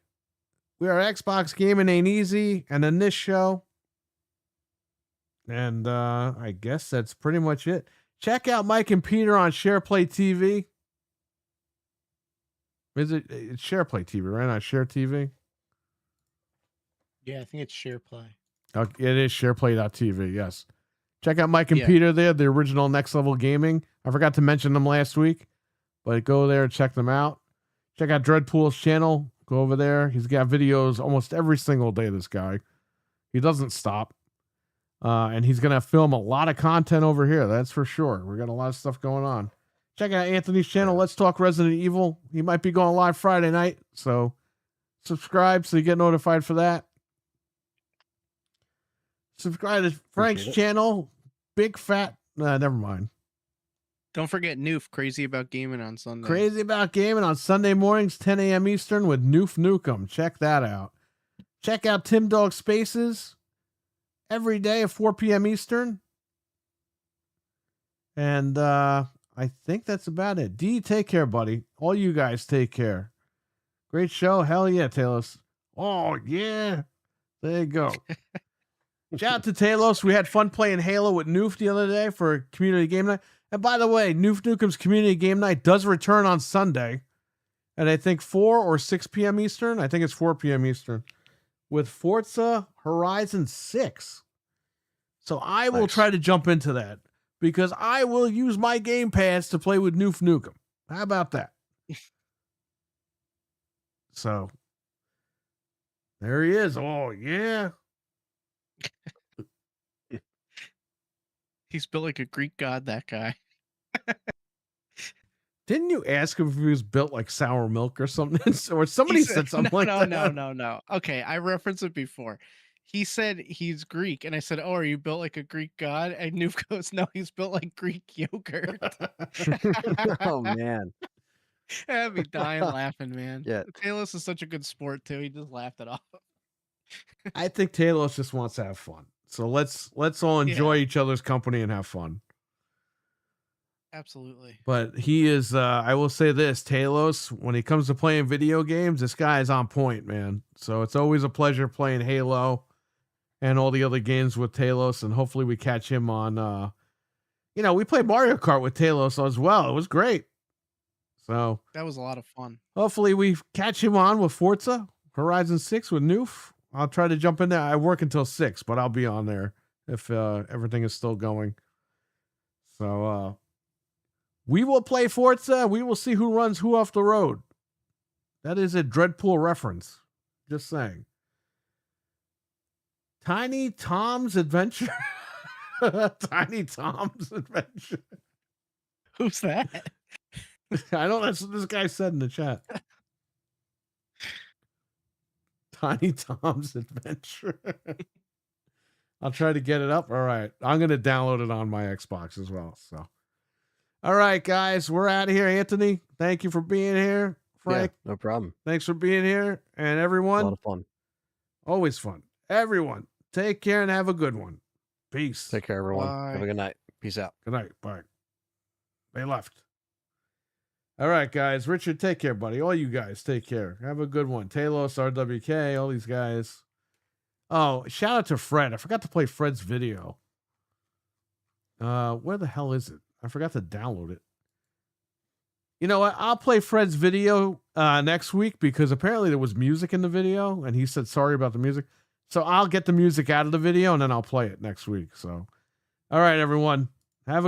We Are Xbox, gaming ain't easy, and then this show. And I guess that's pretty much it. Check out Mike and Peter on SharePlay TV. It's SharePlay TV, right? Not Share TV? Yeah, I think it's SharePlay. It is SharePlay.tv, yes. Check out Mike and Yeah. Peter there, the original Next Level Gaming. I forgot to mention them last week, but go there and check them out. Check out Dreadpool's channel. Go over there. He's got videos almost every single day, this guy. He doesn't stop. And he's going to film a lot of content over here, that's for sure. We got a lot of stuff going on. Check out Anthony's channel, Let's Talk Resident Evil. He might be going live Friday night, so subscribe so you get notified for that. Subscribe to Frank's channel, Big Fat. Never mind. Don't forget Noof, Crazy About Gaming on Sunday. Crazy About Gaming on Sunday mornings, 10 a.m. Eastern with Noof Nukem. Check that out. Check out Tim Dog Spaces every day at 4 p.m. Eastern. And I think that's about it. D, take care, buddy. All you guys take care. Great show. Hell yeah, Talos. Oh, yeah. There you go. Shout out to Talos. We had fun playing Halo with Noof the other day for community game night. And by the way, Noof Nukem's community game night does return on Sunday at I think 4 or 6 p.m. Eastern. I think it's 4 p.m. Eastern with Forza Horizon 6. So I will try to jump into that because I will use my Game Pass to play with Noof Nukem. How about that? So there he is. Oh, yeah. He's built like a Greek god, that guy. Didn't you ask him if he was built like sour milk or something? Or somebody said something like that. No. Okay, I referenced it before. He said he's Greek, and I said, "Oh, are you built like a Greek god?" And Noof goes, "No, he's built like Greek yogurt." Oh man, I'd be dying laughing, man. Yeah. Talos is such a good sport too. He just laughed it off. I think Talos just wants to have fun. So let's all enjoy each other's company and have fun. Absolutely. But he is, I will say this, Talos, when he comes to playing video games, this guy is on point, man. So it's always a pleasure playing Halo and all the other games with Talos. And hopefully we catch him on, we played Mario Kart with Talos as well. It was great. So that was a lot of fun. Hopefully we catch him on with Forza Horizon 6 with Noof. I'll try to jump in there. I work until 6, but I'll be on there if everything is still going. So we will play Forza. We will see who runs who off the road. That is a Dreadpool reference. Just saying. Tiny Tom's Adventure. Tiny Tom's Adventure. Who's that? I know that's what this guy said in the chat. Tiny Tom's Adventure. I'll try to get it up. All right. I'm going to download it on my Xbox as well. So, all right, guys, we're out of here. Anthony, thank you for being here. Frank, no problem. Thanks for being here. And everyone, A lot of fun. Always fun. Everyone, take care and have a good one. Peace. Take care, everyone. Bye. Have a good night. Peace out. Good night. Bye. They left. All right, guys. Richard, take care, buddy. All you guys, take care. Have a good one. Talos, RWK, all these guys. Oh, shout out to Fred. I forgot to play Fred's video. Where the hell is it? I forgot to download it. You know what? I'll play Fred's video next week because apparently there was music in the video and he said sorry about the music. So I'll get the music out of the video and then I'll play it next week. So, all right, everyone. Have a good